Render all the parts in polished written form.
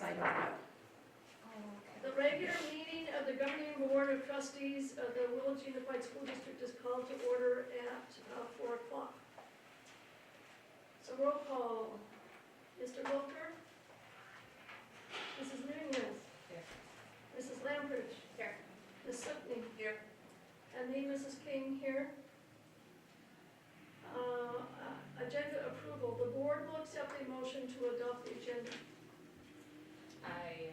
I don't know. The regular meeting of the Governing Board of Trustees of the Willits Unified School District is called to order at 4 o'clock. So roll call. Mr. Wilker? Mrs. Nunez? Here. Mrs. Lampridge? Here. Ms. Sipney? Here. And me, Mrs. King, here. Agenda approval. The board will accept a motion to adopt the agenda. I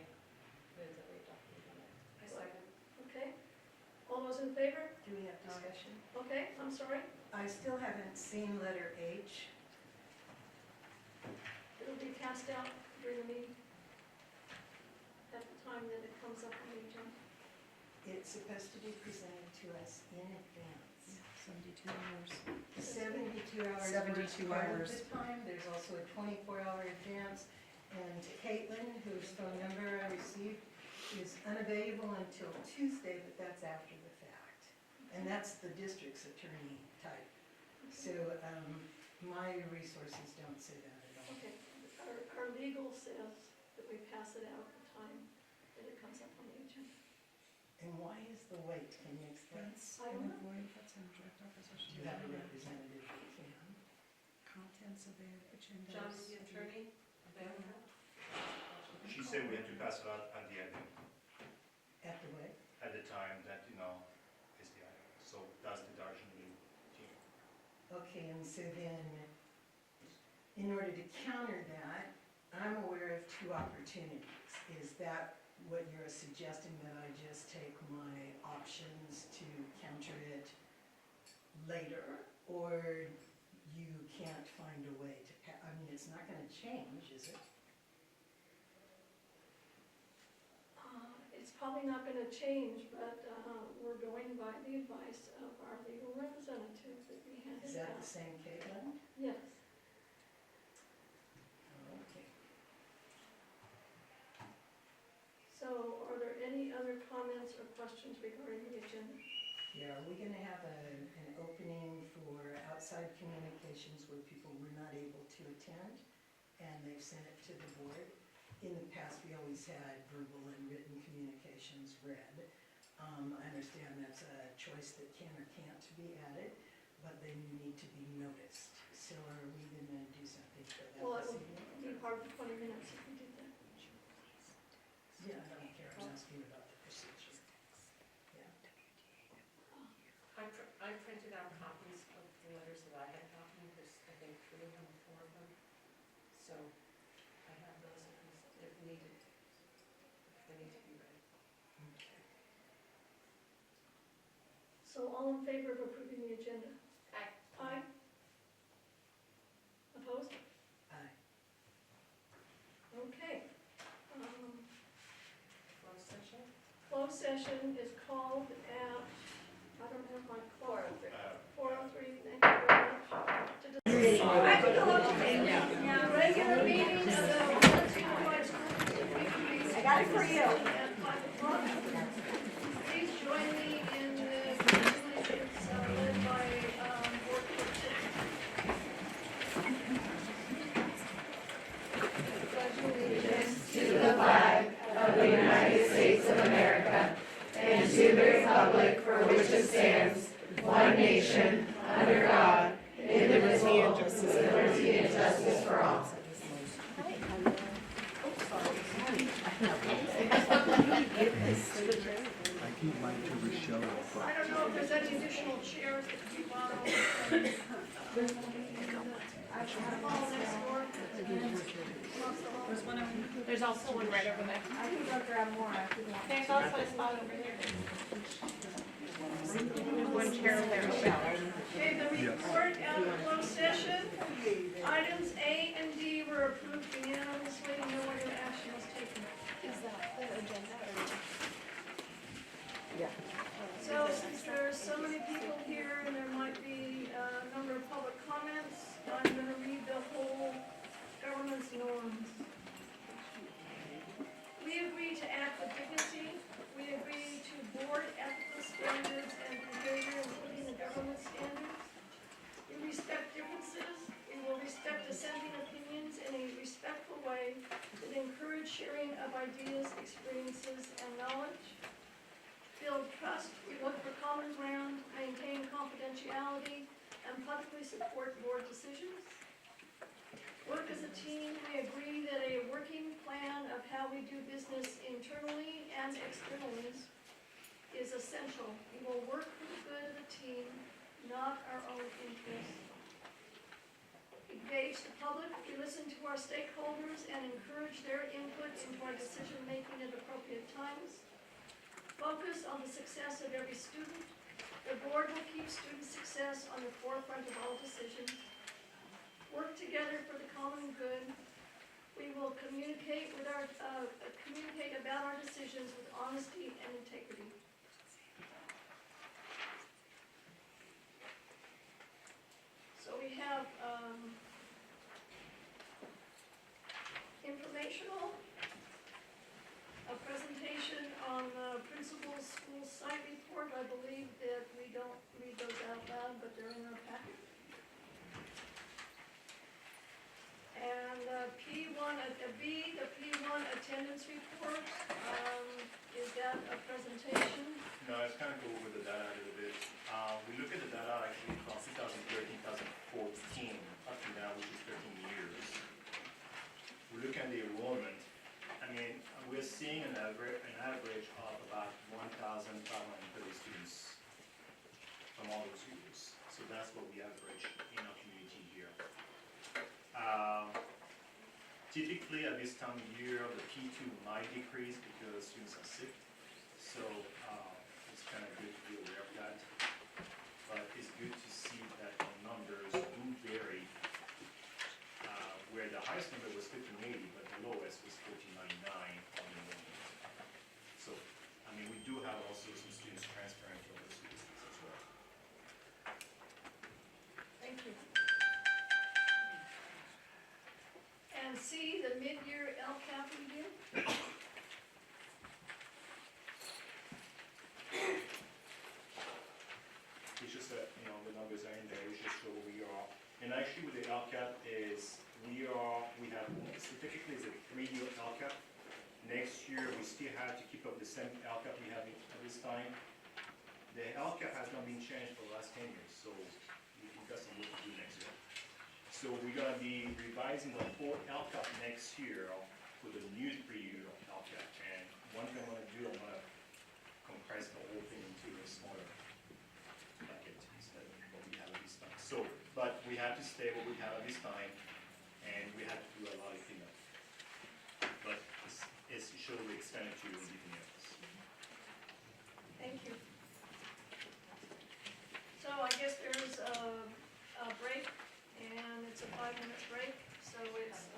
move that we adopt the agenda. I second. Okay? All those in favor? Do we have discussion? Okay, I'm sorry. I still haven't seen letter H. It'll be passed out during the meeting at the time that it comes up on the agenda. It's supposed to be presented to us in advance. 72 hours. 72 hours. 72 part of hours. the time. There's also a 24-hour advance. And Caitlin, whose phone number I received, is unavailable until Tuesday, but that's after the fact. And that's the district's attorney type. So my resources don't say that at all. Okay, our legal says that we pass it out at the time that it comes up on the agenda. And why is the wait? Can you explain? I don't know. That's in direct opposition. Do you have a representative who can? Contents of the agenda. John, the attorney, available? She said we had to pass it out at the end, At the way? at the time that, is the item. So that's the direction we take. Okay, and so then, in order to counter that, I'm aware of two opportunities. Is that what you're suggesting, that I just take my options to counter it later? Or you can't find a way to, it's not gonna change, is it? It's probably not going to change, but we're going by the advice of our legal representative that we handed Is that out. the same, Caitlin? Yes. Okay. So are there any other comments or questions regarding the agenda? Yeah, are we gonna have an opening for outside communications where people were not able to attend and they've sent it to the board? In the past, we always had verbal and written communications read. I understand that's a choice that can or can't be added, but they need to be noticed. So are we gonna do something for that Well, it this will evening? be hard for 20 minutes if we did that. Yeah, I don't care, I'm asking about the procedure. Yeah. I printed out copies of the letters that I had gotten, there's, I think, 3 of them, 4 of them. So I have those if needed, if they need to be read. Okay. So all in favor of approving the agenda? Aye. Aye. Opposed? Aye. Okay. Closed session? Closed session is called at, I don't have my clock. 4:03, thank you very much. The regular meeting of the Willits Unified School District. I got it for you. At 5 o'clock. Please join me in the pledge led by Board Clerk Simpson. To the flag of the United States of America and to the republic for which it stands, one nation, under God, indivisible, with liberty and justice for all. I keep mine to Rochelle. I don't know if there's any additional chairs that could be borrowed. Hall next door. There's also one right over there. I can go grab more after that. There's also a spot over here. There's one chair over there. Okay, the report out of closed session. Items A and D were approved unanimously, no other action was taken. Is that the agenda? So since there are so many people here and there might be a number of public comments, I'm going to read the whole government's norms. We agree to act with dignity. We agree to board ethical standards and behavior, including the government standards. We respect differences. We will respect dissenting opinions in a respectful way that encourage sharing of ideas, experiences, and knowledge. Build trust, we look for common ground, maintain confidentiality, and publicly support board decisions. Work as a team, we agree that a working plan of how we do business internally and externally is essential. We will work for the good of the team, not our own interests. Engage the public, we listen to our stakeholders and encourage their input into our decision-making at appropriate times. Focus on the success of every student. The board will keep student success on the forefront of all decisions. Work together for the common good. We will communicate about our decisions with honesty and integrity. So we have informational, a presentation on the principal's school site report. I believe that we don't read those out loud, but they're in our packet. And the P1 attendance report, is that a presentation? No, let's kind of go over the data a little bit. We look at the data actually from 2013, 2014 up to now, which is 13 years. We look at the enrollment. I mean, we're seeing an average of about 1,530 students from all the schools. So that's what we average in our community here. Typically at this time of year, the P2 might decrease because students are sick. So it's kind of good to be aware of that. But it's good to see that the numbers do vary, where the highest number was 1580, but the lowest was 1499 on enrollment. So, I mean, we do have also some students transferring from those schools as well. Thank you. And C, the mid-year LCAP review. It's just that, you know, the numbers are in there, we just show where we are. And actually with the LCAP is, we have, typically it's a 3-year LCAP. Next year, we still have to keep up the same LCAP we have at this time. The LCAP has not been changed for the last 10 years, so we've got some work to do next year. So we're gonna be revising the whole LCAP next year with a new 3-year LCAP. And one thing I wanna do, I wanna compress the whole thing into a smaller bucket instead of what we have at this time. So, but we have to stay what we have at this time, and we have to do a lot of cleanup. But it's should be extended to different areas. Thank you. So I guess there's a break, and it's a 5-minute break. So it's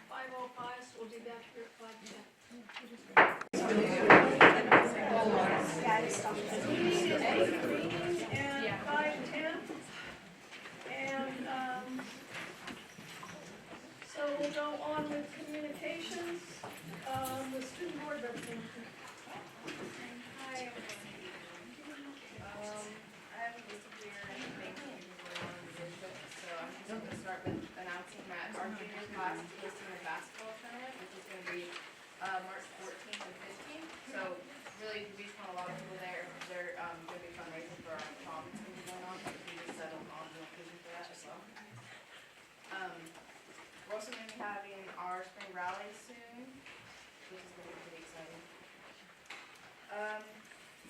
5:05, so we'll be back here at 5:10. Meeting is 8:03 and 5:10. And so we'll go on with communications, with student board representative. Hi. I have a list of your things that you really want to visit, so I'm just going to start with announcing that our junior class is hosting a basketball tournament, which is going to be March 14th and 15th. So really, we just want a lot of people there. They're going to be fundraising for our prom that's going to be going on, but we just settled on the location for that as well. We're also going to be having our spring rally soon, which is going to be pretty exciting.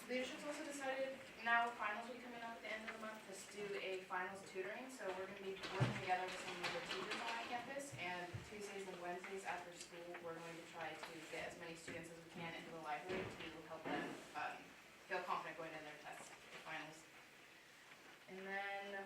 Leadership's also decided, now finals will be coming up at the end of the month, let's do a finals tutoring. So we're going to be working together with some of the teachers on our campus, and Tuesdays and Wednesdays after school, we're going to try to get as many students as we can into the library to help them feel confident going into their tests, the finals. And then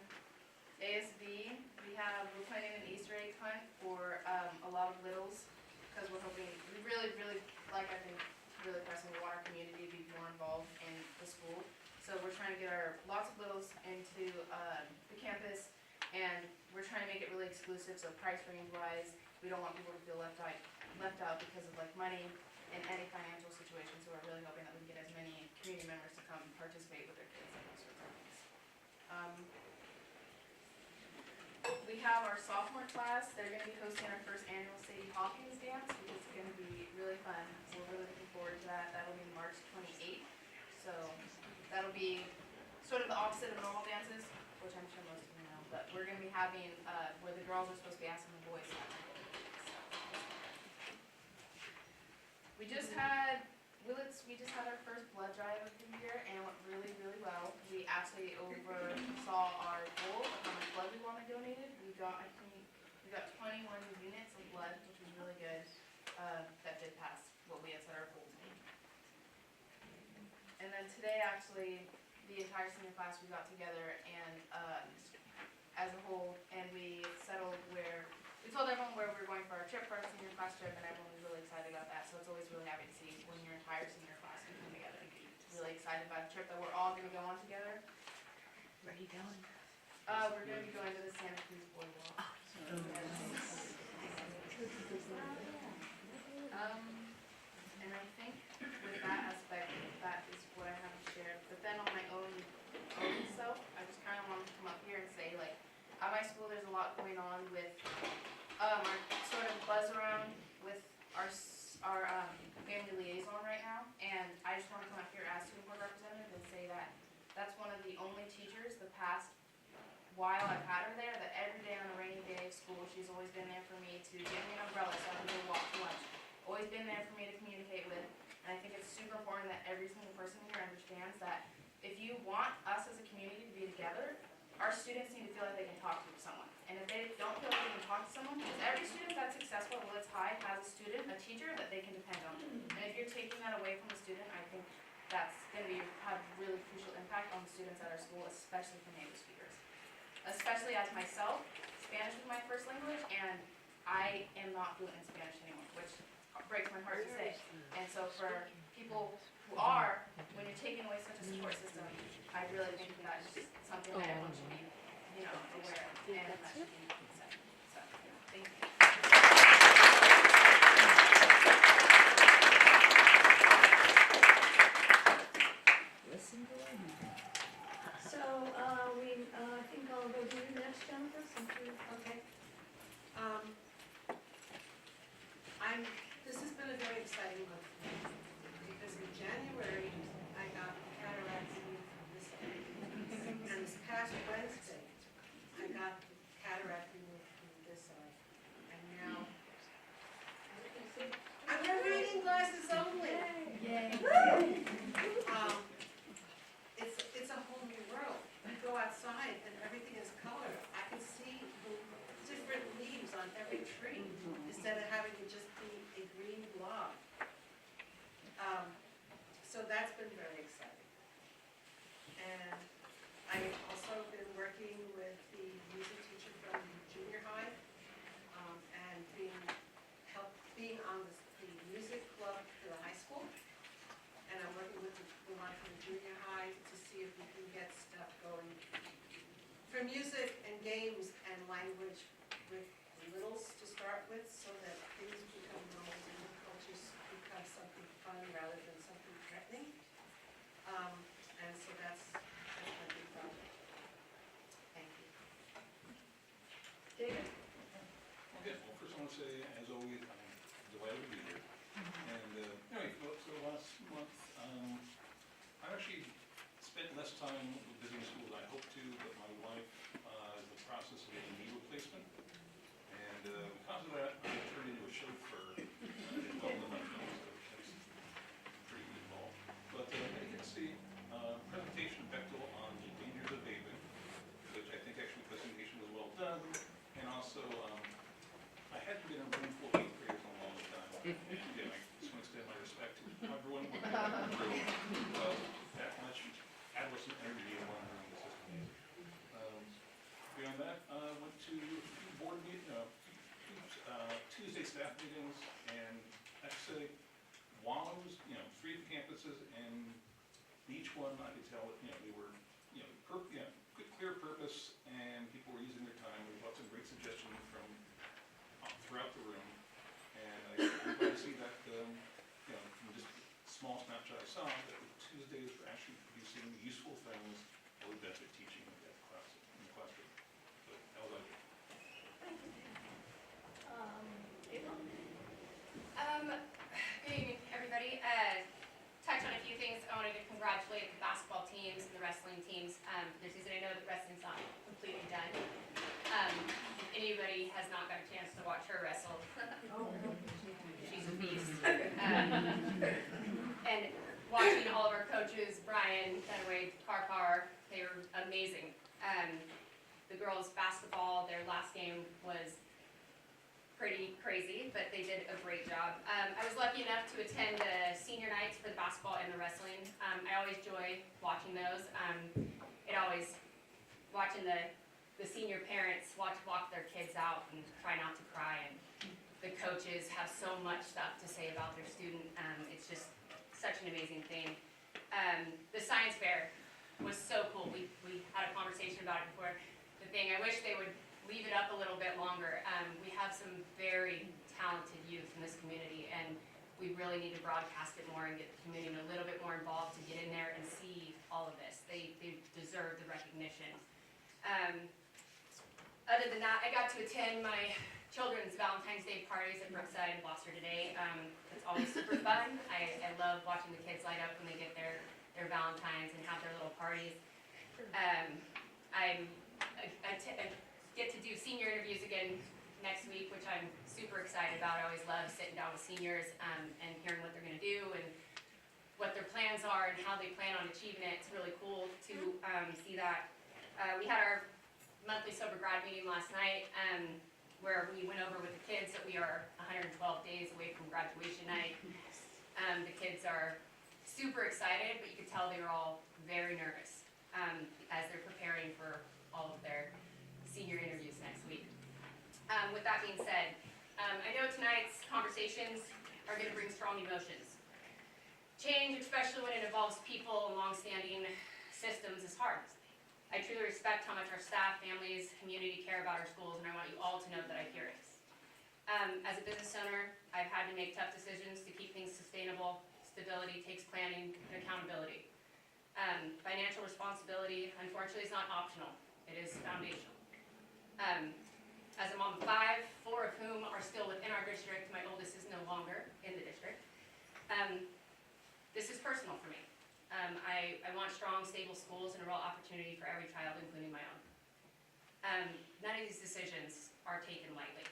ASB, we're planning an Easter egg hunt for a lot of littles, because we're hoping, we really, like I think, really pressing, we want our community to be more involved in the school. So we're trying to get lots of littles into the campus, and we're trying to make it really exclusive, so price range wise, we don't want people to feel left out because of like money and any financial situation, so we're really hoping that we can get as many community members to come participate with their kids in those sorts of things. We have our sophomore class, they're going to be hosting our first annual City Hawkins dance, which is going to be be sort of the opposite of normal dances, which I'm sure most of you know, but we're gonna be having, where the girls are supposed to be asking the boys. We just had, Willits, we just had our first blood drive of the year, and it went really, really well. We actually oversaw our goal of how much blood we wanted donated. We got 21 units of blood, which was really good. That did pass what we had set our goal to be. And then today, actually, the entire senior class, we got together and, as a whole, and we settled where, we told everyone where we were going for our trip, for our senior class trip, and everyone was really excited about that. So it's always really happy to see when your entire senior class can come together and be really excited about the trip that we're all gonna go on together. Where are you going? We're gonna be going to the Santa Cruz Boardwalk. And I think with that aspect, that is what I have to share. But then on my own self, I just kind of wanted to come up here and say, like, at my school, there's a lot going on with our sort of buzz around with our family liaison right now. And I just want to come up here as student board representative and say that that's one of the only teachers the past while I've had her there, that every day on a rainy day of school, she's always been there for me to give me an umbrella so I can go walk to lunch. Always been there for me to communicate with. And I think it's super important that every single person here understands that if you want us as a community to be together, our students need to feel like they can talk to someone. And if they don't feel like they can talk to someone, because every student that's successful at Willits High has a student, a teacher that they can depend on. And if you're taking that away from the student, I think that's going to have really crucial impact on the students at our school, especially for native speakers. Especially as myself, Spanish is my first language, and I am not fluent in Spanish anymore, which breaks my heart to say. And so for people who are, when you're taking away such a support system, I really think that's something that everyone should be, aware of, and that should be said. So, thank you. So, I think I'll go to you next, Jennifer, since you, okay. This has been a very exciting month for me, because in January, I got cataract removed from this end. And this past Wednesday, I got cataract removed from this side. And now, I wear reading glasses only. Yay. It's a whole new world. You go outside and everything is color. I can see the different leaves on every tree, instead of having to just be a green blob. So that's been very exciting. And I've also been working with the music teacher from junior high, and being on the music club for the high school. And I'm working with the one from junior high to see if we can get stuff going for music and games and language with the littles to start with, so that things become normal and the cultures become something fun rather than something threatening. And so that's my big project. Thank you. David? Okay, well, first I want to say, as always, I'm delighted to be here. And anyway, so last month, I actually spent less time visiting schools than I hoped to, but my wife is in the process of getting knee replacement. And because of that, I turned into a chauffeur in Dublin, so that's pretty good involved. But as you can see, presentation of Bechtel on the dangers of vaping, which I think actually the presentation was well done. And also, I hadn't been in a room full of 8th graders in a long time. Again, I just want to extend my respect to everyone who went through that much adolescent energy in one room. This is amazing. Beyond that, went to a few board meetings, Tuesday staff meetings, and actually, while I was, 3 of the campuses, and each one I could tell that, they were, good, clear purpose, and people were using their time. There was lots of great suggestions from throughout the room, and I'm glad to see that, from just a small snapshot I saw, that the Tuesdays were actually producing useful things that would benefit teaching in the classroom. So that was good. April? Good evening, everybody. Touch on a few things. I wanted to congratulate the basketball teams and the Ryan, Dunaway, Car, they were amazing. The girls basketball, their last game was pretty crazy, but they did a great job. I was lucky enough to attend the senior nights for the basketball and the wrestling. I always enjoy watching those. Watching the senior parents walk their kids out and try not to cry, and the coaches have so much stuff to say about their student. It's just such an amazing thing. The science fair was so cool. We had a conversation about it before the thing. I wish they would leave it up a little bit longer. We have some very talented youth in this community, and we really need to broadcast it more and get the community a little bit more involved to get in there and see all of this. They deserve the recognition. Other than that, I got to attend my children's Valentine's Day parties at Brookside and Gloucester today. It's always super fun. I love watching the kids light up when they get their Valentines and have their little parties. I get to do senior interviews again next week, which I'm super excited about. I always love sitting down with seniors and hearing what they're going to do and what their plans are and how they plan on achieving it. It's really cool to see that. We had our monthly sober grad meeting last night where we went over with the kids that we are 112 days away from graduation night. The kids are super excited, but you could tell they were all very nervous as they're preparing for all of their senior interviews next week. With that being said, I know tonight's conversations are going to bring strong emotions. Change, especially when it involves people and long-standing systems, is hard. I truly respect how much our staff, families, community care about our schools, and I want you all to know that I hear it. As a business owner, I've had to make tough decisions to keep things sustainable. Stability takes planning and accountability. Financial responsibility, unfortunately, is not optional. It is foundational. As a mom of 5, 4 of whom are still within our district, my oldest is no longer in the district. This is personal for me. I want strong, stable schools and a real opportunity for every child, including my own. None of these decisions are taken lightly.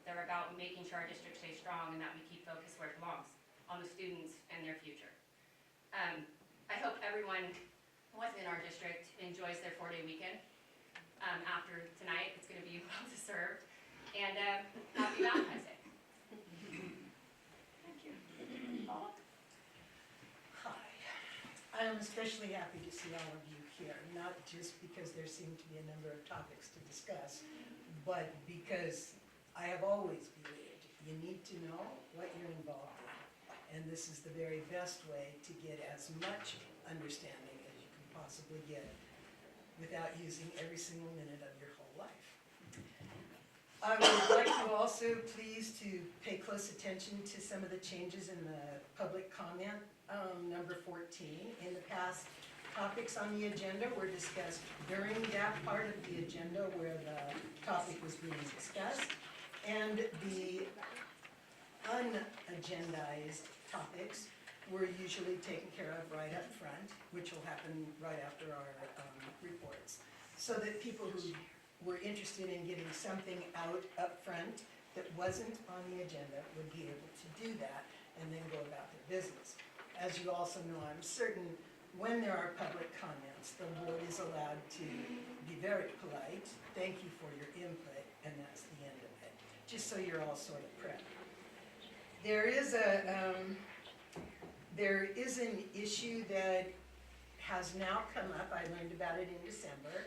They're about making sure our district stays strong and that we keep focus where it belongs, on the students and their future. I hope everyone within our district enjoys their 4-day weekend. After tonight, it's going to be well deserved. And happy Valentine's Day. Thank you. Paula? Hi. I am especially happy to see all of you here, not just because there seem to be a number of topics to discuss, but because I have always believed you need to know what you're involved in. And this is the very best way to get as much understanding as you can possibly get without using every single minute of your whole life. I would like you also please to pay close attention to some of the changes in the public comment, number 14. In the past, topics on the agenda were discussed during that part of the agenda where the topic was being discussed, and the unagendized topics were usually taken care of right up front, which will happen right after our reports, so that people who were interested in getting something out up front that wasn't on the agenda would be able to do that and then go about their business. As you also know, I'm certain when there are public comments, the board is allowed to be very polite, thank you for your input, and that's the end of it, just so you're all sort of prepped. There is an issue that has now come up, I learned about it in December,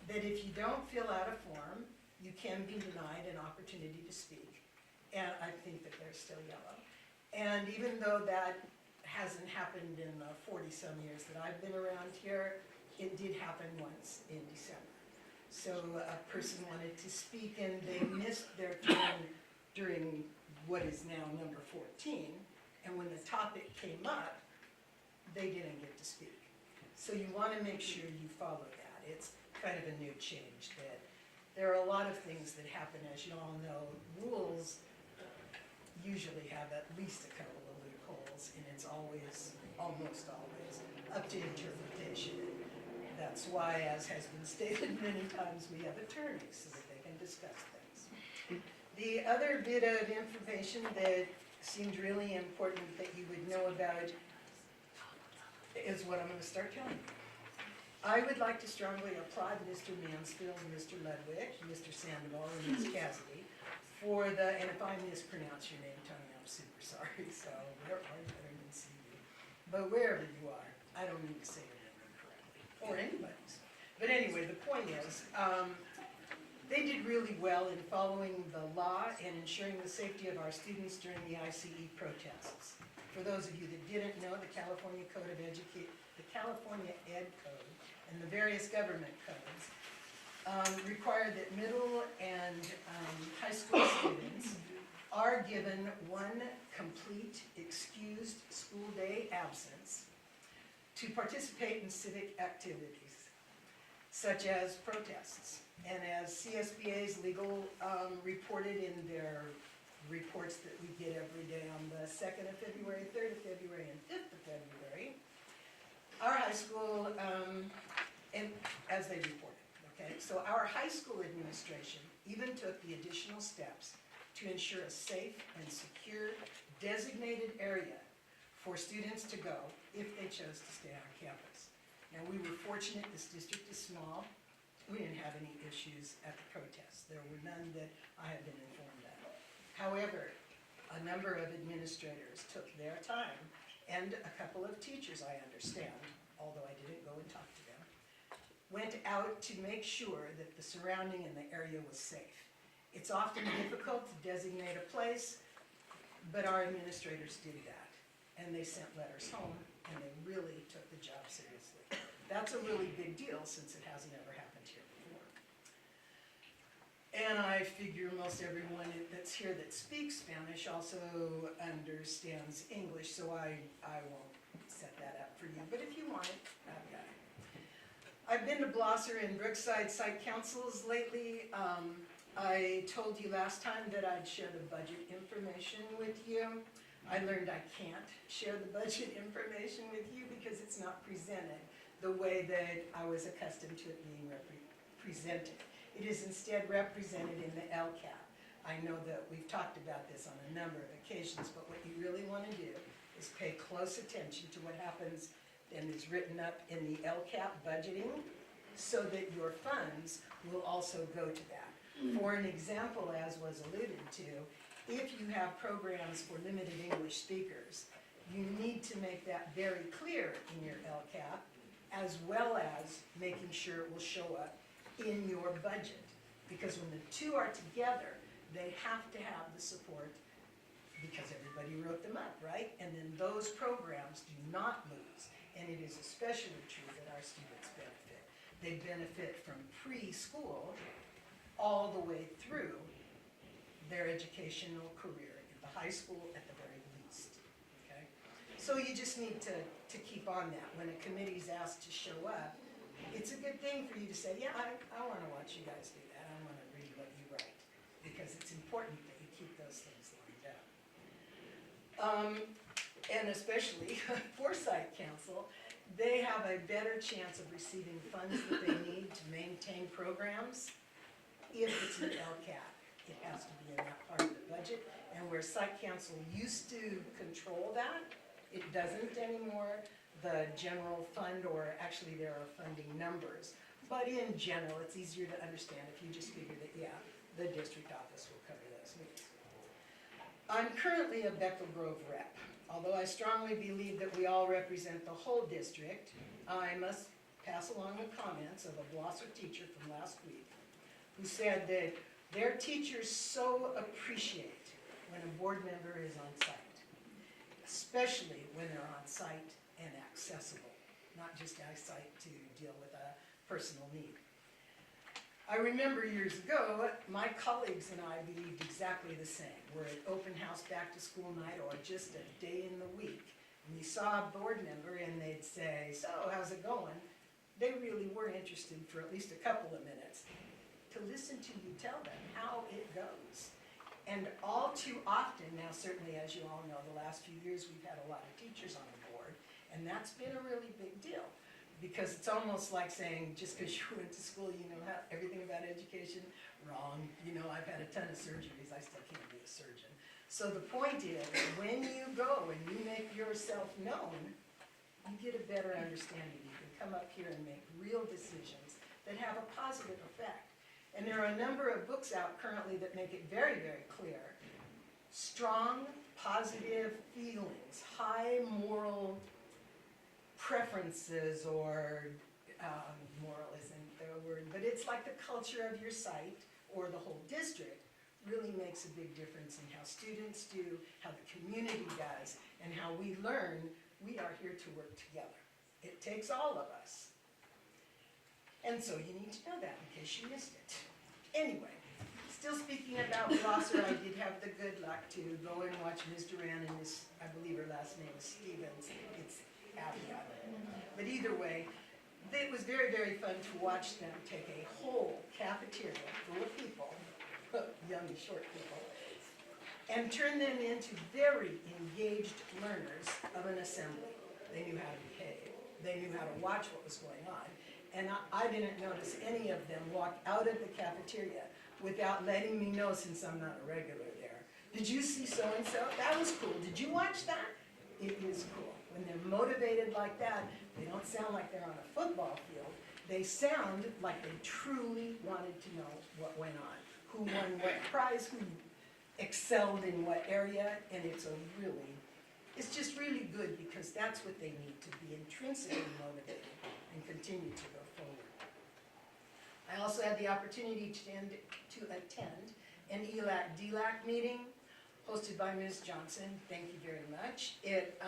that if you don't fill out a form, you can be denied an opportunity to speak. And I think that they're still yellow. And even though that hasn't happened in the 40-some years that I've been around here, it did happen once in December. So a person wanted to speak and they missed their turn during what is now number 14. And when the topic came up, they didn't get to speak. So you want to make sure you follow that. It's kind of a new change that there are a lot of things that happen, as you all know. Rules usually have at least a couple of loopholes, and it's always, almost always, up to interpretation. That's why, as has been stated many times, we have attorneys so that they can discuss things. The other bit of information that seemed really important that you would know about is what I'm gonna start telling you. I would like to strongly applaud Mr. Mansfield, Mr. Ludwig, Mr. Sandoval, and Ms. Cassidy for the, and if I mispronounce your name, Tony, I'm super sorry, so where are you, I don't even see you. But wherever you are, I don't mean to say your name incorrectly, or anybody's. But anyway, the point is, they did really well in following the law and ensuring the safety of our students during the ICE protests. For those of you that didn't know, the California California Ed Code and the various government codes require that middle and high school students are given one complete excused school day absence to participate in civic activities, such as protests. And as CSBA's legal reported in their reports that we get every day on the 2nd of February, 3rd of February, and 5th of February, our high school, and as they reported, okay? So our high school administration even took the additional steps to ensure a safe and secure designated area for students to go if they chose to stay on campus. Now, we were fortunate, this district is small. We didn't have any issues at the protests. There were none that I have been informed of. However, a number of administrators took their time, and a couple of teachers, I understand, although I didn't go and talk to them, went out to make sure that the surrounding and the area was safe. It's often difficult to designate a place, but our administrators did that, and they sent letters home, and they really took the job seriously. That's a really big deal since it hasn't ever happened here before. And I figure most everyone that's here that speaks Spanish also understands English, so I won't set that up for you. But if you want it, I've got it. I've been to Blosser and Brookside Site Councils lately. I told you last time that I'd share the budget information with you. I learned I can't share the budget information with you because it's not presented the way that I was accustomed to it being presented. It is instead represented in the LCAP. I know that we've talked about this on a number of occasions, but what you really want to do is pay close attention to what happens and is written up in the LCAP budgeting so that your funds will also go to that. For an example, as was alluded to, if you have programs for limited English speakers, you need to make that very clear in your LCAP, as well as making sure it will show up in your budget. Because when the two are together, they have to have the support because everybody wrote them up, right? And then those programs do not lose. And it is especially true that our students benefit. They benefit from preschool all the way through their educational career, in the high school at the very least, okay? So you just need to keep on that. When a committee's asked to show up, it's a good thing for you to say, yeah, I want to watch you guys do that. I want to read what you write, because it's important that you keep those things lined up. And especially Foresight Council, they have a better chance of receiving funds that they need to maintain programs if it's an LCAP. It has to be in that part of the budget. And where Site Council used to control that, it doesn't anymore. The general fund, or actually there are funding numbers. But in general, it's easier to understand if you just figure that, yeah, the district office will cover those needs. I'm currently a Beckel Grove rep. Although I strongly believe that we all represent the whole district, I must pass along the comments of a Blosser teacher from last week who said that their teachers so appreciate when a board member is on site, especially when they're on site and accessible, not just on site to deal with a personal need. I remember years ago, my colleagues and I believed exactly the same. We're at open house back to school night or just a day in the week, and you saw a board member and they'd say, so how's it going? They really were interested for at least a couple of minutes to listen to you tell them how it goes. And all too often, now certainly as you all know, the last few years we've had a lot of teachers on the board, and that's been a really big deal. Because it's almost like saying, just because you went to school, you know everything about education. Wrong. You know, I've had a ton of surgeries. I still can't be a surgeon. So the point is, when you go and you make yourself known, you get a better understanding. You can come up here and make real decisions that have a positive effect. And there are a number of books out currently that make it very, very clear. Strong, positive feelings, high moral preferences, or moral isn't the word, but it's like the culture of your site or the whole district really makes a big difference in how students do, how the community does, and how we learn we are here to work together. It takes all of us. And so you need to know that in case you missed it. Anyway, still speaking about Blosser, I did have the good luck to go and watch Ms. Duran and Miss, I believe her last name is Stevens. It's Abby. But either way, it was very, very fun to watch them take a whole cafeteria full of people, young, short people, and turn them into very engaged learners of an assembly. They knew how to behave. They knew how to watch what was going on. And I didn't notice any of them walk out of the cafeteria without letting me know, since I'm not a regular there. Did you see so-and-so? That was cool. Did you watch that? It is cool. When they're motivated like that, they don't sound like they're on a football field. They sound like they truly wanted to know what went on, who won what prize, who excelled in what area, and it's just really good, because that's what they need, to be intrinsically motivated and continue to go forward. I also had the opportunity to attend an ELAC-DLAC meeting hosted by Ms. Johnson. Thank you very much. It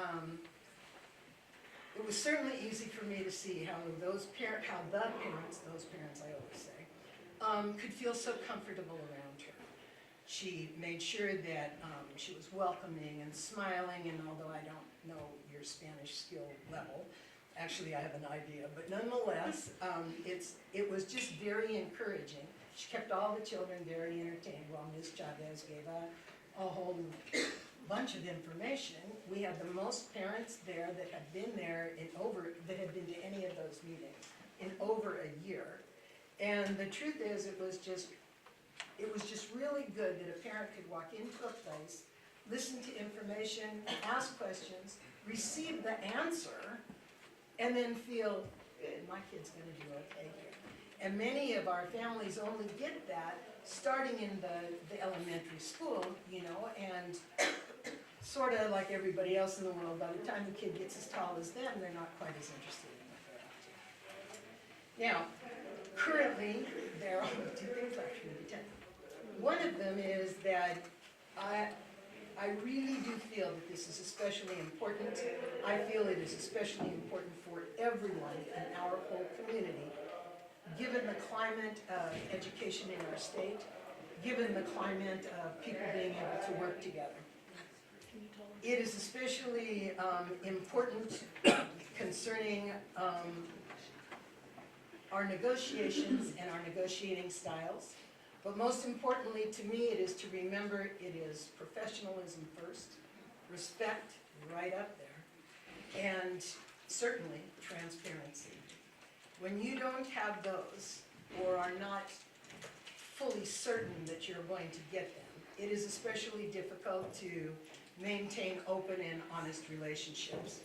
was certainly easy for me to see how the parents, I always say, could feel so comfortable around her. She made sure that she was welcoming and smiling, and although I don't know your Spanish skill level, actually I have an idea, but nonetheless, it was just very encouraging. She kept all the children very entertained while Ms. Chavez gave a whole bunch of information. We had the most parents there that had been there that had been to any of those meetings in over a year. And the truth is, it was just really good that a parent could walk into a place, listen to information, ask questions, receive the answer, and then feel, good, my kid's gonna do okay here. And many of our families only get that starting in the elementary school, and sort of like everybody else in the world, by the time the kid gets as tall as them, they're not quite as interested in what they're up to. Now, currently, there are two things left for me to tell you. One of them is that I really do feel that this is especially important. I feel it is especially important for everyone in our whole community, given the climate of education in our state, given the climate of people being able to work together. It is especially important concerning our negotiations and our negotiating styles. But most importantly to me, it is to remember it is professionalism first, respect right up there, and certainly transparency. When you don't have those, or are not fully certain that you're going to get them, it is especially difficult to maintain open and honest relationships.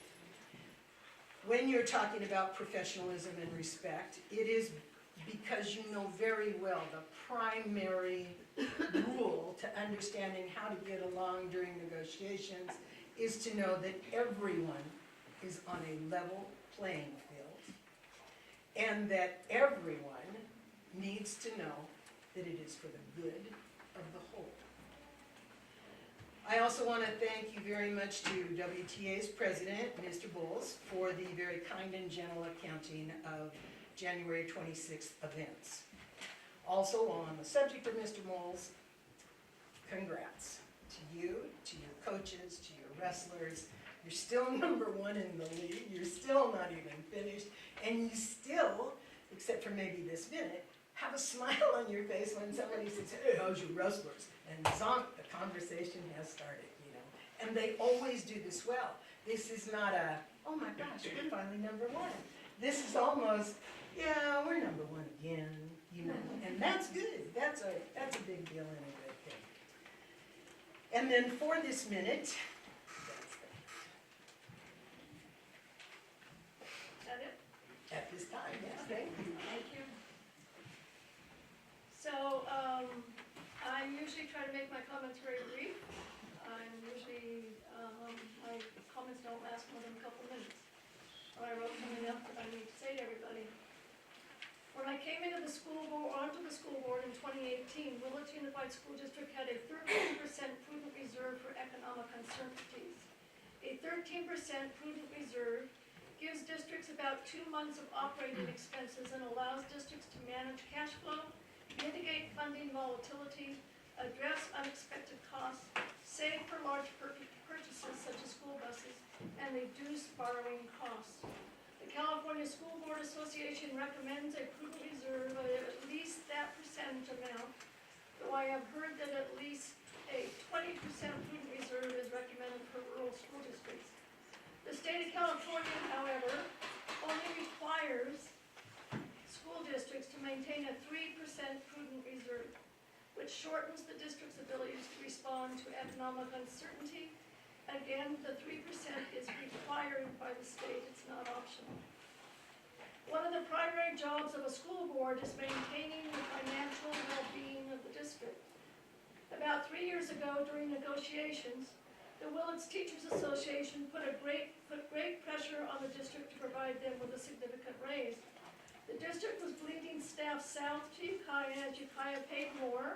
When you're talking about professionalism and respect, it is because you know very well the primary rule to understanding how to get along during negotiations is to know that everyone is on a level playing field, and that everyone needs to know that it is for the good of the whole. I also want to thank you very much to WTA's president, Mr. Bowles, for the very kind and gentle accounting of January 26th events. Also, on the subject of Mr. Bowles, congrats to you, to your coaches, to your wrestlers. You're still #1 in the league. You're still not even finished. And you still, except for maybe this minute, have a smile on your face when somebody says, hey, how's your wrestlers? And zonk, the conversation has started, And they always do this well. This is not a, oh my gosh, we're finally #1. This is almost, yeah, we're #1 again, And that's good. That's a big deal and a good thing. And then for this minute, I wrote something else that I need to say to everybody. When I came into the onto the school board in 2018, Willits Unified School District had a 13% prudent reserve for economic uncertainties. A 13% prudent reserve gives districts about 2 months of operating expenses and allows districts to manage cash flow, mitigate funding volatility, address unexpected costs, save for large purchases such as school buses, and reduce borrowing costs. The California School Board Association recommends a prudent reserve of at least that percentage amount, though I have heard that at least a 20% prudent reserve is recommended for rural school districts. The state of California, however, only requires school districts to maintain a 3% prudent reserve, which shortens the district's abilities to respond to economic uncertainty. Again, the 3% is required by the state, it's not optional. One of the primary jobs of a school board is maintaining the financial well-being of the district. About 3 years ago, during negotiations, the Willits Teachers Association put great pressure on the district to provide them with a significant raise. The district was bleeding staff south to Ukiah as Ukiah paid more,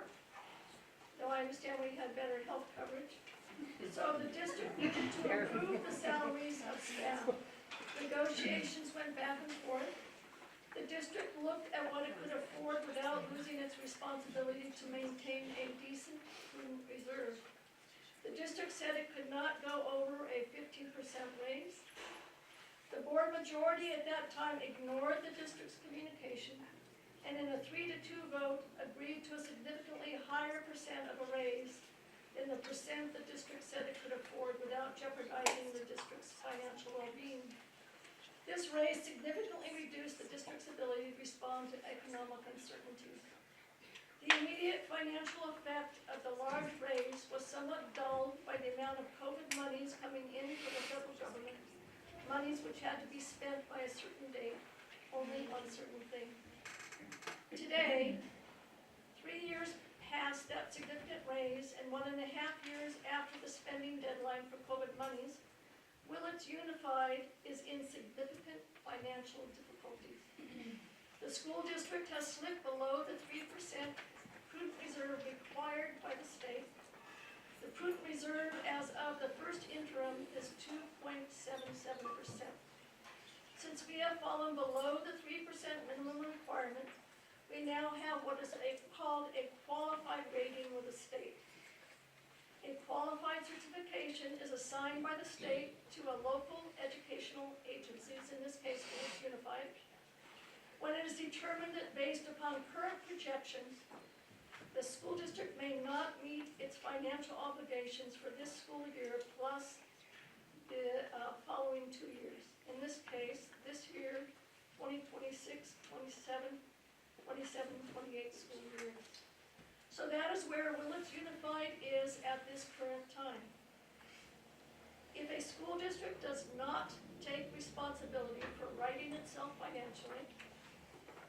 though I understand we had better health coverage. So the district needed to improve the salaries of staff. Negotiations went back and forth. The district looked at what it could afford without losing its responsibility to maintain a decent prudent reserve. The district said it could not go over a 15% raise. The board majority at that time ignored the district's communication and in a 3-2 vote agreed to a significantly higher percent of a raise than the percent the district said it could afford without jeopardizing the district's financial well-being. This raise significantly reduced the district's ability to respond to economic uncertainties. The immediate financial effect of the large raise was somewhat dulled by the amount of COVID monies coming in from the federal government, monies which had to be spent by a certain date, only on certain things. Today, 3 years past that significant raise and 1.5 years after the spending deadline for COVID monies, Willits Unified is in significant financial difficulties. The school district has slipped below the 3% prudent reserve required by the state. The prudent reserve as of the first interim is 2.77%. Since we have fallen below the 3% minimum requirement, we now have what is called a qualified rating with the state. A qualified certification is assigned by the state to a local educational agencies, in this case, Willits Unified. When it is determined that based upon current projections, the school district may not meet its financial obligations for this school year plus the following 2 years. In this case, this year, 2026, 27, 28 school year. So that is where Willits Unified is at this current time. If a school district does not take responsibility for righting itself financially,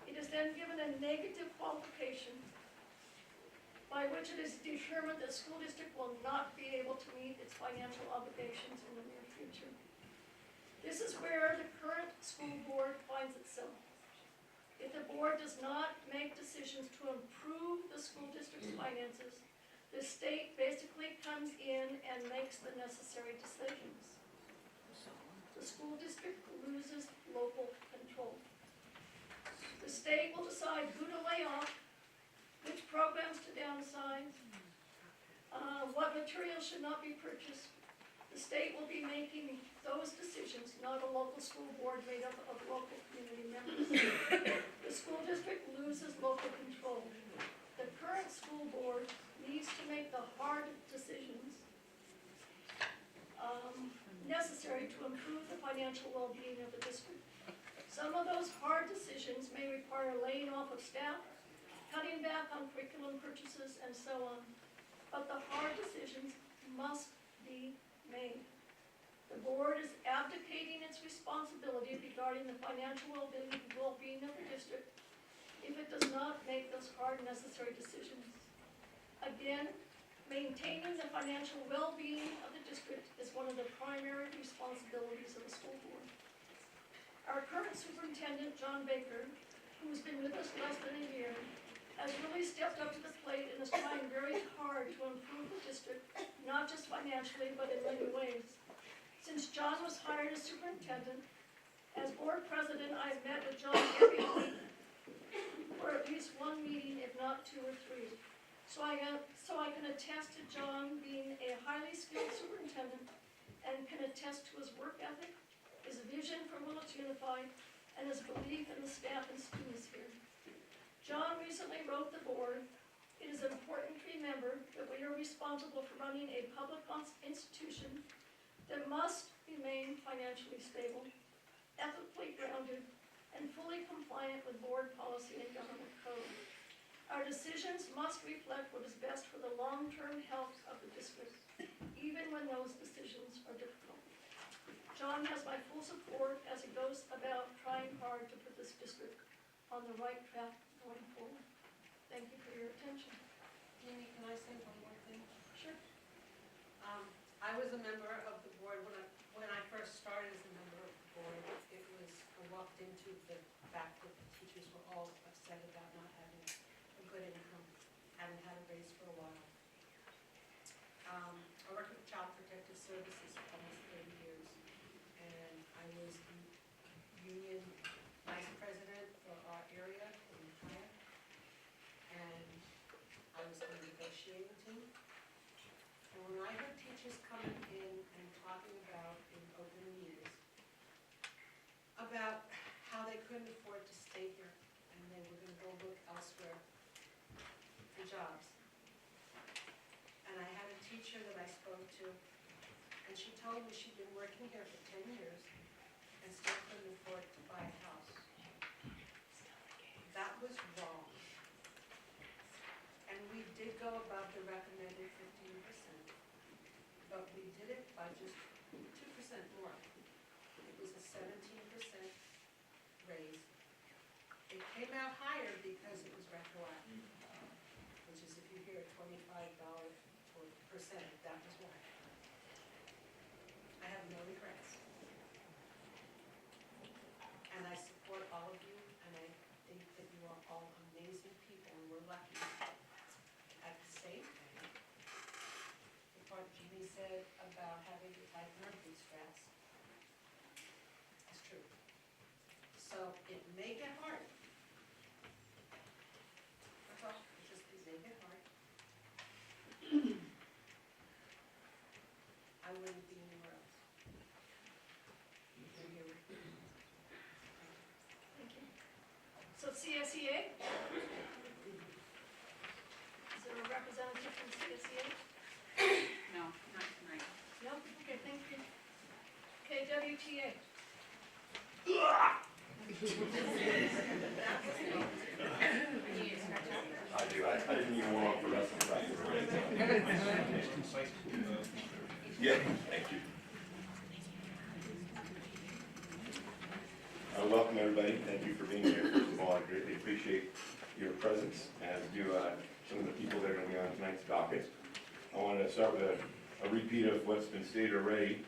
it is then given a negative qualification by which it is determined that the school district will not be able to meet its financial obligations in the near future. This is where the current school board finds itself. If the board does not make decisions to improve the school district's finances, the state basically comes in and makes the necessary decisions. The school district loses local control. The state will decide who to lay off, which programs to downsize, what materials should not be purchased. The state will be making those decisions, not a local school board made up of local community members. The school district loses local control. The current school board needs to make the hard decisions necessary to improve the financial well-being of the district. Some of those hard decisions may require laying off of staff, cutting back on curriculum purchases, and so on. But the hard decisions must be made. The board is abdicating its responsibility regarding the financial well-being of the district if it does not make those hard necessary decisions. Again, maintaining the financial well-being of the district is one of the primary responsibilities of the school board. Our current superintendent, John Baker, who's been with us less than a year, has really stepped up to the plate and is trying very hard to improve the district, not just financially, but in many ways. Since John was hired as superintendent, as board president, I've met with John every week for at least one meeting, if not 2 or 3. So I can attest to John being a highly skilled superintendent and can attest to his work ethic, his vision for Willits Unified, and his belief in the staff and students here. John recently wrote the board, "It is important to remember that we are responsible for running a public institution that must remain financially stable, ethically grounded, and fully compliant with board policy and government code. Our decisions must reflect what is best for the long-term health of the district, even when those decisions are difficult." John has my full support as he goes about trying hard to put this district on the right track going forward. Thank you for your attention. Amy, can I say one more thing? Sure. I was a member of the board when I first started as a member of the board. It was, I walked into the fact that the teachers were all upset about not having a good income, hadn't had a raise for a while. I worked with Child Protective Services for almost 30 years, and I was the union vice president for our area in Ohio, and I was on the negotiating team. And when I heard teachers coming in and talking about, in open meetings, about how they couldn't afford to stay here and they were going to go look elsewhere for jobs. And I had a teacher that I spoke to, and she told me she'd been working here for 10 years and still couldn't afford to buy a house. That was wrong. And we did go above the recommended 15%, but we did it by just 2% more. It was a 17% raise. It came out higher because it was retroactive, which is if you hear $25 percent, that was why. I have no regrets. And I support all of you, and I think that you are all amazing people, and we're lucky. At the same time, the part Jeannie said about having to tighten our bootstraps is true. So it may get hard. That's all. It just may get hard. I wouldn't be anywhere else. Than here with you. Thank you. So CSEA? Is there a representative from CSEA? No, not tonight. No? Okay, thank you. Okay, WTA? I do. I didn't even warm up for wrestling practice. Yeah, thank you. Welcome, everybody. Thank you for being here. First of all, I greatly appreciate your presence, as do some of the people that are going to be on tonight's docket. I wanted to start with a repeat of what's been stated already.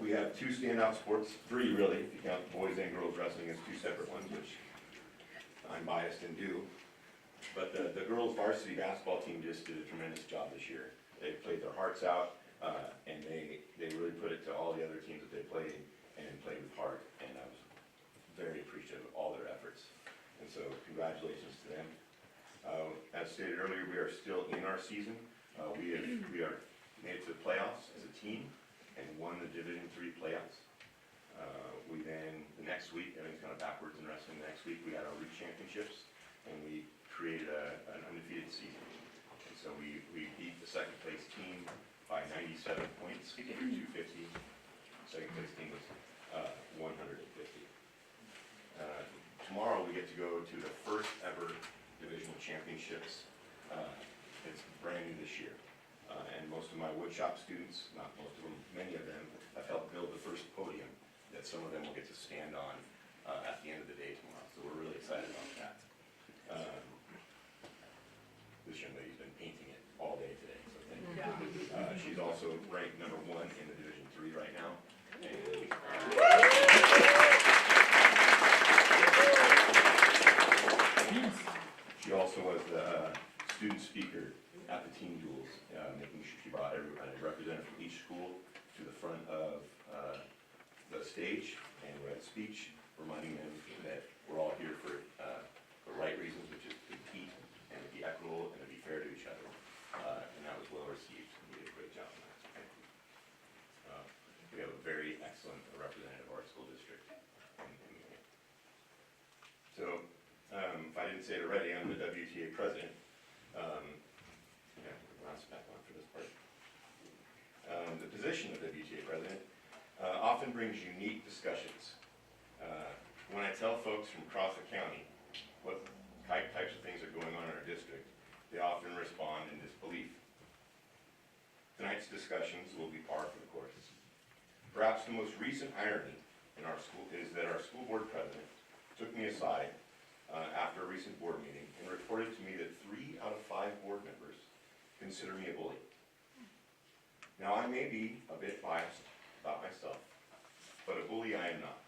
We have two standout sports, three really, if you count boys and girls wrestling as two separate ones, which I'm biased and do. But the girls varsity basketball team just did a tremendous job this year. They played their hearts out, and they really put it to all the other teams that they played and played with heart. And I was very appreciative of all their efforts. And so congratulations to them. As stated earlier, we are still in our season. We are made it to the playoffs as a team and won the Division III playoffs. We then, the next week, everything's kind of backwards in wrestling, the next week we had our REAP championships, and we created an undefeated season. And so we beat the second place team by 97 points, 250. Second place team was 150. Tomorrow we get to go to the first ever divisional championships. It's brand new this year. And most of my woodshop students, not most of them, many of them, have helped build the first podium that some of them will get to stand on at the end of the day tomorrow. So we're really excited about that. This young lady's been painting it all day today, so thank you. She's also ranked #1 in the Division III right now. And, stage and read speech, reminding them that we're all here for the right reasons, which is to compete and to be equitable and to be fair to each other. And that was well received, and you did a great job on that, so thank you. We have a very excellent representative of our school district. So, if I didn't say it already, I'm the WTA president. Yeah, mouse back on for this part. The position of WTA president often brings unique discussions. When I tell folks from across the county what types of things are going on in our district, they often respond in disbelief. Tonight's discussions will be par for the course. Perhaps the most recent irony in our school is that our school board president took me aside after a recent board meeting and reported to me that 3 out of 5 board members consider me a bully. Now, I may be a bit biased about myself, but a bully I am not.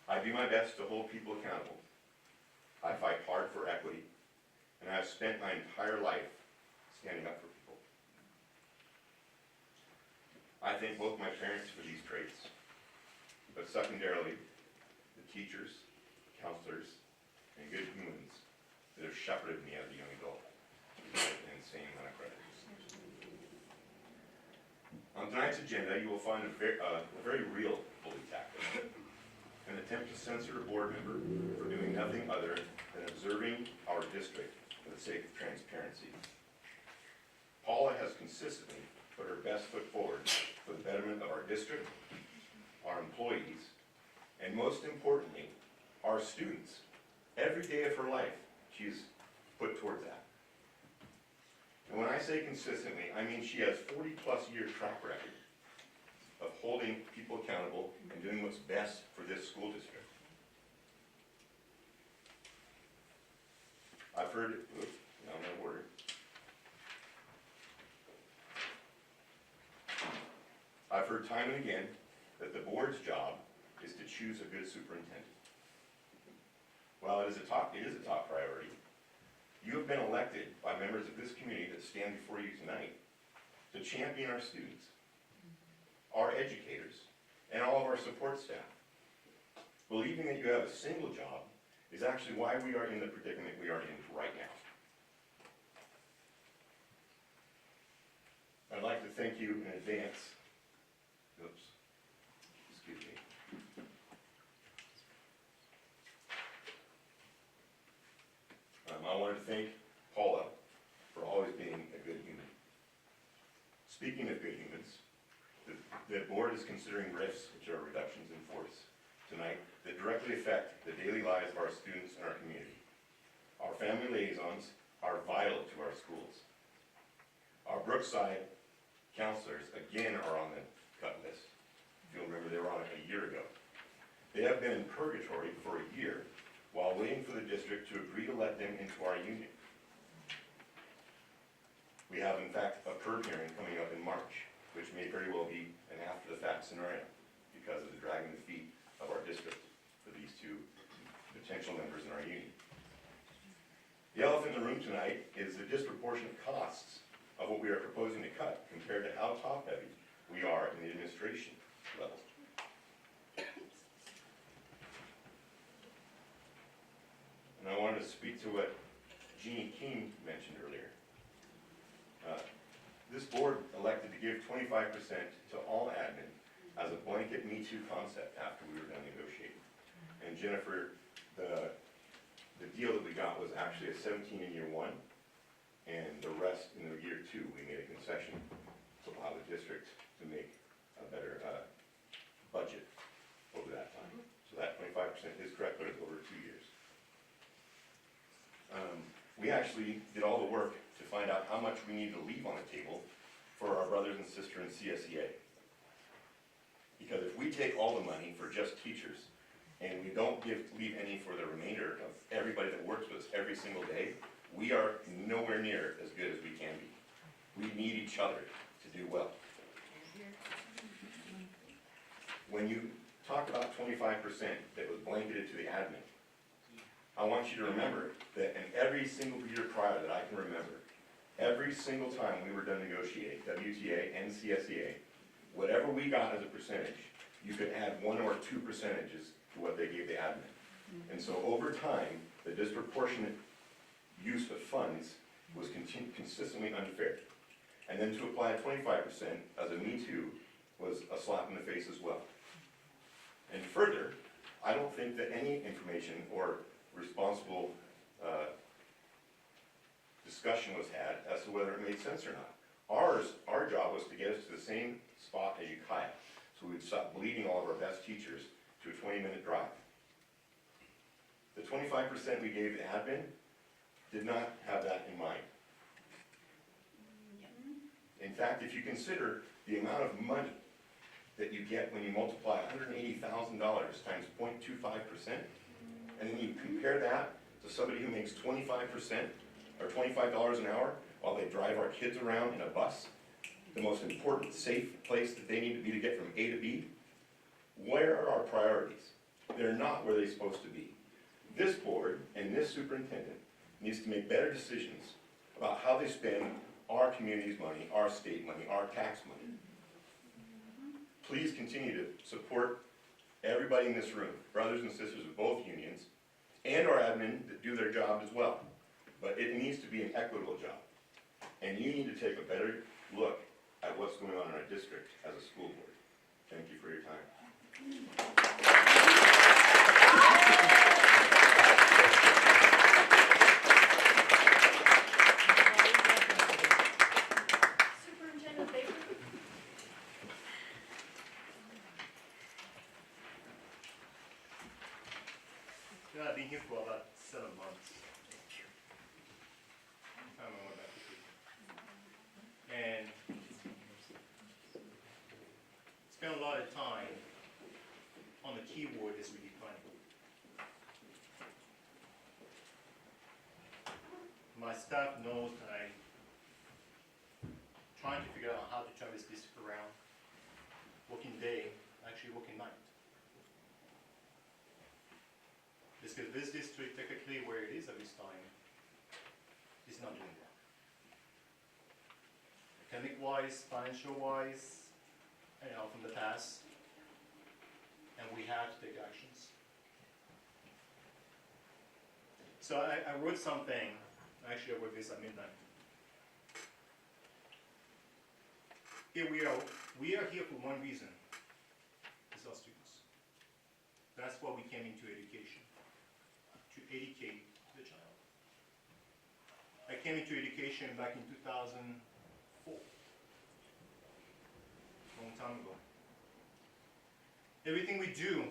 I do my best to hold people accountable. I fight hard for equity, and I have spent my entire life standing up for people. I thank both my parents for these traits, but secondarily, the teachers, counselors, and good humans that have shepherded me as a young adult to an insane amount of credit. On tonight's agenda, you will find a very real bully tactic, an attempt to censor a board member for doing nothing other than observing our district for the sake of transparency. Paula has consistently put her best foot forward for the betterment of our district, our employees, and most importantly, our students. Every day of her life, she's put towards that. And when I say consistently, I mean she has 40-plus year track record of holding people accountable and doing what's best for this school district. I've heard, now I'm out of order. I've heard time and again that the board's job is to choose a good superintendent. While it is a top priority, you have been elected by members of this community that stand before you tonight to champion our students, our educators, and all of our support staff. Believing that you have a single job is actually why we are in the predicament we are in right now. I'd like to thank you in advance. Oops, excuse me. I wanted to thank Paula for always being a good human. Speaking of good humans, the board is considering RIFs, which are reductions in force, tonight that directly affect the daily lives of our students and our community. Our family liaisons are vital to our schools. Our Brookside counselors, again, are on the cut list. If you'll remember, they were on it a year ago. They have been in purgatory for a year while waiting for the district to agree to let them into our union. We have, in fact, a PERB hearing coming up in March, which may very well be an after-the-fact scenario because of the dragging the feet of our district for these 2 potential members in our union. The elephant in the room tonight is the disproportionate costs of what we are proposing to cut compared to how top-heavy we are in the administration level. And I wanted to speak to what Jeannie King mentioned earlier. This board elected to give 25% to all admin as a blanket Me Too concept after we were done negotiating. And Jennifer, the deal that we got was actually a 17 in year 1, and the rest in the year 2, we made a concession to allow the district to make a better budget over that time. So that 25% is correct, but it's over 2 years. We actually did all the work to find out how much we need to leave on the table for our brothers and sisters in CSEA. Because if we take all the money for just teachers and we don't leave any for the remainder of everybody that works with us every single day, we are nowhere near as good as we can be. We need each other to do well. When you talk about 25% that was blanketed to the admin, I want you to remember that in every single year prior that I can remember, every single time we were done negotiating, WTA and CSEA, whatever we got as a percentage, you could add 1 or 2 percentages to what they gave the admin. And so over time, the disproportionate use of funds was consistently unfair. And then to apply 25% as a me too was a slap in the face as well. And further, I don't think that any information or responsible discussion was had as to whether it made sense or not. Our job was to get us to the same spot as Ukiah, so we'd stop bleeding all of our best teachers to a 20-minute drive. The 25% we gave the admin did not have that in mind. In fact, if you consider the amount of money that you get when you multiply $180,000 times 0.25%, and then you compare that to somebody who makes 25% or $25 an hour while they drive our kids around in a bus, the most important safe place that they need to be to get from A to B, where are our priorities? They're not where they're supposed to be. This board and this superintendent needs to make better decisions about how they spend our community's money, our state money, our tax money. Please continue to support everybody in this room, brothers and sisters of both unions, and our admin that do their job as well. But it needs to be an equitable job. And you need to take a better look at what's going on in our district as a school board. Thank you for your time. Superintendent Baker? Yeah, I've been here for about 7 months. I don't know what that could be. And spent a lot of time on the keyword is redefining. My staff knows that I'm trying to figure out how to turn this district around. Working day, actually working night. Because this district, technically where it is at this time, is not doing well. Academic-wise, financial-wise, from the past, and we have to take actions. So I wrote something, actually I wrote this at midnight. Here we are here for one reason, it's our students. That's why we came into education. To educate the child. I came into education back in 2004, a long time ago. Everything we do,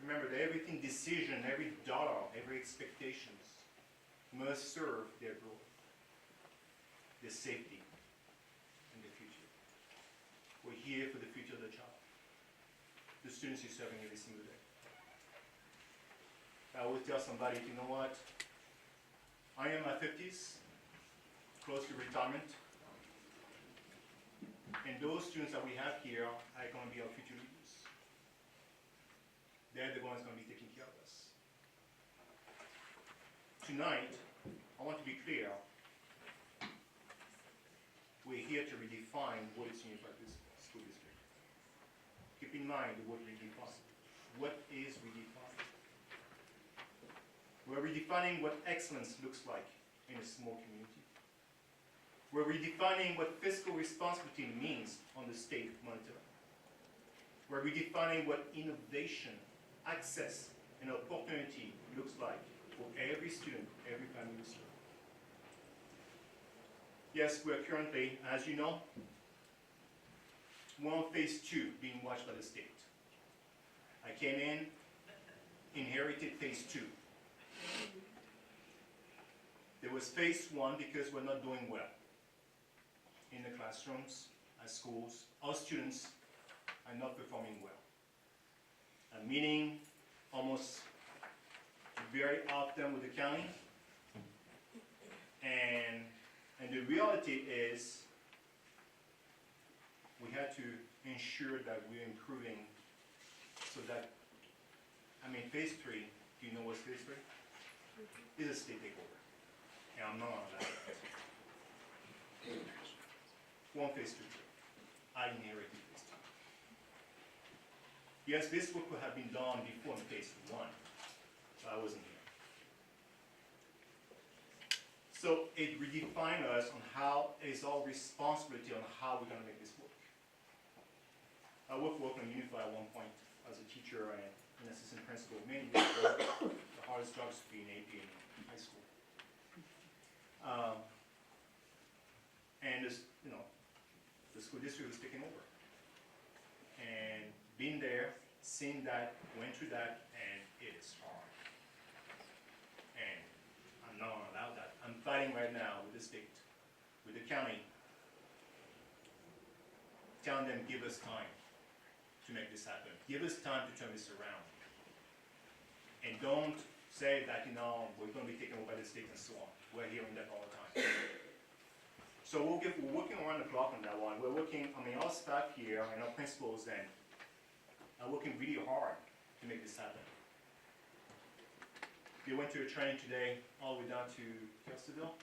remember that everything decision, every dollar, every expectations must serve their growth, their safety, and their future. We're here for the future of the child. The students you're serving every single day. I always tell somebody, you know what? I am in my 50s, close to retirement. And those students that we have here are going to be our future leaders. They're the ones going to be taking care of us. Tonight, I want to be clear. We're here to redefine what is unified school district. Keep in mind the word redefine. What is redefined? We're redefining what excellence looks like in a small community. We're redefining what fiscal responsibility means on the state monitor. We're redefining what innovation, access, and opportunity looks like for every student, every family we serve. Yes, we're currently, as you know, we're on phase 2 being watched by the state. I came in, inherited phase 2. There was phase 1 because we're not doing well in the classrooms, at schools. Our students are not performing well. I'm meeting almost very often with the county, and the reality is we had to ensure that we're improving so that, phase 3, do you know what's phase 3? Is a state takeover. And I'm not on that. One phase 2. I inherited phase Yes, this work could have been done before in phase 1, but I wasn't here. So it redefined us on how it's our responsibility on how we're gonna make this work. I worked on Unify at one point as a teacher and an assistant principal, mainly because the hardest job is to be an AP in high school. And this, the school district was taking over. And been there, seen that, went through that, and it is hard. And I'm not gonna allow that. I'm fighting right now with the state, with the county, telling them, give us time to make this happen. Give us time to turn this around. And don't say that, we're gonna be taken over by the state and so on. We're hearing that all the time. So we're working around the clock on that one. We're working, our staff here and our principals and are working really hard to make this happen. They went to a training today, all the way down to Kelseyville,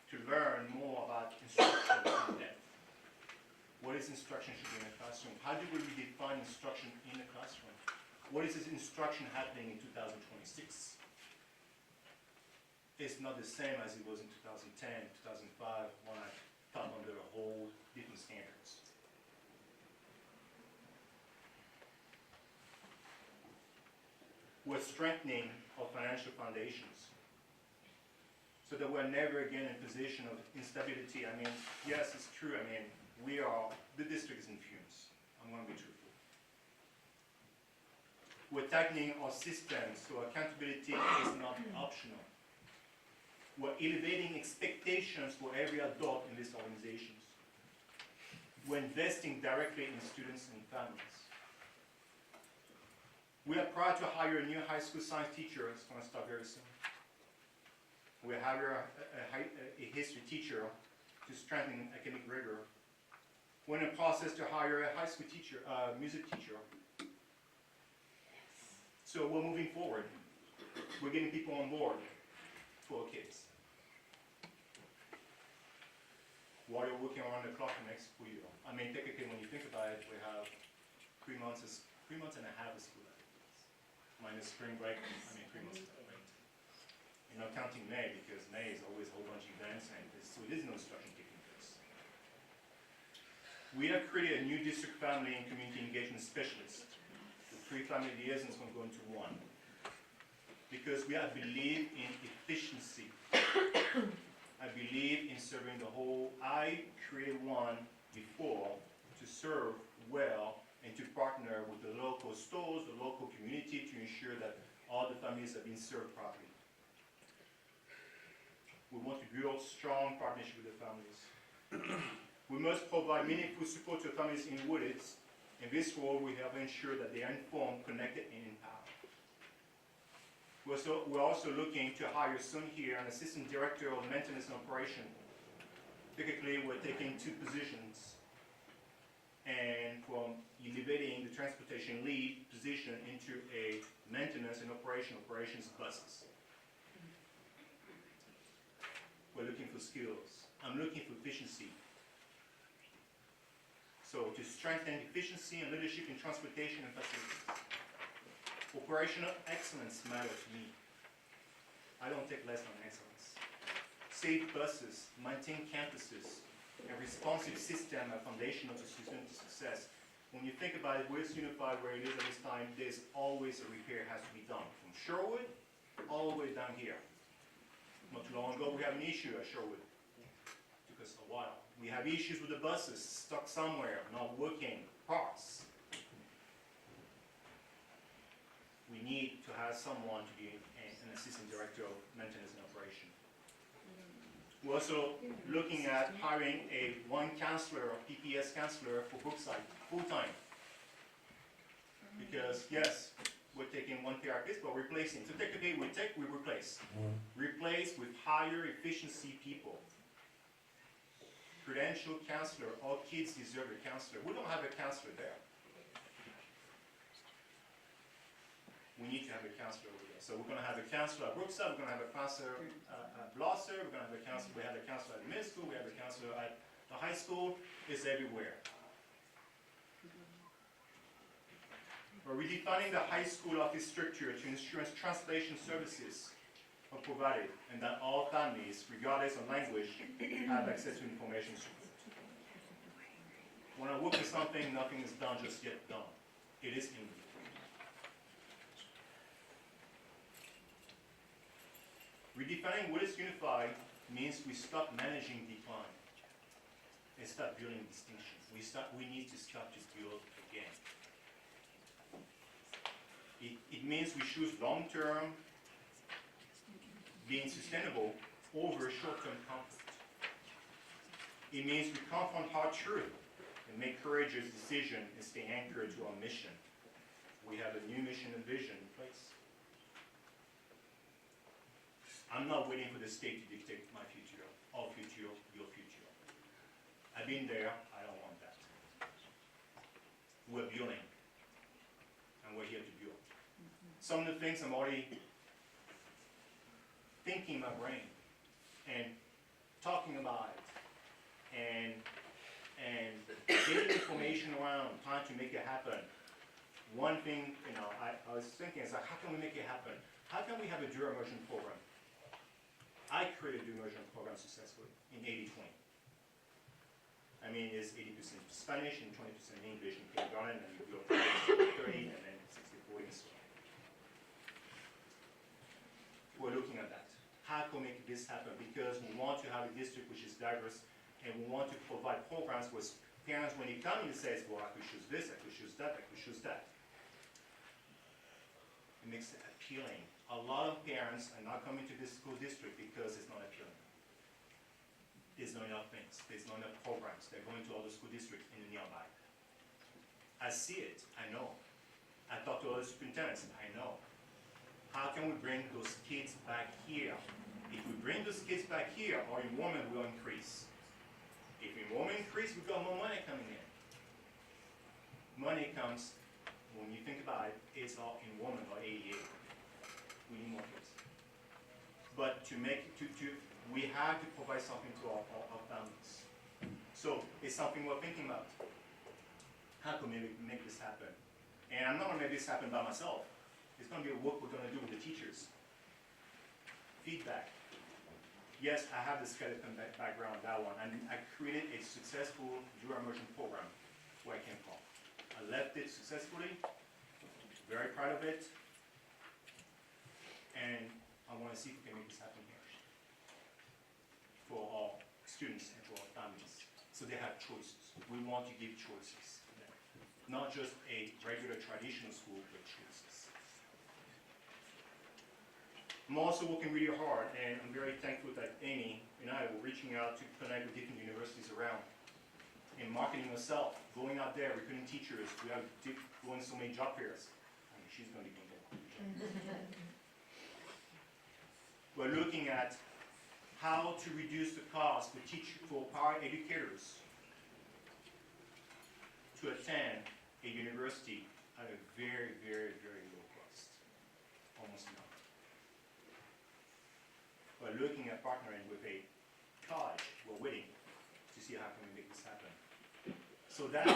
to learn more about instruction in depth. What is instruction should be in a classroom? How do we redefine instruction in a classroom? What is this instruction happening in 2026? It's not the same as it was in 2010, 2005, when I taught under a whole different standards. We're strengthening our financial foundations so that we're never again in a position of instability. Yes, it's true. The district is in fumes. I'm going to be truthful. We're tightening our systems so accountability is not optional. We're elevating expectations for every adult in these organizations. We're investing directly in students and families. We are proud to hire a new high school science teacher. It's going to start very soon. We hire a history teacher to strengthen academic rigor. We're in the process to hire a high school teacher, music teacher. So we're moving forward. We're getting people on board for our kids. While you're working around the clock next school year. Technically, when you think about it, we have 3 months and a half of school left. Minus spring break, 3 months of break. And not counting May, because May is always a whole bunch of events, and so it is no instruction taking place. We have created a new district family and community engagement specialist. The 3 family liaisons going to go into 1. Because we believe in efficiency. I believe in serving the whole. I created one before to serve well and to partner with the local stores, the local community to ensure that all the families are being served properly. We want to build strong partnership with the families. We must provide meaningful support to families in Willits. In this role, we have ensured that they are informed, connected, and empowered. We're also looking to hire soon here an assistant director of maintenance and operation. Typically, we're taking 2 positions and from elevating the transportation lead position into a maintenance and operations buses. We're looking for skills. I'm looking for efficiency. So to strengthen efficiency and leadership in transportation and facilities. Operational excellence matters to me. I don't take less on excellence. Safe buses, maintain campuses, a responsive system are foundational to student success. When you think about it, Willits Unified, where it is at this time, there's always a repair has to be done. From Sherwood, all the way down here. Not too long ago, we had an issue at Sherwood. Took us a while. We have issues with the buses, stuck somewhere, not working, parts. We need to have someone to be an assistant director of maintenance and operation. We're also looking at hiring one counselor, a PPS counselor for Brookside, full-time. Because yes, we're taking one therapist, but replacing. So technically we replace. Replace with higher efficiency people. Credentialed counselor, all kids deserve a counselor. We don't have a counselor there. We need to have a counselor over there. So we're going to have a counselor at Brookside, we're going to have a counselor at Blosser, we're going to have a counselor, we have a counselor at the middle school, we have a counselor at the high school. It's everywhere. We're redefining the high school office structure to ensure translation services are provided and that all families, regardless of language, have access to information support. When I work with something, nothing is done just yet done. It is in me. Redefining Willits Unified means we stop managing decline and start building distinctions. We need to start to build again. It means we choose long-term, being sustainable over short-term comfort. It means we confront hard truth and make courageous decisions and stay anchored to our mission. We have a new mission and vision in place. I'm not waiting for the state to dictate my future, our future, your future. I've been there, I don't want that. We're building, and we're here to build. Some of the things I'm already thinking in my brain, and talking about it, and getting information around, trying to make it happen. One thing, I was thinking is like, how can we make it happen? How can we have a dual immersion program? I created a dual immersion program successfully in 80-20. I mean, it's 80% Spanish and 20% English in kindergarten, and you go 30, and then 60-40 and so on. We're looking at that. How can we make this happen? Because we want to have a district which is diverse, and we want to provide programs where parents, when they come in, say, well, I could choose this, I could choose that, I could choose that. It makes it appealing. A lot of parents are not coming to this school district because it's not appealing. There's not enough things. There's not enough programs. They're going to other school districts in the nearby. I see it. I know. I talk to other superintendents. I know. How can we bring those kids back here? If we bring those kids back here, our enrollment will increase. If enrollment increases, we've got more money coming in. Money comes, when you think about it, it's all enrollment or AEA. We need more kids. But we have to provide something to our families. So it's something we're thinking about. How can we make this happen? And I'm not going to make this happen by myself. It's going to be a work we're going to do with the teachers. Feedback. Yes, I have the skeleton background, that one. And I created a successful dual immersion program where I came from. I left it successfully. Very proud of it. And I want to see if we can make this happen here for our students and for our families, so they have choices. We want to give choices, not just a regular traditional school, but choices. I'm also working really hard, and I'm very thankful that Amy and I were reaching out to connect with different universities around, and marketing herself, going out there, recruiting teachers. We have going so many job fairs. I mean, she's going to be going there. We're looking at how to reduce the cost for para-educators to attend a university at a very, very, very low cost, almost nothing. We're looking at partnering with a college. We're waiting to see how can we make this happen. So that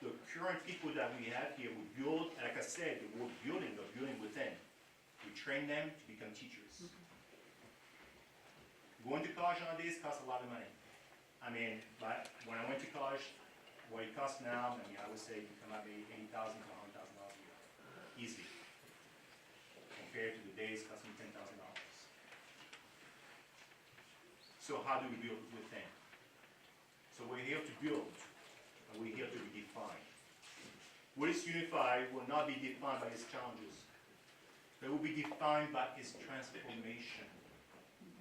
the current people that we have here, we build, like I said, we're building within. We train them to become teachers. Going to college nowadays costs a lot of money. I mean, but when I went to college, what it costs now, I would say you come out maybe $80,000 to $100,000 a year, easy. Compared to the days costing $10,000. So how do we build within? So we're here to build, and we're here to be defined. Willits Unified will not be defined by its challenges. They will be defined by its transformation.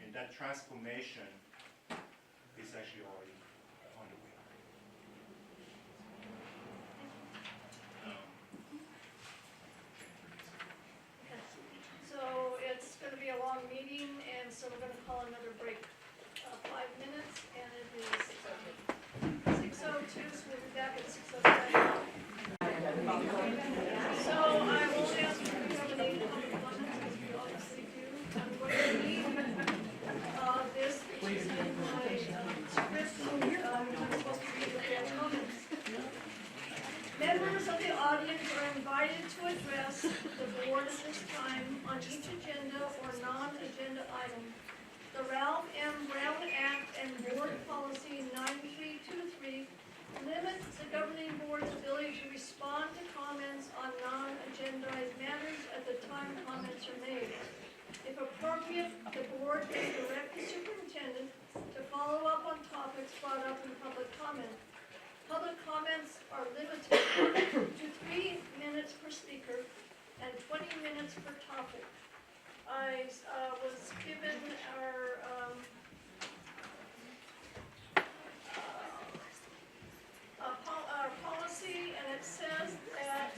And that transformation is actually already underway. So it's going to be a long meeting, and so we're going to call another break, 5 minutes, and it is 6:02, so we'll be back at 6:07. So I will ask if you have any public comments, as we obviously do. I'm going to read this, which is in my script. I'm supposed to read the comments. Members of the audience are invited to address the board at this time on each agenda or non-agenda item. The Ralph M. Brown Act and Board Policy 9323 limits the governing board's ability to respond to comments on non-agendized matters at the time comments are made. If appropriate, the board may direct the superintendent to follow up on topics brought up in public comment. Public comments are limited to 3 minutes per speaker and 20 minutes per topic. I was given our policy, and it says that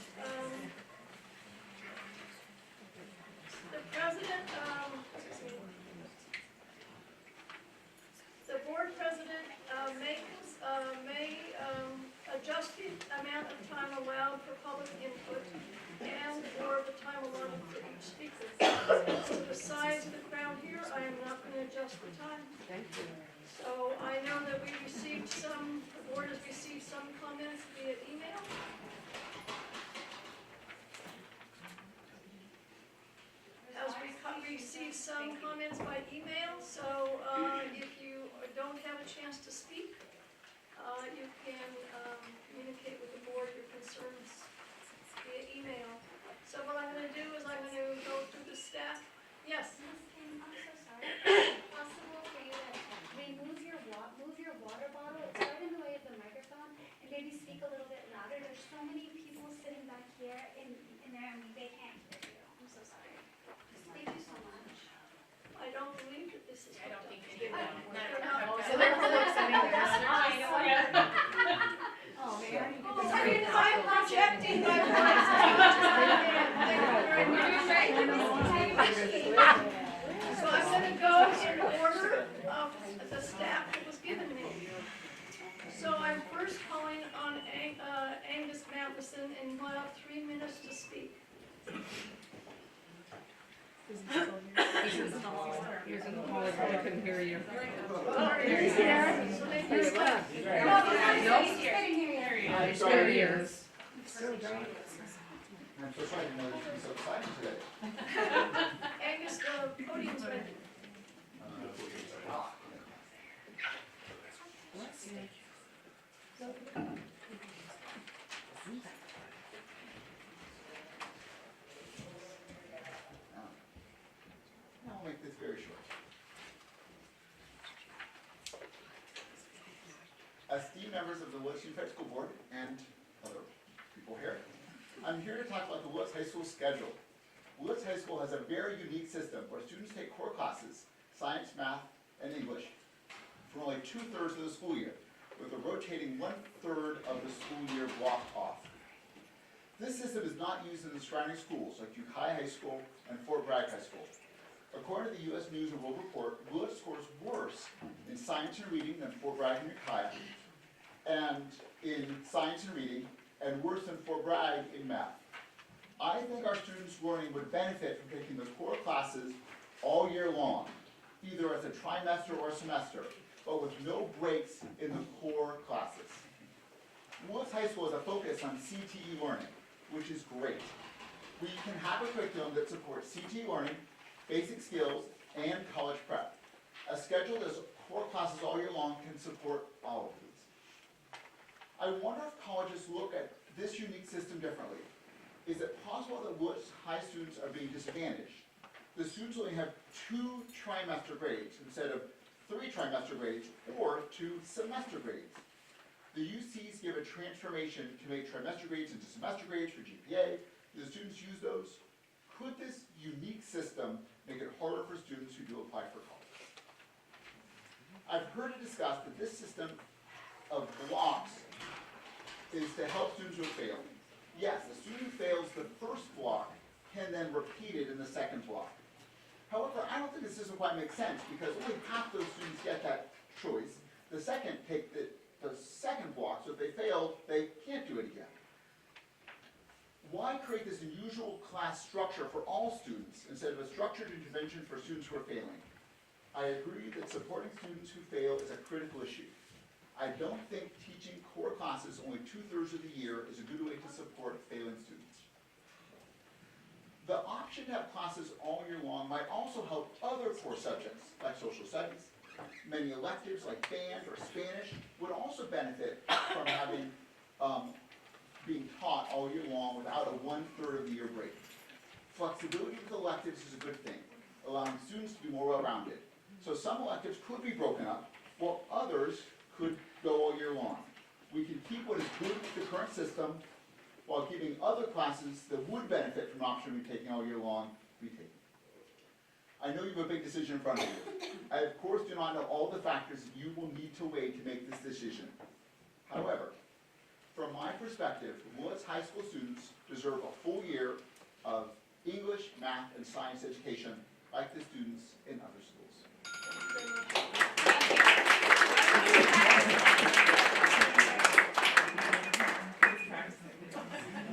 the president, the board president may adjust the amount of time allowed for public input and or the time allotted for each speaker. So the size of the crowd here, I am not going to adjust the time. Thank you. So I know that we received some, the board has received some comments via email. Received some comments by email, so if you don't have a chance to speak, you can communicate with the board your concerns via email. So what I'm going to do is I'm going to go through the staff. Yes? Ms. Kim, I'm so sorry. Is it possible for you to remove move your water bottle? It's right in the way of the microphone, and maybe speak a little bit louder. There's so many people sitting back here in there, and they can't hear you. I'm so sorry. Thank you so much. I don't believe that this is. I don't think hooked any up. of them. They're not. So they're Oh, man. I'm projecting my voice. Thank you very much. So I'm going to go in order of the staff that was given me. So I'm first calling on Angus Matheson, and he'll have 3 minutes to speak. Here's in the hall, I couldn't hear you. He's here. So they first left. I sure he is. I'm so sorry, I didn't know this was so exciting today. Angus, the podium's ready. I'll make this very short. Esteemed members of the Willits Unified School Board and other people here, I'm here to talk about the Willits High School schedule. Willits High School has a very unique system where students take core classes, science, math, and English, for only 2/3 of the school year, with a rotating 1/3 of the school year blocked off. This system is not used in the surrounding schools like Ukiah High School and Fort Bragg High School. According to the U.S. News and World Report, Willits scores worse in science and reading than Fort Bragg and Ukiah, and in science and reading, and worse than Fort Bragg in math. I think our students' learning would benefit from taking the core classes all year long, either as a trimester or a semester, but with no breaks in the core classes. Willits High School has a focus on CTE learning, which is great. We can have a curriculum that supports CTE learning, basic skills, and college prep. A schedule that's core classes all year long can support all of these. I wonder if colleges look at this unique system differently. Is it possible that Willits High students are being disadvantaged? The students only have 2 trimester grades instead of 3 trimester grades or 2 semester grades. The UCs give a transformation to make trimester grades into semester grades for GPA. Do the students use those? Could this unique system make it harder for students who do apply for college? I've heard it discussed that this system of blocks is to help students who have failed. Yes, the student who fails the first block can then repeat it in the second block. However, I don't think the system quite makes sense because only half those students get that choice. The second take the second block, so if they fail, they can't do it again. Why create this unusual class structure for all students instead of a structured intervention for students who are failing? I agree that supporting students who fail is a critical issue. I don't think teaching core classes only 2/3 of the year is a good way to support failing students. The option to have classes all year long might also help other core subjects, like social studies. Many electives, like band or Spanish, would also benefit from having, being taught all year long without a 1/3 of the year break. Flexibility with electives is a good thing, allowing students to be more well-rounded. So some electives could be broken up, while others could go all year long. We can keep what is good with the current system, while keeping other classes that would benefit from an option of taking all year long, be taken. I know you have a big decision in front of you. I, of course, do not know all the factors that you will need to weigh to make this decision. However, from my perspective, Willits High School students deserve a full year of English, math, and science education like the students in other schools.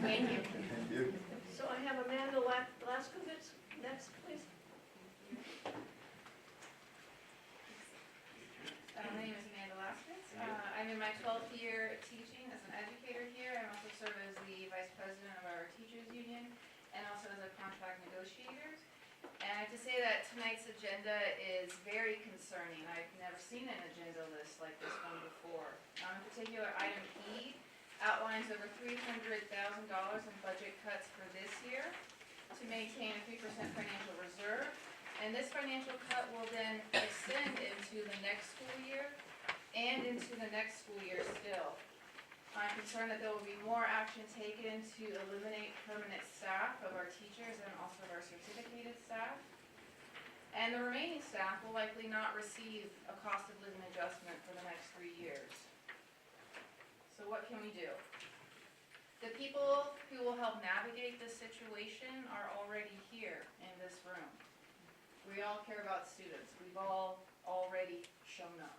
Thank you. Thank you. So I have Amanda Laskovitz next, please. My name is Amanda Laskins. I'm in my 12th year teaching as an educator here. I also serve as the vice president of our teachers union and also as a contract negotiator. And I have to say that tonight's agenda is very concerning. I've never seen an agenda list like this one before. In particular, item E outlines over $300,000 in budget cuts for this year to maintain a 3% financial reserve. And this financial cut will then extend into the next school year and into the next school year still. I'm concerned that there will be more action taken to eliminate permanent staff of our teachers and also of our certificated staff. And the remaining staff will likely not receive a cost of living adjustment for the next 3 years. So what can we do? The people who will help navigate this situation are already here in this room. We all care about students. We've all already shown up.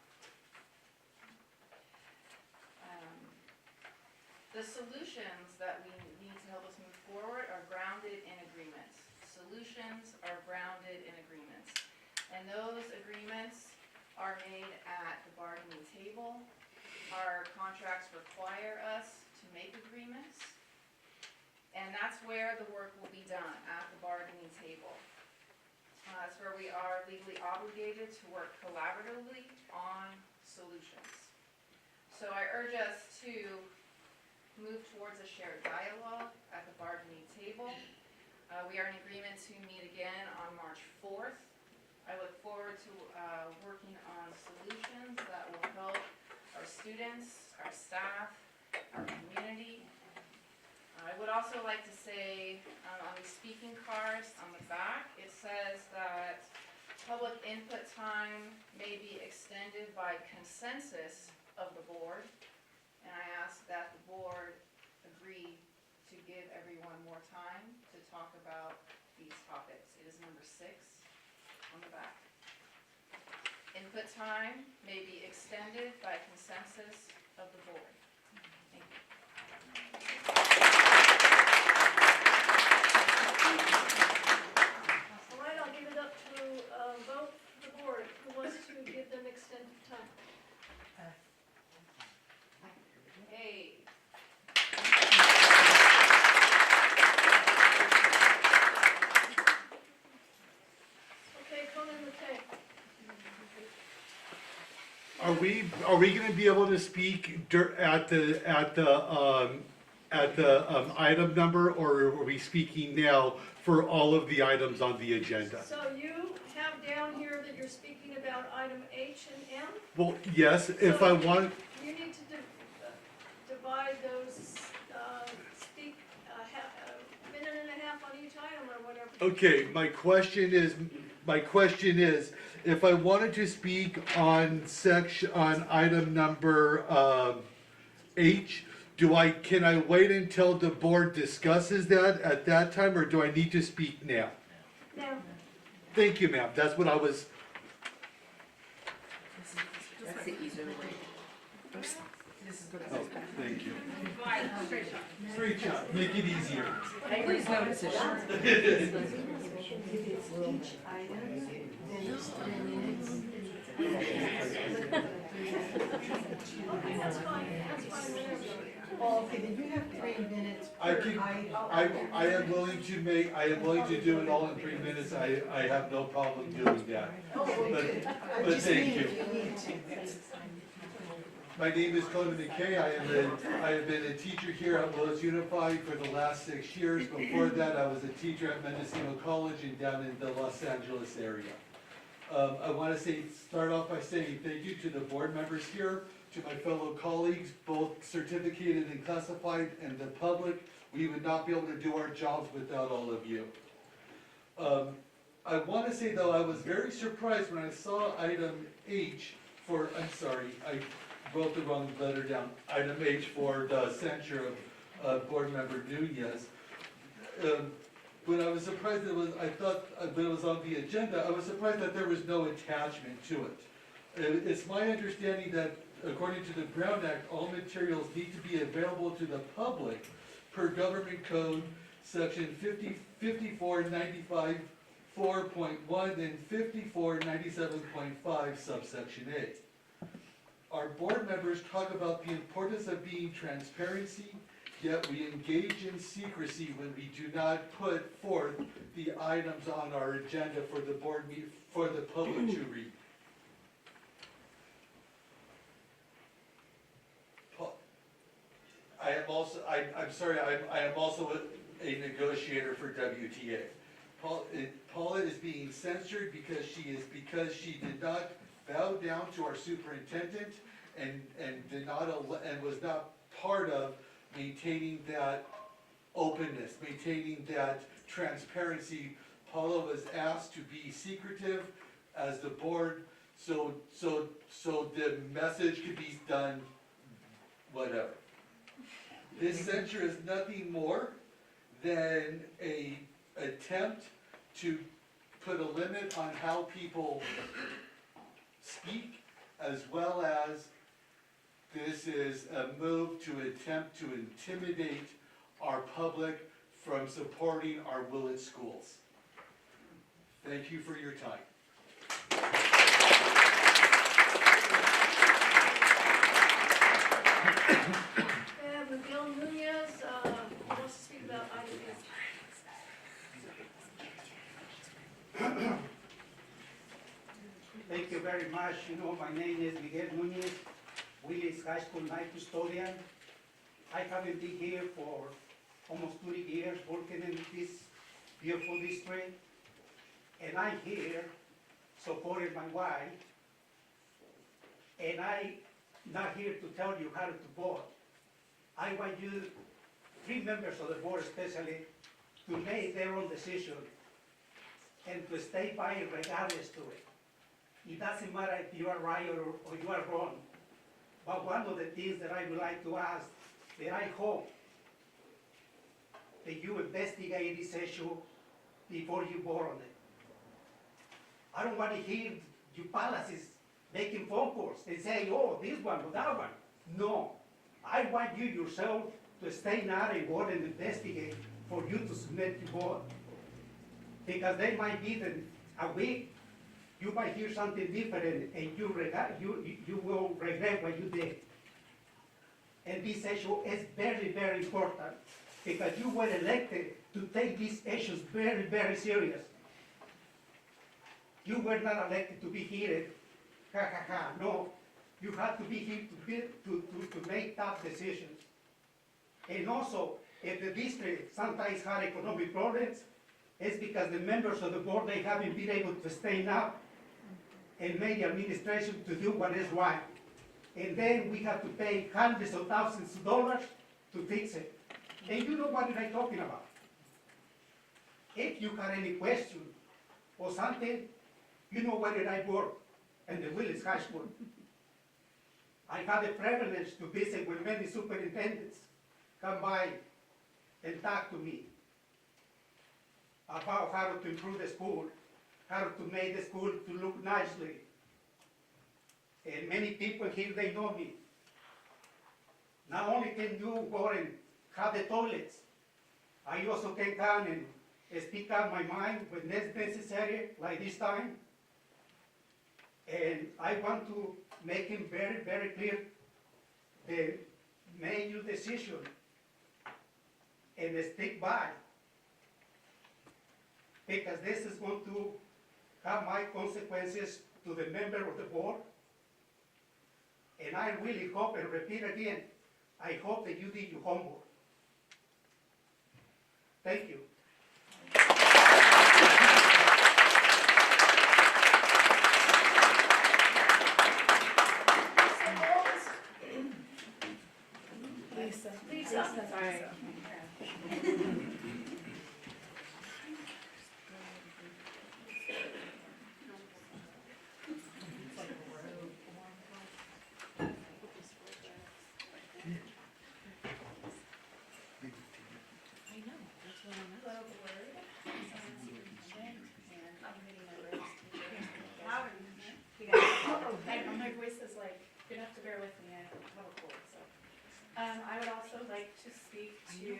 The solutions that we need to help us move forward are grounded in agreements. Solutions are grounded in agreements. And those agreements are made at the bargaining table. Our contracts require us to make agreements. And that's where the work will be done, at the bargaining table. That's where we are legally obligated to work collaboratively on solutions. So I urge us to move towards a shared dialogue at the bargaining table. We are in agreement to meet again on March 4th. I look forward to working on solutions that will help our students, our staff, our community. I would also like to say on the speaking cards on the back, it says that public input time may be extended by consensus of the board. And I ask that the board agree to give everyone more time to talk about these topics. It is number 6 on the back. Input time may be extended by consensus of the board. Thank you. All right, I'll give it up to vote for the board. Who wants to give them extended time? Hey. Okay, Conan McKay. Are we gonna be able to speak at the item number, or are we speaking now for all of the items on the agenda? So you have down here that you're speaking about item H and M? Well, yes, if I want, You need to divide those, speak a minute and a half on each item or whatever. okay, my question is, if I wanted to speak on item number, H, can I wait until the board discusses that at that time, or do I need to speak now? Now, Thank you, ma'am, that's what I was, That's the easier way. Oops. This is good. oh, thank you. Straight shot. Straight shot, make it easier. Please notice it. If it's each item, then it's 10 minutes. Okay, that's fine, whatever. Oh, okay, then you have 3 minutes I per can, item. I am willing to do it all in 3 minutes, I have no problem doing that. Okay, well, But- good. I but just thank mean you. if you need to. My name is Conan McKay. I have been a teacher here at Willits Unified for the last 6 years. Before that, I was a teacher at Mendocino College and down in the Los Angeles area. I want to start off by saying thank you to the board members here, to my fellow colleagues, both certificated and classified, and the public. We would not be able to do our jobs without all of you. I want to say though, I was very surprised when I saw item H for, I'm sorry, I wrote the wrong letter down, item H for the censure of board member Nunez. When I was surprised I thought when it was on the agenda, I was surprised that there was no attachment to it. It's my understanding that according to the Brown Act, all materials need to be available to the public per government code section 5495 4.1 and 5497.5 subsection A. Our board members talk about the importance of being transparency, yet we engage in secrecy when we do not put forth the items on our agenda for the board for the public to read. I'm sorry, I am also a negotiator for WTA. Paula is being censured because she did not bow down to our superintendent and was not part of maintaining that openness, maintaining that transparency. Paula was asked to be secretive as the board, so the message could be done, whatever. This censure is nothing more than an attempt to put a limit on how people speak, as well as this is a move to attempt to intimidate our public from supporting our Willits schools. Thank you for your time. And Miguel Nunez, wants to speak about item H. Thank you very much. You know, my name is Miguel Nunez, Willits High School night custodian. I haven't been here for almost 30 years working in this beautiful district. And I'm here supporting my wife. And I'm not here to tell you how to vote. I want you, 3 members of the board especially, to make their own decision and to stay by it regardless to it. It doesn't matter if you are right or you are wrong. But one of the things that I would like to ask, that I hope that you investigate this issue before you vote on it. I don't want to hear you policies making phone calls and say, oh, this one or that one. No, I want you yourself to stay now and vote and investigate for you to submit your vote. Because there might be a week, you might hear something different and you will regret what you did. And this issue is very, very important because you were elected to take these issues very, very serious. You were not elected to be here, ha ha ha, no. You have to be here to make tough decisions. And also, if the district sometimes had economic problems, it's because the members of the board, they haven't been able to stand up and make the administration to do what is right. And then we have to pay hundreds of thousands of dollars to fix it. And you know what I'm talking about. If you have any question or something, you know where I work in the Willits High School. I had the privilege to visit with many superintendents, come by and talk to me about how to improve the school, how to make the school to look nicely. And many people here, they know me. Not only can you go and have the toilets, I also can come and speak out my mind when it's necessary, like this time. And I want to make him very, very clear the major decision and stick by. Because this is going to have my consequences to the member of the board. And I really hope, and repeat again, I hope that you did your homework. Thank you. Lisa. Sorry. My voice is like, you're gonna have to bear with me, I have a cold, so. I would also like to speak to,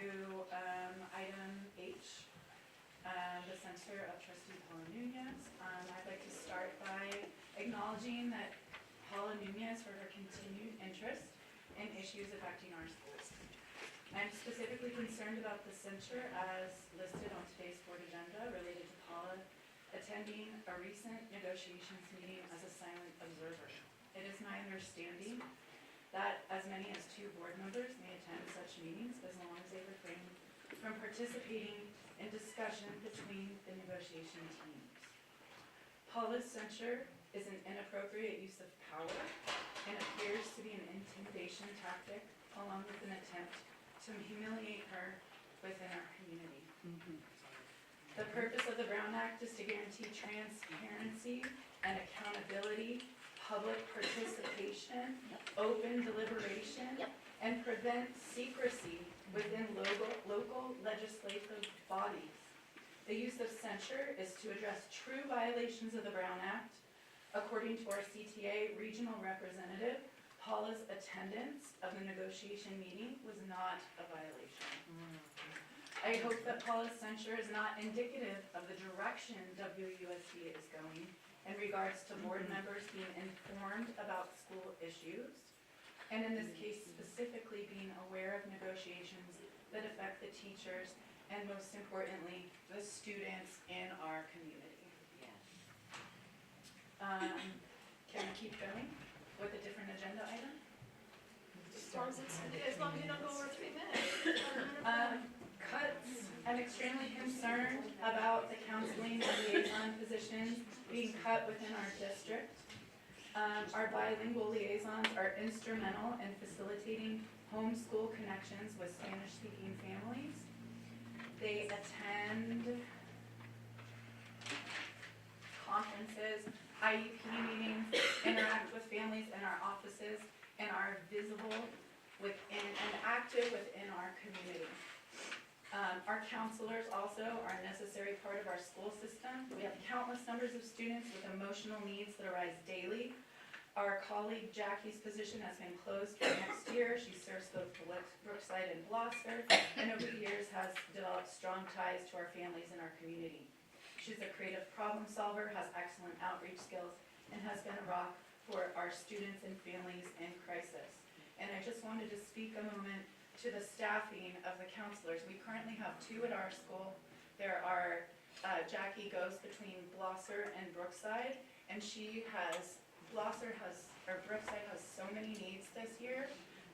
item H, the censure of trustee Paula Nunez. I'd like to start by acknowledging that Paula Nunez for her continued interest in issues affecting our schools. I'm specifically concerned about the censure as listed on today's board agenda related to Paula attending a recent negotiations meeting as a silent observer. It is my understanding that as many as 2 board members may attend such meetings as long as they refrain from participating in discussion between the negotiation teams. Paula's censure is an inappropriate use of power and appears to be an intimidation tactic along with an attempt to humiliate her within our community. The purpose of the Brown Act is to guarantee transparency and accountability, public participation, open deliberation, and prevent secrecy within local legislative bodies. The use of censure is to address true violations of the Brown Act. According to our CTA regional representative, Paula's attendance of the negotiation meeting was not a violation. I hope that Paula's censure is not indicative of the direction WUSD is going in regards to board members being informed about school issues, and in this case specifically being aware of negotiations that affect the teachers and most importantly, the students in our community. Can we keep going with a different agenda item? As long as you don't go over 3 minutes. Cuts. I'm extremely concerned about the counseling and liaison positions being cut within our district. Our bilingual liaisons are instrumental in facilitating homeschool connections with Spanish-speaking families. They attend conferences, IEP meetings, interact with families in our offices, and are visible within and active within our community. Our counselors also are a necessary part of our school system. We have countless numbers of students with emotional needs that arise daily. Our colleague Jackie's position has been closed for next year. She serves both Brookside and Gloucester, and over the years has developed strong ties to our families and our community. She's a creative problem solver, has excellent outreach skills, and has been a rock for our students and families in crisis. And I just wanted to speak a moment to the staffing of the counselors. We currently have 2 at our school. There are, Jackie goes between Blosser and Brookside, and Brookside has so many needs this year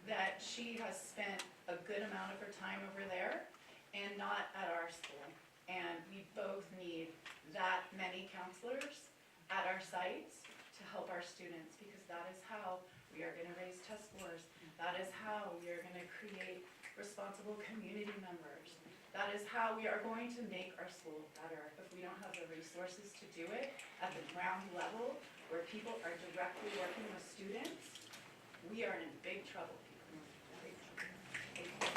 that she has spent a good amount of her time over there and not at our school. And we both need that many counselors at our sites to help our students, because that is how we are gonna raise test scores. That is how we are gonna create responsible community members. That is how we are going to make our school better. If we don't have the resources to do it at the ground level, where people are directly working with students, we are in big trouble, people. Big trouble. Thank you.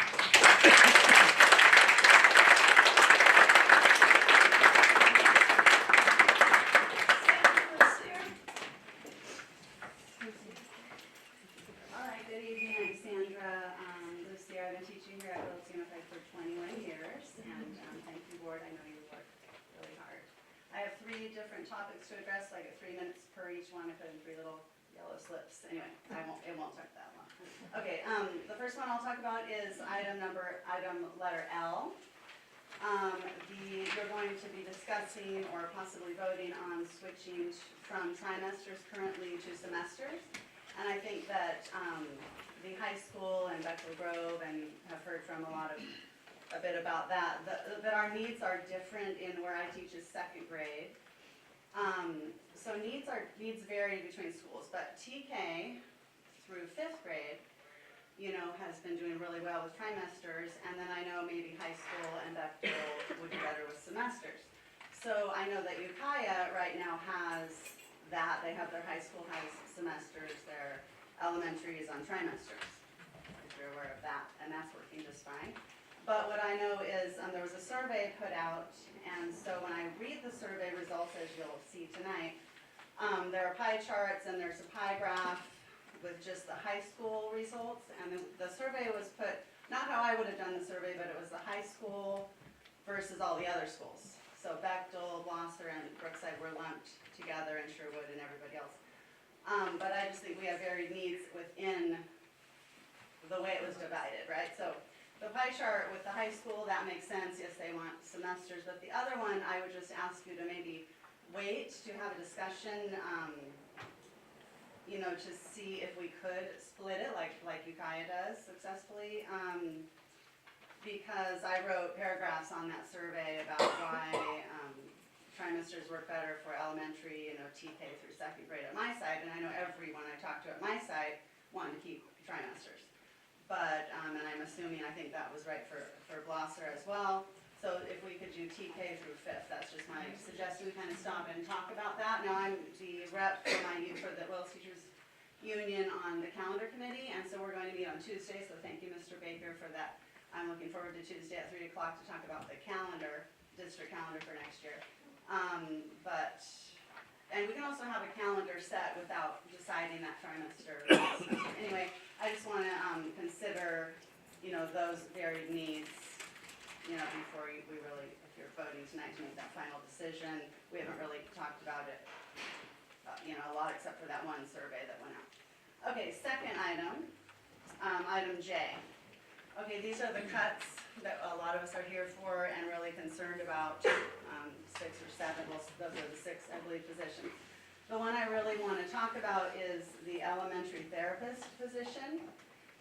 All right, good evening, I'm Sandra Lucier. I've been teaching here at Willits Unified for 21 years, and thank you, board, I know you work really hard. I have 3 different topics to address, so I get 3 minutes per for each one, I put in 3 little yellow slips. Anyway, it won't take that long. Okay, the first one I'll talk about is item letter L. You're going to be discussing or possibly voting on switching from trimesters currently to semesters. And I think that the high school and Bechtel Grove, and have heard from a bit about that our needs are different in where I teach is 2nd grade. So needs vary between schools, but TK through 5th grade, has been doing really well with trimesters, and then I know maybe high school and Bechtel would be better with semesters. So I know that Ukiah right now has that. They have their high school has semesters, their elementary is on trimesters, if you're aware of that, and that's working just fine. But what I know is there was a survey put out, and so when I read the survey results, as you'll see tonight, there are pie charts and there's a pie graph with just the high school results, and the survey was put, not how I would have done the survey, but it was the high school versus all the other schools. So Bechtel, Gloucester, and Brookside were lumped together, and Sherwood and everybody else. But I just think we have varied needs within the way it was divided, right? So the pie chart with the high school, that makes sense. Yes, they want semesters, but the other one, I would just ask you to maybe wait to have a discussion, to see if we could split it like Ukiah does successfully. Because I wrote paragraphs on that survey about why trimesters work better for elementary, TK through 2nd grade at my side, and I know everyone I talked to at my side wanted to keep trimesters. But, and I'm assuming, I think that was right for Gloucester as well. So if we could do TK through 5th, that's just my suggestion, kind of stop and talk about that. Now, I'm the rep for the Willits Teachers Union on the calendar committee, and so we're going to meet on Tuesday, so thank you, Mr. Baker, for that. I'm looking forward to Tuesday at 3 o'clock to talk about the calendar, district calendar for next year. And we can also have a calendar set without deciding that trimester. Anyway, I just want to consider, those varied needs, before we really, if you're voting tonight to make that final decision. We haven't really talked about it, a lot except for that one survey that went out. Okay, second item, item J. Okay, these are the cuts that a lot of us are here for and really concerned about, 6 or 7, well, those are the 6, I believe, positions. The one I really want to talk about is the elementary therapist position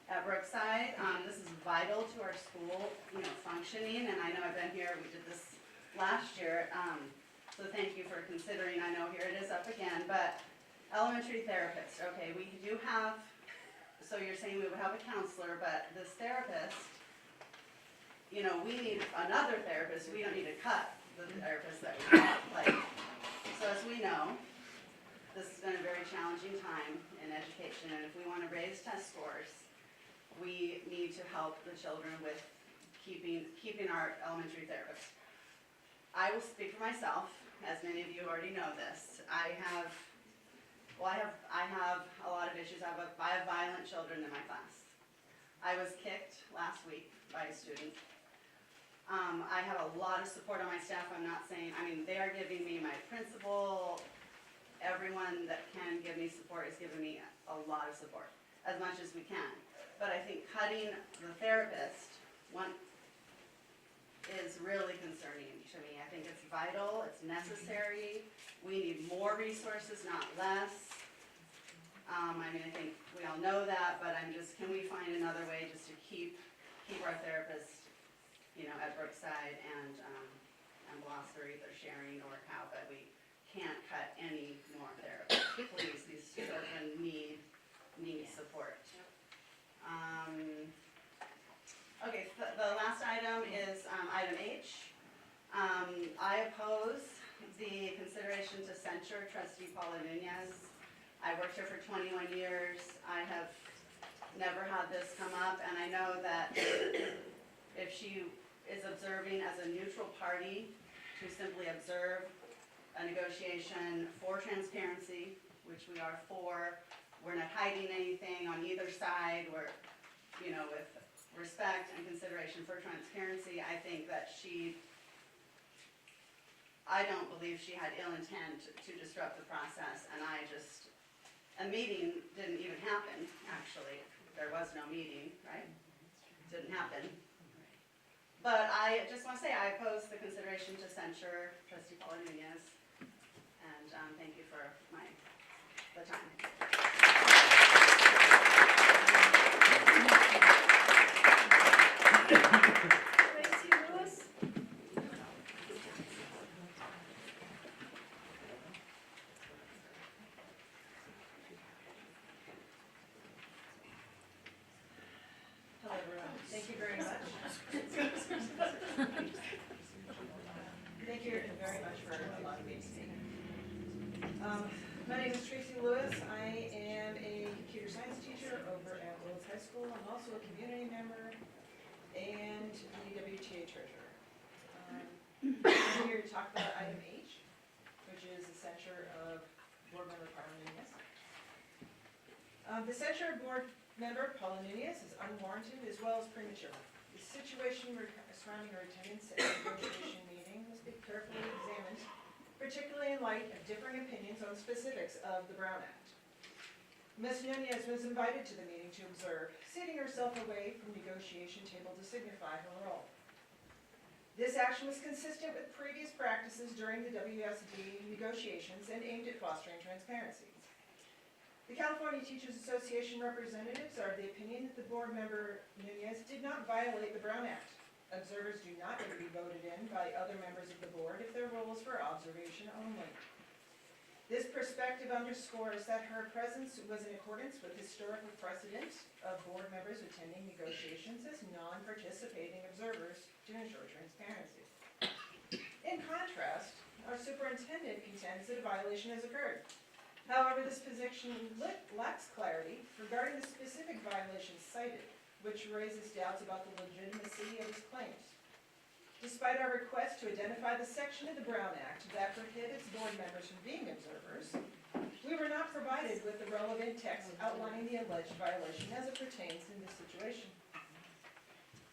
at Brookside. This is vital to our school, functioning, and I know I've been here, we did this last year, so thank you for considering. I know here it is up again, but elementary therapist, okay, we do have, so you're saying we would have a counselor, but this therapist, we need another therapist. We don't need to cut the therapist that we have. So as we know, this has been a very challenging time in education, and if we want to raise test scores, we need to help the children with keeping our elementary therapists. I will speak for myself, as many of you already know this. I have a lot of issues. I have violent children in my class. I was kicked last week by a student. I have a lot of support on my staff. I'm not saying, they are giving me, my principal, everyone that can give me support is giving me a lot of support, as much as we can. But I think cutting the therapist is really concerning to me. I think it's vital, it's necessary. We need more resources, not less. I think we all know that, but can we find another way just to keep our therapists, at Brookside and Gloucester, either sharing or how, but we can't cut any more therapists. Please, these children need support. Okay, the last item is item H. I oppose the consideration to censure trustee Paula Nunez. I worked here for 21 years. I have never had this come up, and I know that if she is observing as a neutral party to simply observe a negotiation for transparency, which we are for, we're not hiding anything on either side, we're, with respect and consideration for transparency, I think that she I don't believe she had ill intent to disrupt the process, and a meeting didn't even happen, actually. There was no meeting, right? Didn't happen. But I just want to say, I oppose the consideration to censure trustee Paula Nunez, and thank you for the time. Tracy Lewis? Hello, everyone. Thank you very much. Thank you very much for allowing me to speak. My name is Tracy Lewis. I am a computer science teacher over at Willits High School. I'm also a community member and the WTA treasurer. I'm here to talk about item H, which is the censure of board member Paula Nunez. The censure of board member Paula Nunez is unwarranted as well as premature. The situation surrounding her attendance at the negotiation meeting must be carefully examined, particularly in light of differing opinions on specifics of the Brown Act. Ms. Nunez was invited to the meeting to observe, seating herself away from the negotiation table to signify her role. This action was consistent with previous practices during the WSD negotiations and aimed at fostering transparency. The California Teachers Association representatives are of the opinion that the board member Nunez did not violate the Brown Act. Observers do not need to be voted in by other members of the board if their role is for observation only. This perspective underscores that her presence was in accordance with historical precedent of board members attending negotiations as non-participating observers to ensure transparency. In contrast, our superintendent contends that a violation has occurred. However, this position lacks clarity regarding the specific violations cited, which raises doubts about the legitimacy of his claims. Despite our request to identify the section of the Brown Act that prohibits board members from being observers, we were not provided with the relevant text outlining the alleged violation as it pertains in this situation.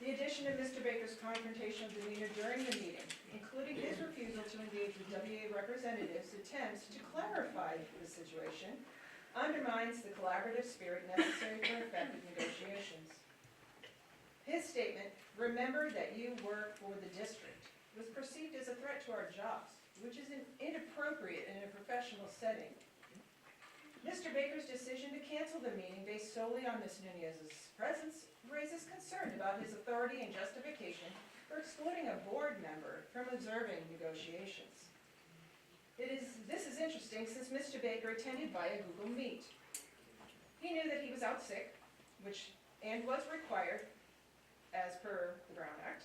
The addition of Mr. Baker's confrontational demeanor during the meeting, including his refusal to engage with WA representatives' attempts to clarify the situation, undermines the collaborative spirit necessary for effective negotiations. His statement, "Remember that you work for the district," was perceived as a threat to our jobs, which is inappropriate in a professional setting. Mr. Baker's decision to cancel the meeting based solely on Ms. Nunez's presence raises concern about his authority and justification for excluding a board member from observing negotiations. This is interesting since Mr. Baker attended via Google Meet. He knew that he was out sick, and was required, as per the Brown Act,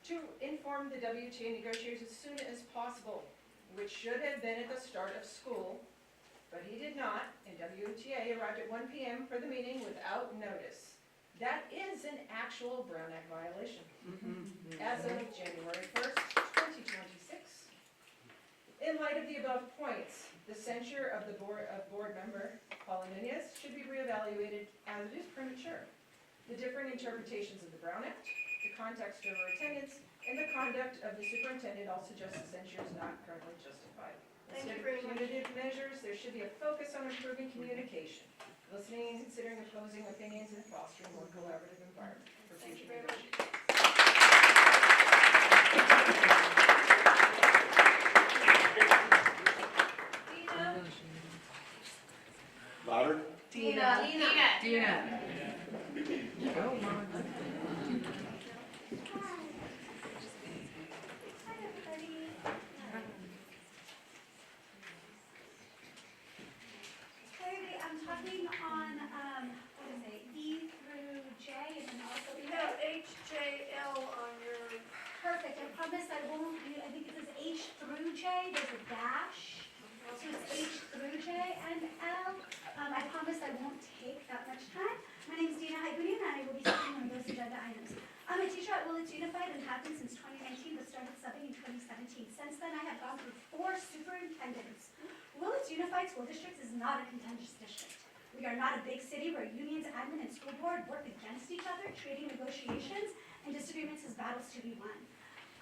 to inform the WTA negotiators as soon as possible, which should have been at the start of school, but he did not, and WTA arrived at 1 p.m. for the meeting without notice. That is an actual Brown Act violation. As of January 1st, 2026. In light of the above points, the censure of the board member Paula Nunez should be reevaluated as it is premature. The differing interpretations of the Brown Act, the context of her attendance, and the conduct of the superintendent all suggest the censure is not currently justified. Instead of punitive measures, there should be a focus on improving communication, listening and considering opposing opinions, and fostering a more collaborative environment for future negotiations. Louder? Dina. Hi, everybody. I'm talking on, what is it, E through J, and then also. You have HJL on your. Perfect, I promise I won't, I think it says H through J, there's a dash. So it's H through J and L. I promise I won't take that much time. My name is Dina Haigunian, and I will be speaking on those agenda items. I'm a teacher at Willits Unified and have been since 2019, but started subbing in 2017. Since then, I have gone through 4 superintendents. Willits Unified School District is not a contentious district. We are not a big city where unions, admin, and school board work against each other, treating negotiations and disagreements as battles to be won.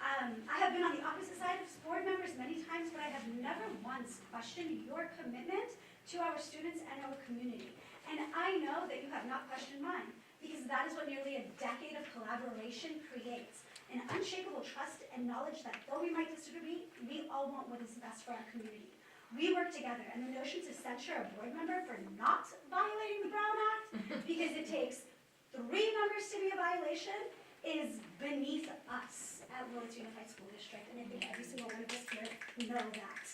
I have been on the opposite side of board members many times, but I have never once questioned your commitment to our students and our community. And I know that you have not questioned mine, because that is what nearly a decade of collaboration creates. An unshakable trust and knowledge that though we might disagree, we all want what is best for our community. We work together, and the notion to censure a board member for not violating the Brown Act, because it takes 3 members to be a violation, is beneath us at Willits Unified School District, and I think every single one of us here know that.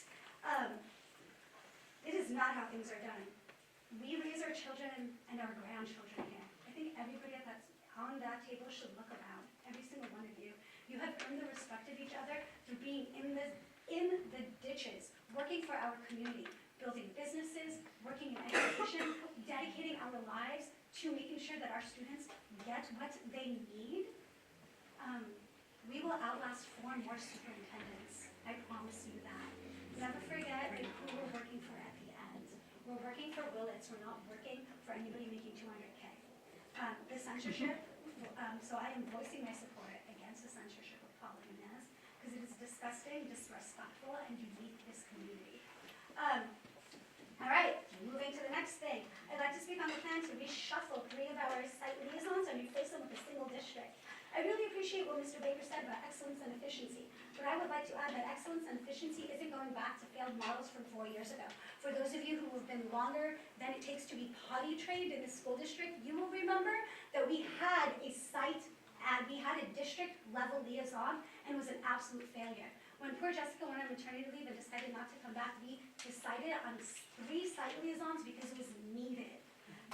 It is not how things are done. We raise our children and our grandchildren here. I think everybody that's on that table should look around, every single one of you. You have earned the respect of each other through being in the ditches, working for our community, building businesses, working in education, dedicating our lives to making sure that our students get what they need. We will outlast 4 more superintendents. I promise you that. Never forget who we're working for at the end. We're working for Willits. We're not working for anybody making $200K. The censorship, so I am voicing my support against the censorship of Paul Jimenez, because it is disgusting, disrespectful, and beneath this community. All right, moving to the next thing. I'd like to speak on the plan to reshuffle 3 of our site liaisons and replace them with a single district. I really appreciate what Mr. Baker said about excellence and efficiency, but I would like to add that excellence and efficiency isn't going back to failed models from 4 years ago. For those of you who have been longer than it takes to be potty trained in the school district, you will remember that we had a site and we had a district level liaison, and it was an absolute failure. When poor Jessica went on maternity leave and decided not to come back, we decided on 3 site liaisons because it was needed.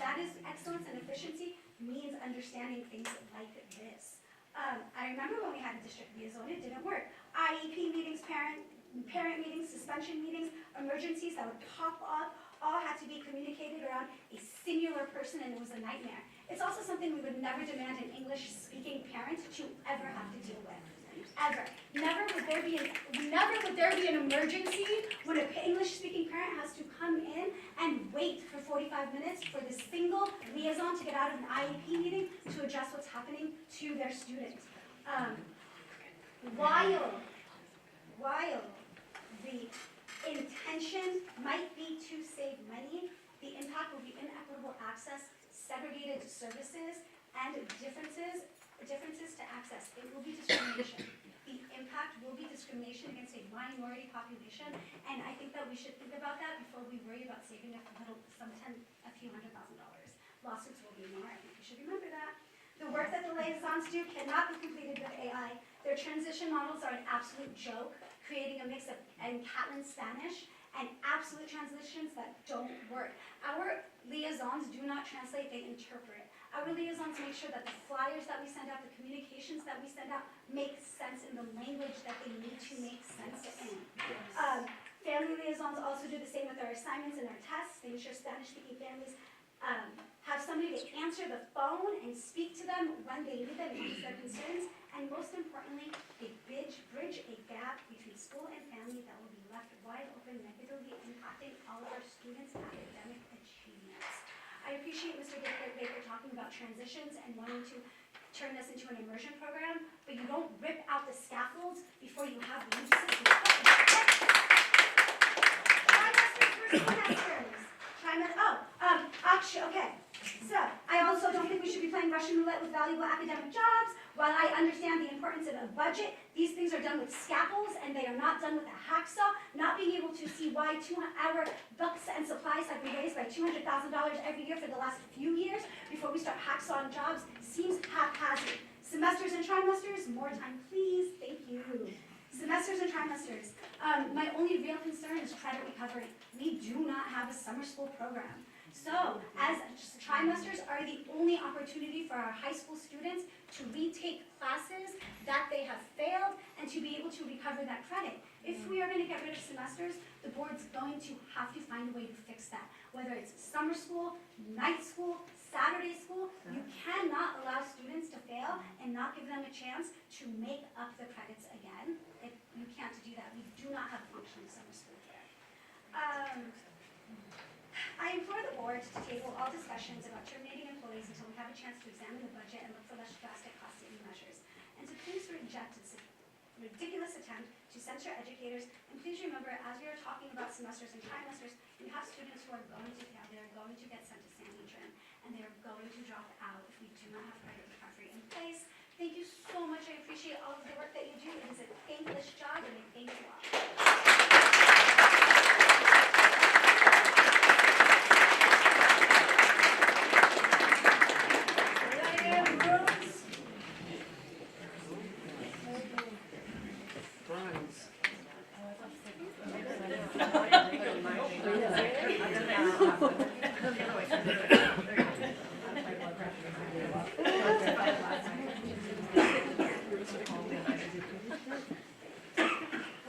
That is excellence and efficiency, means understanding things like this. I remember when we had a district liaison, it didn't work. IEP meetings, parent meetings, suspension meetings, emergencies that would pop up, all had to be communicated around a singular person, and it was a nightmare. It's also something we would never demand an English-speaking parent to ever have to deal with. Ever. Never would there be an emergency when an English-speaking parent has to come in and wait for 45 minutes for the single liaison to get out of an IEP meeting to address what's happening to their students. While the intention might be to save money, the impact will be inequitable access, segregated services, and differences to access. It will be discrimination. The impact will be discrimination against a minority population, and I think that we should think about that before we worry about saving a few $100,000. Lawsuits will be more. I think we should remember that. The work that the liaisons do cannot be completed with AI. Their transition models are an absolute joke, creating a mix of Catalan Spanish and absolute transitions that don't work. Our liaisons do not translate, they interpret. Our liaisons make sure that the flyers that we send out, the communications that we send out, make sense in the language that they need to make sense in. Family liaisons also do the same with our assignments and our tests. They ensure Spanish-speaking families have somebody to answer the phone and speak to them when they need them and ease their concerns. And most importantly, they bridge a gap between school and family that will be left wide open, negatively impacting all of our students' academic achievements. I appreciate Mr. Baker talking about transitions and wanting to turn this into an immersion program, but you don't rip out the scaffolds before you have the new system. Trimesters versus semesters. Okay. So, I also don't think we should be playing Russian roulette with valuable academic jobs. While I understand the importance of a budget, these things are done with scaffolds and they are not done with a hacksaw. Not being able to see why our books and supplies have been raised by $200,000 every year for the last few years before we start hacksawing jobs seems haphazard. Semesters and trimesters, more time please, thank you. Semesters and trimesters. My only real concern is credit recovery. We do not have a summer school program. So, as trimesters are the only opportunity for our high school students to retake classes that they have failed and to be able to recover that credit. If we are going to get rid of semesters, the board's going to have to find a way to fix that. Whether it's summer school, night school, Saturday school, you cannot allow students to fail and not give them a chance to make up the credits again. You can't do that. We do not have functioning summer school here. I implore the board to table all discussions about terminating employees until we have a chance to examine the budget and look for less drastic cost-saving measures, and to please reject as your educators, and please remember, as we are talking about semesters and trimesters, you have students who are going to fail, they are going to get sent to San Adrian, and they are going to drop out if we do not have credit recovery in place. Thank you so much, I appreciate all of the work that you do, it is a thankless job, and I thank you all.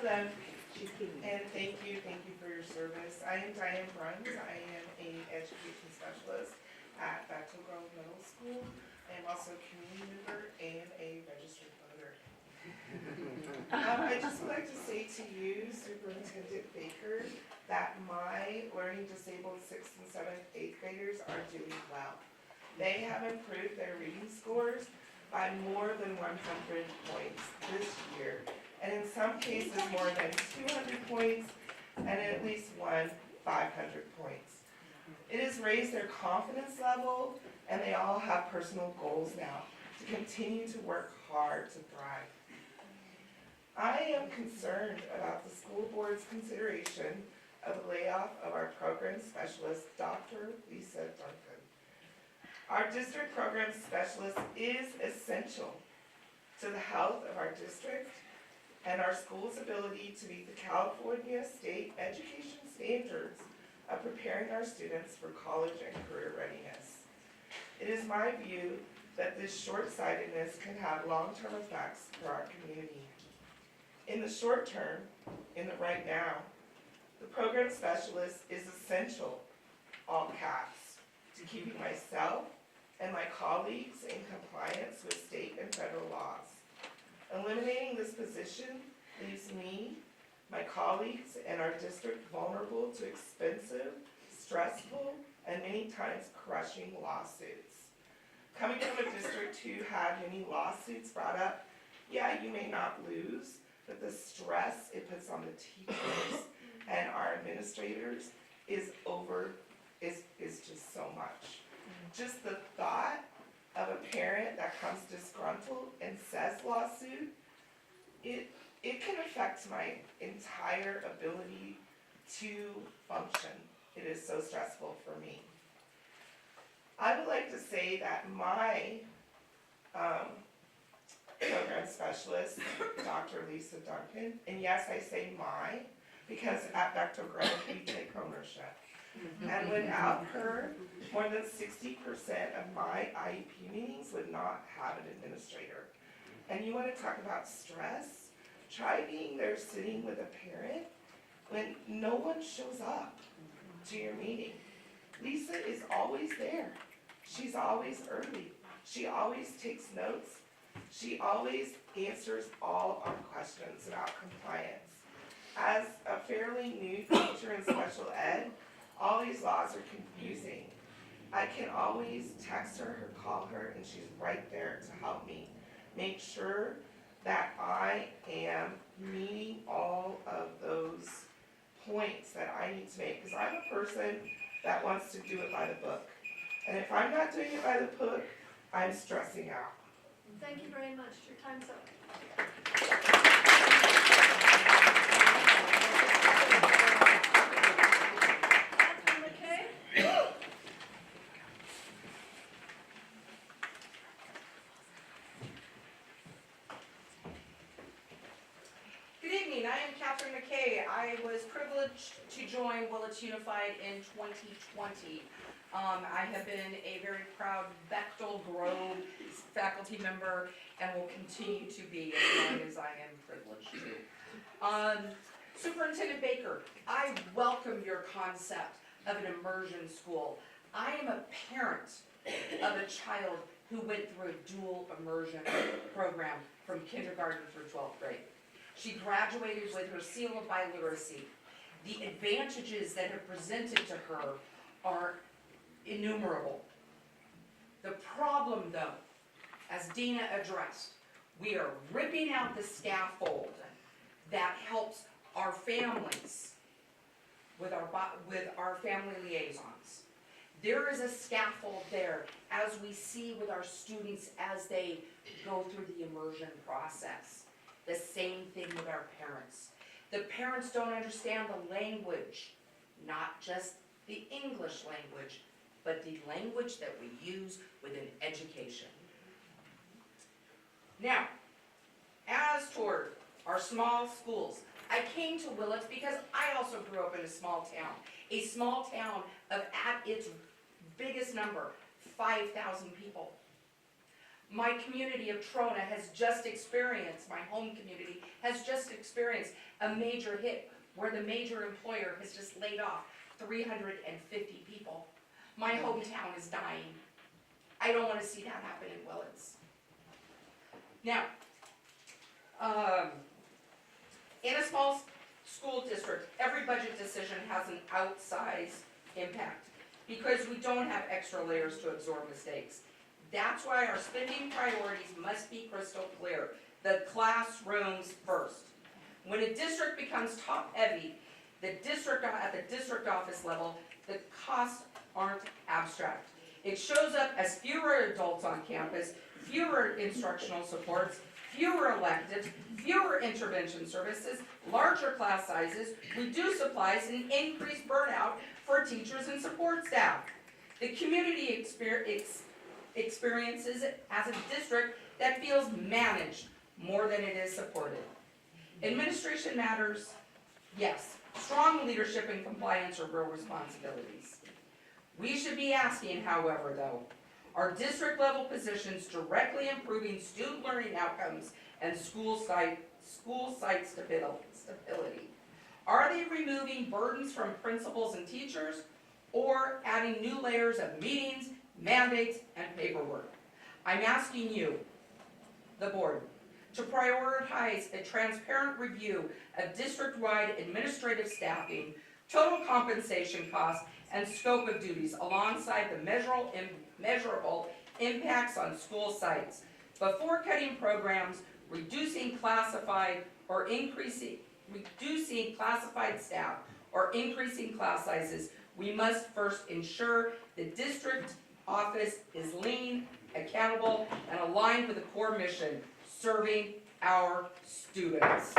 Hello, and thank you for your service. I am Diane Bruns. I am an education specialist at Bethel Grove Middle School. I am also a community member and a registered voter. I just would like to say to you, Superintendent Baker, that my learning disabled 6th and 7th, 8th graders are doing well. They have improved their reading scores by more than 100 points this year, and in some cases more than 200 points, and at least one 500 points. It has raised their confidence level, and they all have personal goals now to continue to work hard to thrive. I am concerned about the school board's consideration of the layoff of our program specialist, Dr. Lisa Duncan. Our district program specialist is essential to the health of our district and our school's ability to meet the California state education standards of preparing our students for college and career readiness. It is my view that this short-sightedness can have long-term effects for our community. In the short term, in the right now, the program specialist is essential, all caps, to keeping myself and my colleagues in compliance with state and federal laws. Eliminating this position leaves me, my colleagues, and our district vulnerable to expensive, stressful, and many times crushing lawsuits. Coming from a district who had many lawsuits brought up, yeah, you may not lose, but the stress it puts on the teachers and our administrators is just so much. Just the thought of a parent that comes disgruntled and says lawsuit, it can affect my entire ability to function. It is so stressful for me. I would like to say that my program specialist, Dr. Lisa Duncan, and yes, I say my, because at Bethel Grove we take ownership. And without her, more than 60% of my IEP meetings would not have an administrator. And you want to talk about stress? Try being there sitting with a parent when no one shows up to your meeting. Lisa is always there. She's always early. She always takes notes. She always answers all our questions about compliance. As a fairly new teacher in special ed, all these laws are confusing. I can always text her or call her, and she's right there to help me make sure that I am meeting all of those points that I need to make. Because I'm a person that wants to do it by the book. And if I'm not doing it by the book, I'm stressing out. Thank you very much. Your time's up. Captain McKay? Good evening, I am Catherine McKay. I was privileged to join Willits Unified in 2020. I have been a very proud Bechtel Grove faculty member and will continue to be as long as I am privileged to. Superintendent Baker, I welcome your concept of an immersion school. I am a parent of a child who went through a dual immersion program from kindergarten through 12th grade. She graduated with her seal of biliteracy. The advantages that have presented to her are innumerable. The problem, though, as Dina addressed, we are ripping out the scaffold that helps our families with our family liaisons. There is a scaffold there, as we see with our students as they go through the immersion process. The same thing with our parents. The parents don't understand the language, not just the English language, but the language that we use within education. Now, as toward our small schools, I came to Willits because I also grew up in a small town of, at its biggest number, 5,000 people. My community of Trona has just experienced, my home community has just experienced a major hit where the major employer has just laid off 350 people. My hometown is dying. I don't want to see that happen in Willits. Now, in a small school district, every budget decision has an outsized impact because we don't have extra layers to absorb mistakes. That's why our spending priorities must be crystal clear. The classrooms first. When a district becomes top-heavy, at the district office level, the costs aren't abstract. It shows up as fewer adults on campus, fewer instructional supports, fewer electives, fewer intervention services, larger class sizes, reduced supplies, and increased burnout for teachers and support staff. The community experiences it as a district that feels managed more than it is supported. Administration matters, yes. Strong leadership and compliance are real responsibilities. We should be asking, however, though, are district level positions directly improving student learning outcomes and school site stability? Are they removing burdens from principals and teachers or adding new layers of meetings, mandates, and paperwork? I'm asking you, the board, to prioritize a transparent review of district-wide administrative staffing, total compensation costs, and scope of duties alongside the measurable impacts on school sites. Before cutting programs, reducing classified staff, or increasing class sizes, we must first ensure the district office is lean, accountable, and aligned with the core mission, serving our students.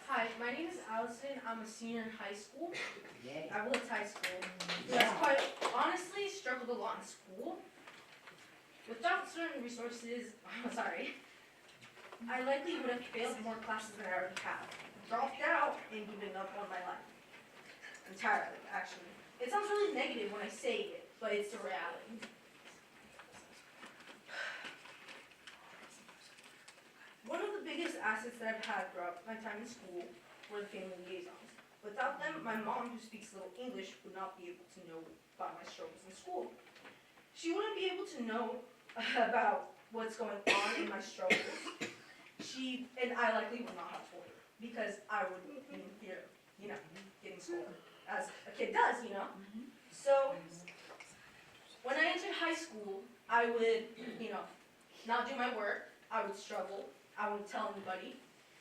Hi, my name is Allison. I'm a senior in high school. At Willits High School. Yes, quite honestly struggled a lot in school. Without certain resources, I'm sorry, I likely would have failed more classes than I already have. Dropped out and given up on my life. Entirely, actually. It sounds really negative when I say it, but it's the reality. One of the biggest assets that I've had throughout my time in school were the family liaisons. Without them, my mom, who speaks little English, would not be able to know about my struggles in school. She wouldn't be able to know about what's going on in my struggles. And I likely would not have told her, because I would be here, getting scolded, as a kid does, So, when I entered high school, I would, not do my work, I would struggle, I wouldn't tell anybody.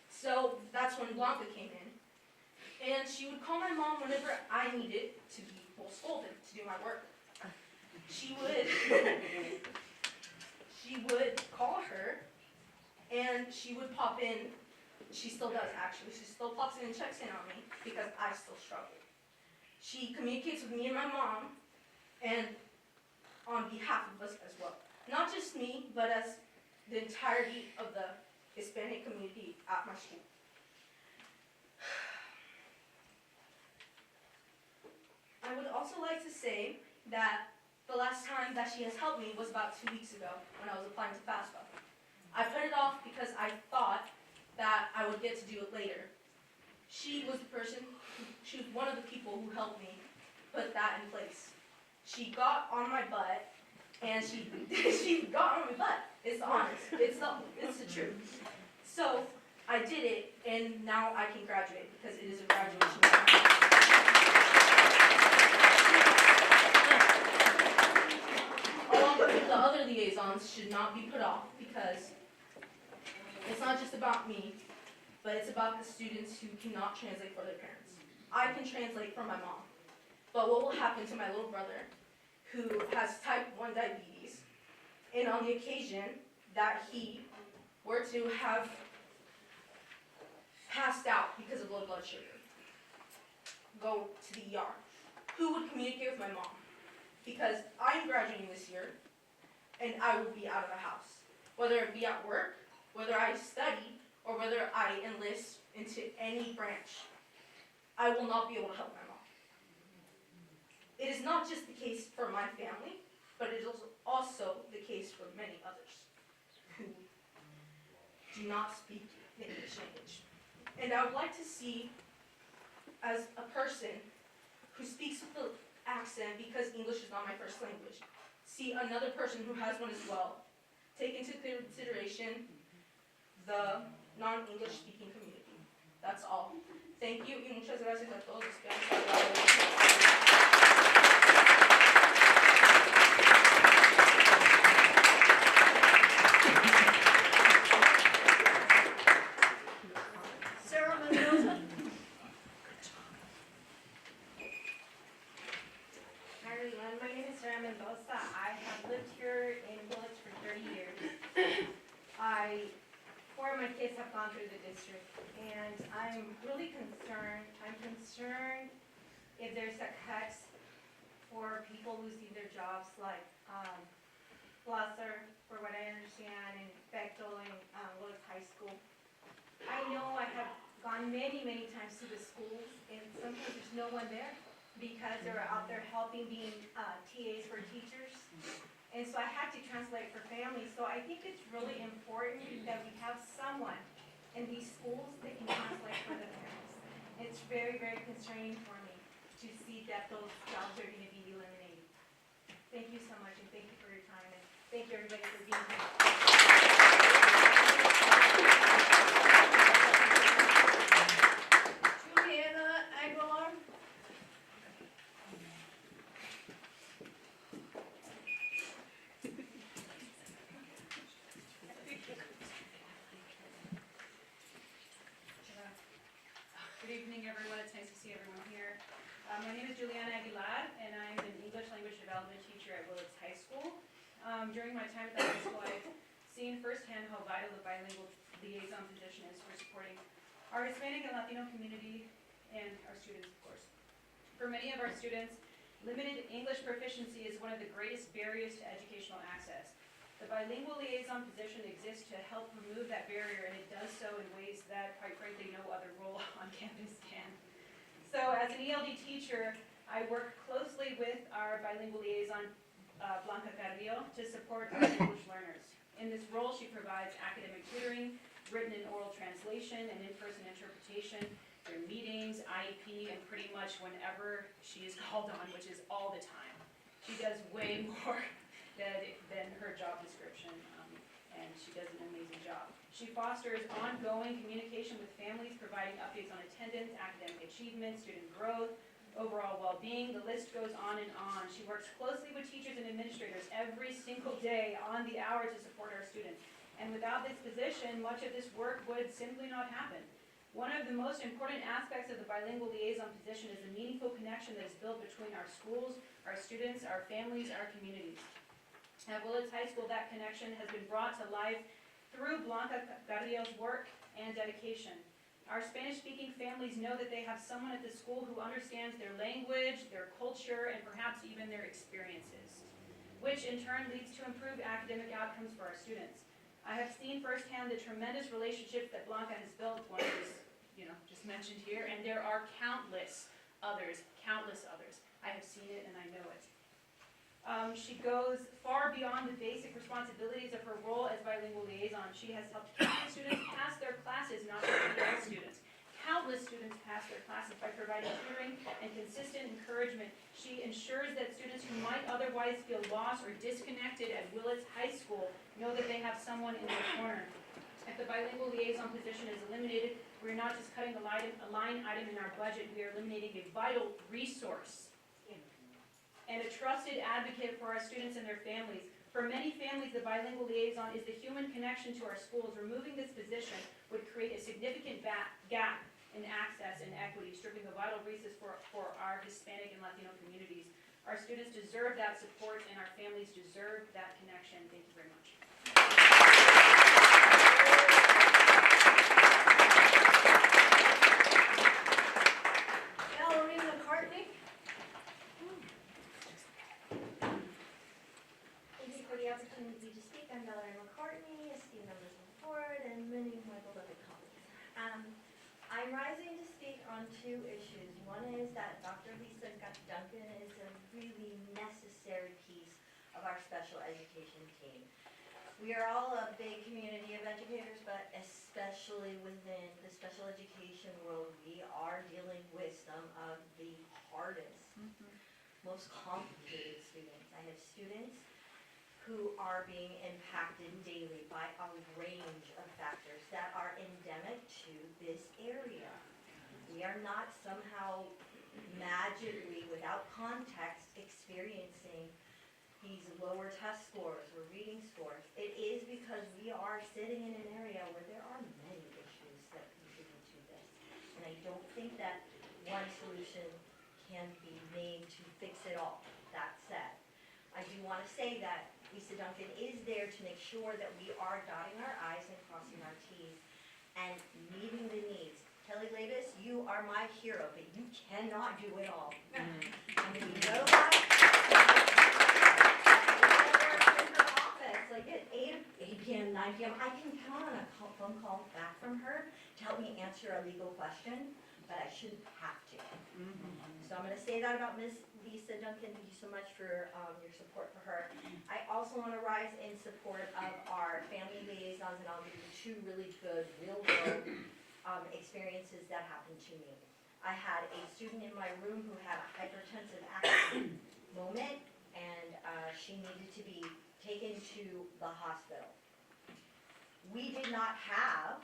So, that's when Blanca came in. And she would call my mom whenever I needed to be scolded to do my work. She would call her, and she would pop in. She still does, actually. She still pops in and checks in on me because I still struggle. She communicates with me and my mom, and on behalf of us as well. Not just me, but as the entirety of the Hispanic community at my school. I would also like to say that the last time that she has helped me was about 2 weeks ago when I was applying to FAFSA. I put it off because I thought that I would get to do it later. She was one of the people who helped me put that in place. She got on my butt, and she got on my butt. It's honest. It's the truth. So I did it, and now I can graduate because it is a graduation ceremony. Along with the other liaisons should not be put off because it's not just about me, but it's about the students who cannot translate for their parents. I can translate for my mom, but what will happen to my little brother who has type 1 diabetes, and on the occasion that he were to have passed out because of low blood sugar, go to the ER? Who would communicate with my mom? Because I'm graduating this year, and I will be out of the house. Whether it be at work, whether I study, or whether I enlist into any branch, I will not be able to help my mom. It is not just the case for my family, but it is also the case for many others who do not speak the English language. And I would like to see, as a person who speaks with the accent because English is not my first language, see another person who has one as well, take into consideration the non-English speaking community. That's all. Thank you y muchas gracias a todos los que han estado. Sarah Mendoza. Hi everyone, my name is Sarah Mendoza. I have lived here in Willits for 30 years. Four of my kids have gone through the district, and I'm really concerned. I'm concerned if there's a cut for people losing their jobs, like Blosser, for what I understand, and Bechtel and Willits High School. I know I have gone many, many times to the schools, and sometimes there's no one there because they're out there helping being TAs for teachers. And so I had to translate for families. So I think it's really important that we have someone in these schools that can translate for the parents. It's very, very concerning for me to see that those jobs are going to be eliminated. Thank you so much, and thank you for your time, and thank you everybody for being here. Juliana Aguilar. Good evening, everyone. It's nice to see everyone here. My name is Juliana Aguilar, and I'm an English language development teacher at Willits High School. During my time at the high school, I've seen firsthand how vital the bilingual liaison position is for supporting our Hispanic and Latino community and our students, of course. For many of our students, limited English proficiency is one of the greatest barriers to educational access. The bilingual liaison position exists to help remove that barrier, and it does so in ways that, quite frankly, no other role on campus can. So as an ELD teacher, I work closely with our bilingual liaison, Blanca Carrillo, to support our English learners. In this role, she provides academic tutoring, written and oral translation, and in-person interpretation during meetings, IEP, and pretty much whenever she is called on, which is all the time. She does way more than her job description, and she does an amazing job. She fosters ongoing communication with families, providing updates on attendance, academic achievement, student growth, overall well-being. The list goes on and on. She works closely with teachers and administrators every single day on the hour to support our students. And without this position, much of this work would simply not happen. One of the most important aspects of the bilingual liaison position is the meaningful connection that is built between our schools, our students, our families, our communities. At Willits High School, that connection has been brought to life through Blanca Carrillo's work and dedication. Our Spanish-speaking families know that they have someone at the school who understands their language, their culture, and perhaps even their experiences, which in turn leads to improved academic outcomes for our students. I have seen firsthand the tremendous relationships that Blanca has built, one is, just mentioned here, and there are countless others. I have seen it and I know it. She goes far beyond the basic responsibilities of her role as bilingual liaison. She has helped countless students pass their classes, not just EL students. Countless students pass their classes by providing tutoring and consistent encouragement. She ensures that students who might otherwise feel lost or disconnected at Willits High School know that they have someone in their corner. If the bilingual liaison position is eliminated, we're not just cutting a line item in our budget, we are eliminating a vital resource and a trusted advocate for our students and their families. For many families, the bilingual liaison is the human connection to our schools. Removing this position would create a significant gap in access and equity, stripping a vital resource for our Hispanic and Latino communities. Our students deserve that support, and our families deserve that connection. Thank you very much. Valerie McCartney. Thank you for the opportunity to speak. I'm Valerie McCartney, esteemed members of the board, and many of my beloved colleagues. I'm rising to speak on two issues. One is that Dr. Lisa Duncan is a really necessary piece of our special education team. We are all a big community of educators, but especially within the special education world, we are dealing with some of the hardest, most complicated students. I have students who are being impacted daily by a range of factors that are endemic to this area. We are not somehow magically, without context, experiencing these lower test scores or reading scores. It is because we are sitting in an area where there are many issues that contribute to this. And I don't think that one solution can be made to fix it all. That said, I do want to say that Lisa Duncan is there to make sure that we are dotting our I's and crossing our T's and meeting the needs. Kelly Labus, you are my hero, but you cannot do it all. I mean, you know that? In her office, like at 8 p.m., 9 p.m., I can count on a phone call back from her to help me answer a legal question, but I shouldn't have to. So I'm going to say that about Ms. Lisa Duncan. Thank you so much for your support for her. I also want to rise in support of our family liaisons, and I'll give you two really good, real-world experiences that happened to me. I had a student in my room who had a hypertensive accident moment, and she needed to be taken to the hospital. We did not have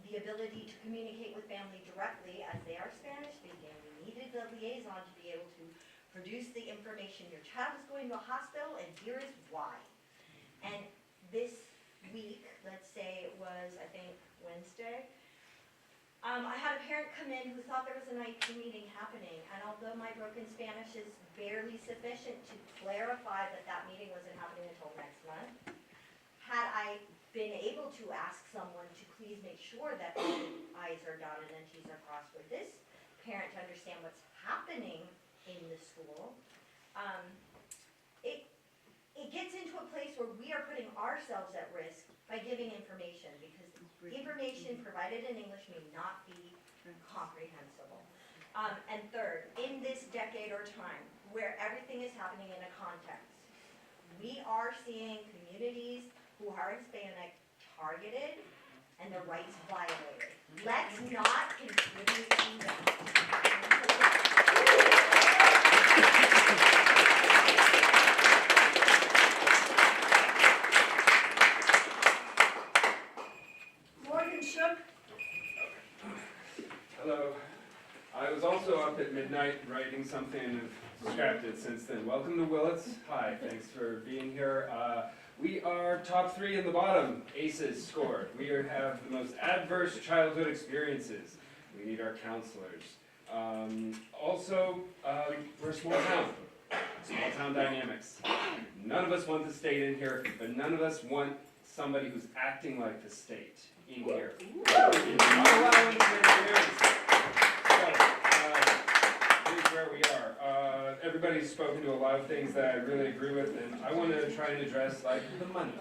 the ability to communicate with family directly, as they are Spanish speaking. We needed the liaison to be able to produce the information. Your child is going to a hospital, and here is why. And this week, let's say it was, I think, Wednesday, I had a parent come in who thought there was an IT meeting happening, and although my broken Spanish is barely sufficient to clarify that that meeting wasn't happening until next month, had I been able to ask someone to please make sure that all I's are dotted and T's are crossed for this parent to understand what's happening in the school, it gets into a place where we are putting ourselves at risk by giving information, because information provided in English may not be comprehensible. And third, in this decade or time, where everything is happening in a context, we are seeing communities who are Hispanic targeted and their rights violated. Let's not contribute to that. Morgan Shook. Hello. I was also up at midnight writing something and have scrapped it since then. Welcome to Willits. Hi, thanks for being here. We are top 3 in the bottom, ACEs scored. We have the most adverse childhood experiences. We need our counselors. Also, we're a small town dynamics. None of us want the state in here, but none of us want somebody who's acting like the state in here. Not allowing transparency. Here's where we are. Everybody's spoken to a lot of things that I really agree with, and I want to try and address, like, the money.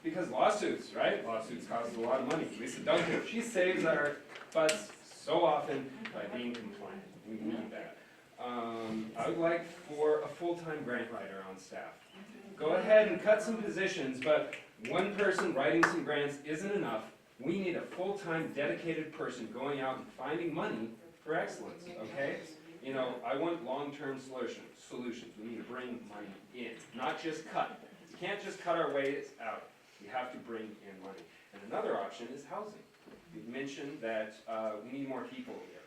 Because lawsuits, right? Lawsuits cost a lot of money. Lisa Duncan, she saves our butts so often by being compliant. We need that. I would like for a full-time grant writer on staff. Go ahead and cut some positions, but one person writing some grants isn't enough. We need a full-time dedicated person going out and finding money for excellence, okay? You know, I want long-term solutions. We need to bring money in, not just cut. We can't just cut our ways out. We have to bring in money. And another option is housing. You've mentioned that we need more people here.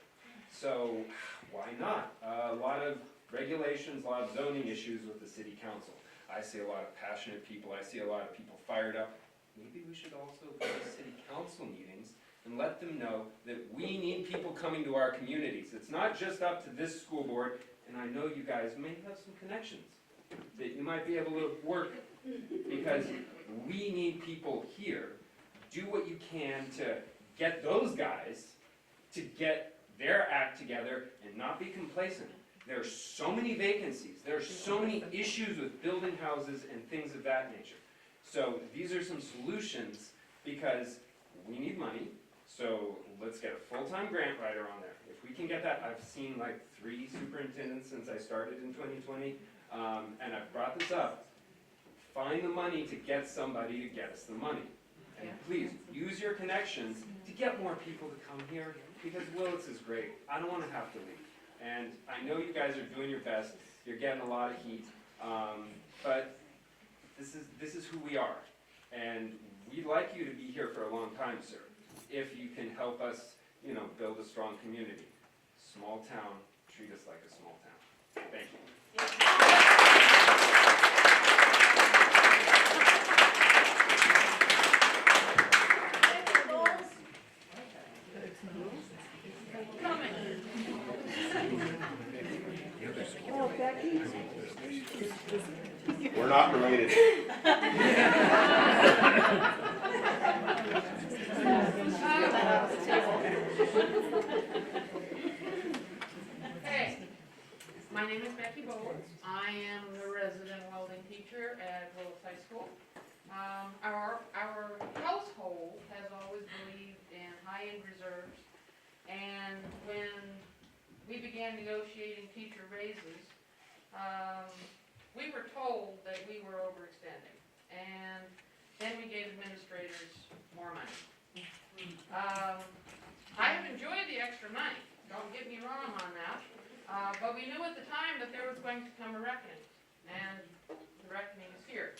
So why not? A lot of regulations, a lot of zoning issues with the city council. I see a lot of passionate people. I see a lot of people fired up. Maybe we should also go to city council meetings and let them know that we need people coming to our communities. It's not just up to this school board, and I know you guys may have some connections that you might be able to work, because we need people here. Do what you can to get those guys to get their act together and not be complacent. There are so many vacancies. There are so many issues with building houses and things of that nature. So these are some solutions, because we need money. So let's get a full-time grant writer on there. If we can get that, I've seen like 3 superintendents since I started in 2020, and I've brought this up. Find the money to get somebody to get us the money. And please, use your connections to get more people to come here, because Willits is great. I don't want to have to leave. And I know you guys are doing your best. You're getting a lot of heat. But this is who we are. And we'd like you to be here for a long time, sir, if you can help us, build a strong community. Small town, treat us like a small town. Thank you. We're not related. Hey, my name is Becky Bowles. I am the resident welding teacher at Willits High School. Our household has always believed in high-end reserves, and when we began negotiating teacher raises, we were told that we were overextending, and then we gave administrators more money. I have enjoyed the extra money, don't get me wrong on that, but we knew at the time that there was going to come a reckoning, and the reckoning is here.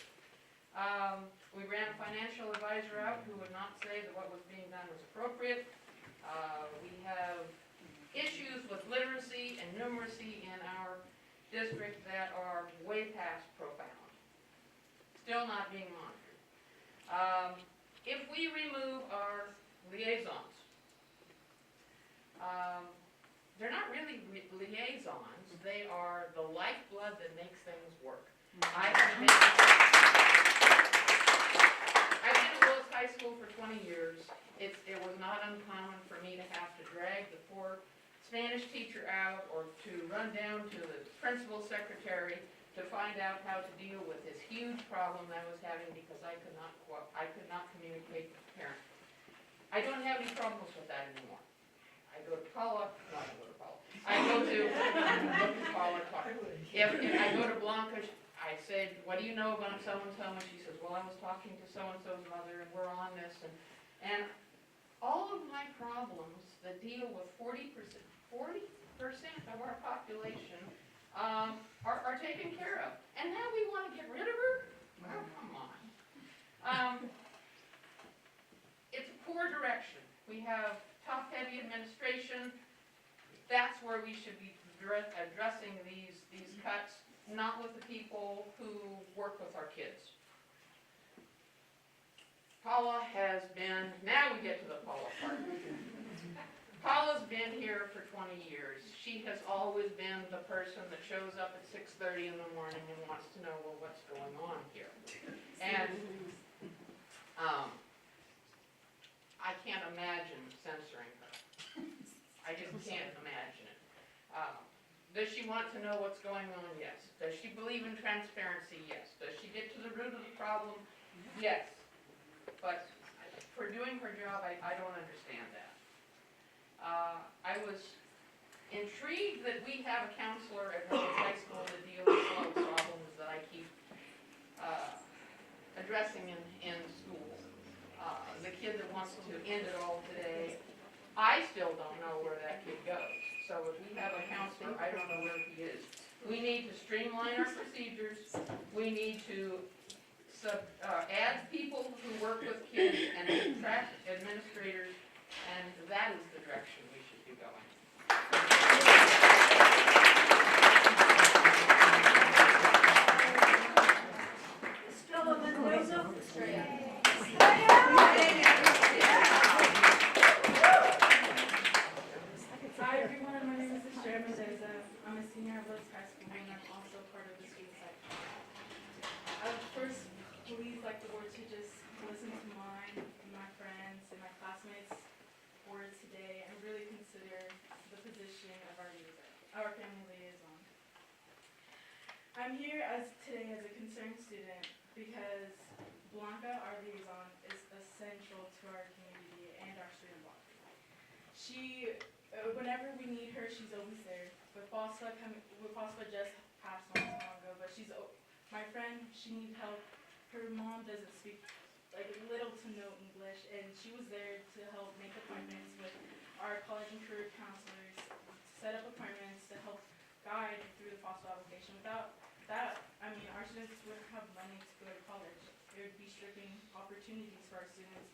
We ran a financial advisor out who would not say that what was being done was appropriate. We have issues with literacy and numeracy in our district that are way past profound, still not being monitored. If we remove our liaisons, they're not really liaisons, they are the lifeblood that makes things work. I've been at Willits High School for 20 years. It was not uncommon for me to have to drag the poor Spanish teacher out, or to run down to the principal secretary to find out how to deal with this huge problem I was having because I could not communicate with the parent. I don't have any problems with that anymore. I go to Paula, no, I don't go to Paula. I go to Paula Clark. If I go to Blanca, I said, what do you know about so-and-so? And she says, well, I was talking to so-and-so's mother and we're on this. And all of my problems that deal with 40% of our population are taken care of. And now we want to get rid of her? Well, come on. It's a poor direction. We have top-heavy administration. That's where we should be addressing these cuts, not with the people who work with our kids. Paula has been, now we get to the Paula part. Paula's been here for 20 years. She has always been the person that shows up at 6:30 in the morning and wants to know, well, what's going on here? And I can't imagine censoring her. I just can't imagine it. Does she want to know what's going on? Yes. Does she believe in transparency? Yes. Does she get to the root of the problem? Yes. But for doing her job, I don't understand that. I was intrigued that we have a counselor at Willits High School to deal with all the problems that I keep addressing in school. The kid that wants to end it all today, I still don't know where that kid goes. So if we have a counselor, I don't know where he is. We need to streamline our procedures. We need to adds people who work with kids and attracts administrators, and that is the direction we should be going. Stella Mendoza. Hi everyone, my name is Estrella Mendoza. I'm a senior at Willits High School and I'm also part of the school site. I would first please like the board to just listen to mine, my friends, and my classmates' words today and really consider the position of our family liaison. I'm here today as a concerned student because Blanca, our liaison, is essential to our community and our student body. Whenever we need her, she's always there. With FOSFA just passed not so long ago, but my friend, she needs help. Her mom doesn't speak little to no English, and she was there to help make appointments with our college and career counselors, set up appointments to help guide through the FOSFA application. Without that, our students wouldn't have money to go to college. It would be stripping opportunities for our students.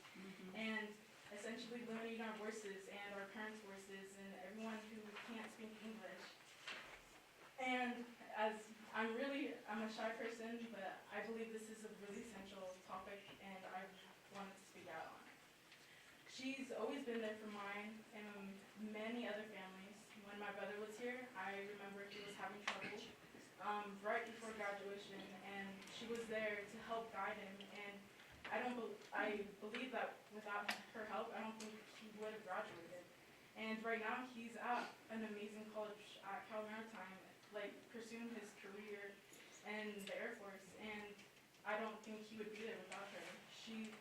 And essentially limiting our voices and our parents' voices and everyone who can't speak English. And I'm a shy person, but I believe this is a really essential topic and I wanted to speak out on it. She's always been there for mine and many other families. When my brother was here, I remember he was having trouble right before graduation, and she was there to help guide him. And I believe that without her help, I don't think he would have graduated. And right now, he's at an amazing college at Cal Maritime, pursuing his career in the Air Force. And I don't think he would be there without her. She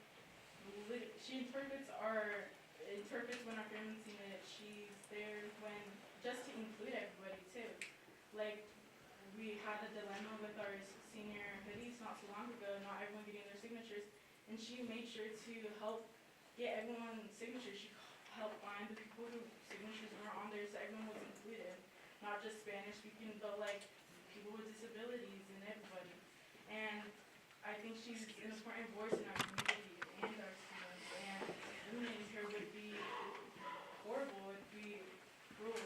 interprets when our family's in it. She's there just to include everybody too. We had a dilemma with our senior hoodies not so long ago, not everyone getting their signatures, and she made sure to help get everyone's signatures. She helped find the people whose signatures weren't on there so everyone was included, not just Spanish speaking, but people with disabilities and everybody. And I think she's an important voice in our community and our students, and eliminating her would be horrible, it would be cruel.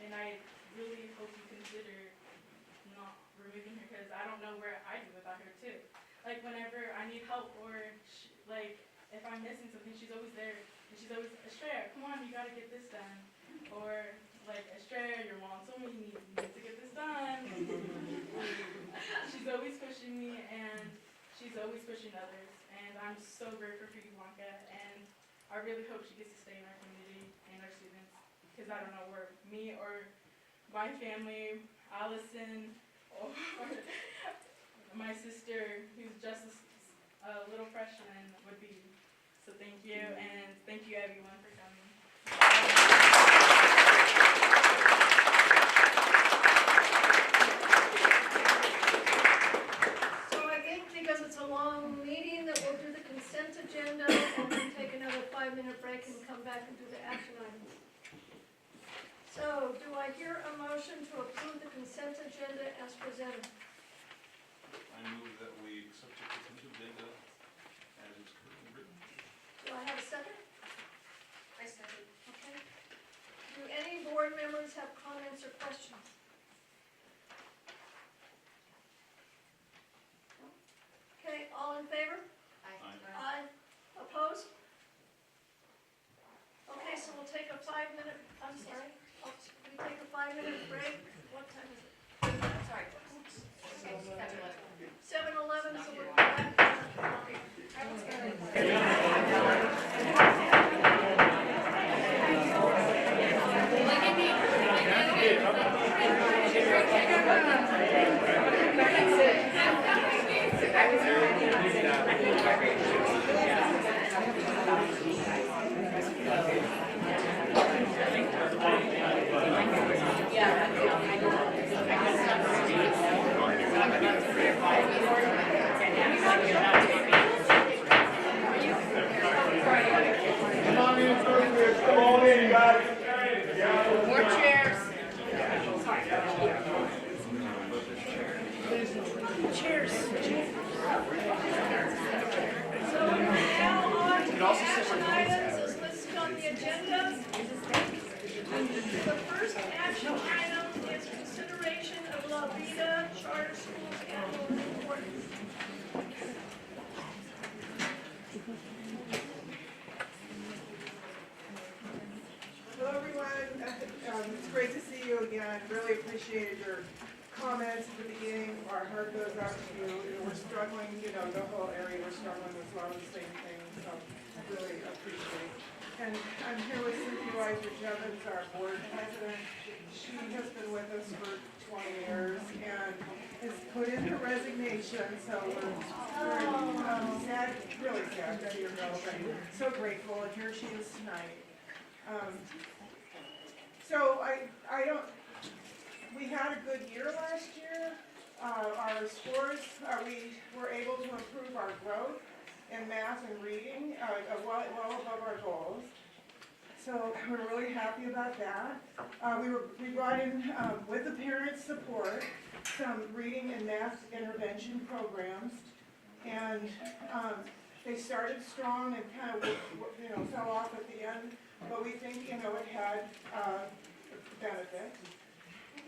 And I really hope you consider not removing her, because I don't know where I'd be without her too. Whenever I need help or if I'm missing something, she's always there. And she's always, Estrella, come on, you gotta get this done. Or Estrella, your mom told me you need to get this done. She's always pushing me and she's always pushing others. And I'm so grateful for you, Blanca. And I really hope she gets to stay in our community and our students. Because I don't know where me or my family, Allison, or my sister, who's just a little freshman, would be. So thank you, and thank you everyone for coming. So I think because it's a long meeting that we'll do the consent agenda and then take another 5-minute break and come back and do the action items. So, do I hear a motion to approve the consent agenda as presented? I move that we accept the consent agenda as is currently written. Do I have a second? I second. Okay. Do any board members have comments or questions? Okay, all in favor? Aye. Opposed? Okay, so we'll take a 5-minute, I'm sorry, we take a 5-minute break. What time is it? Sorry. 7:11, so we're back. More chairs. action items is listed on the agenda. The first action item is consideration of La Vida Charter School's annual report. Hello, everyone. It's great to see you again. Really appreciated your comments at the beginning. Our heart goes out to you. We're struggling, the whole area, we're struggling with a lot of the same things, so I really appreciate it. And I'm here with Cynthia Weiser-Jevons, our board president. She has been with us for 20 years and has put in her resignation, so we're sad, really sad to see her go, but so grateful, and here she is tonight. So we had a good year last year. Our scores, we were able to improve our growth in math and reading, well above our goals. So we're really happy about that. We brought in, with the parents' support, some reading and math intervention programs. And they started strong and kind of, fell off at the end. But we think, it had benefit.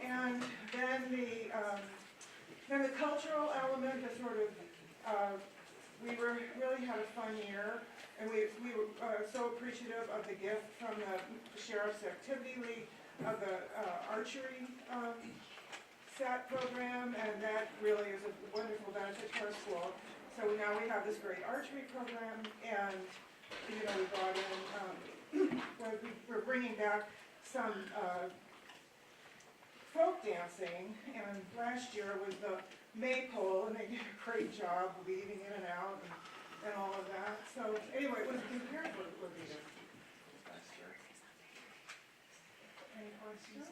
And then the cultural element, the sort of, we really had a fun year, and we were so appreciative of the gift from the Sheriff's Activity League, of the archery set program, and that really is a wonderful benefit to our school. So now we have this great archery program, and we brought in, we're bringing back some folk dancing, and last year was the maypole, and they did a great job weaving in and out and all of that. So anyway, it was compared with Levita last year. Any questions?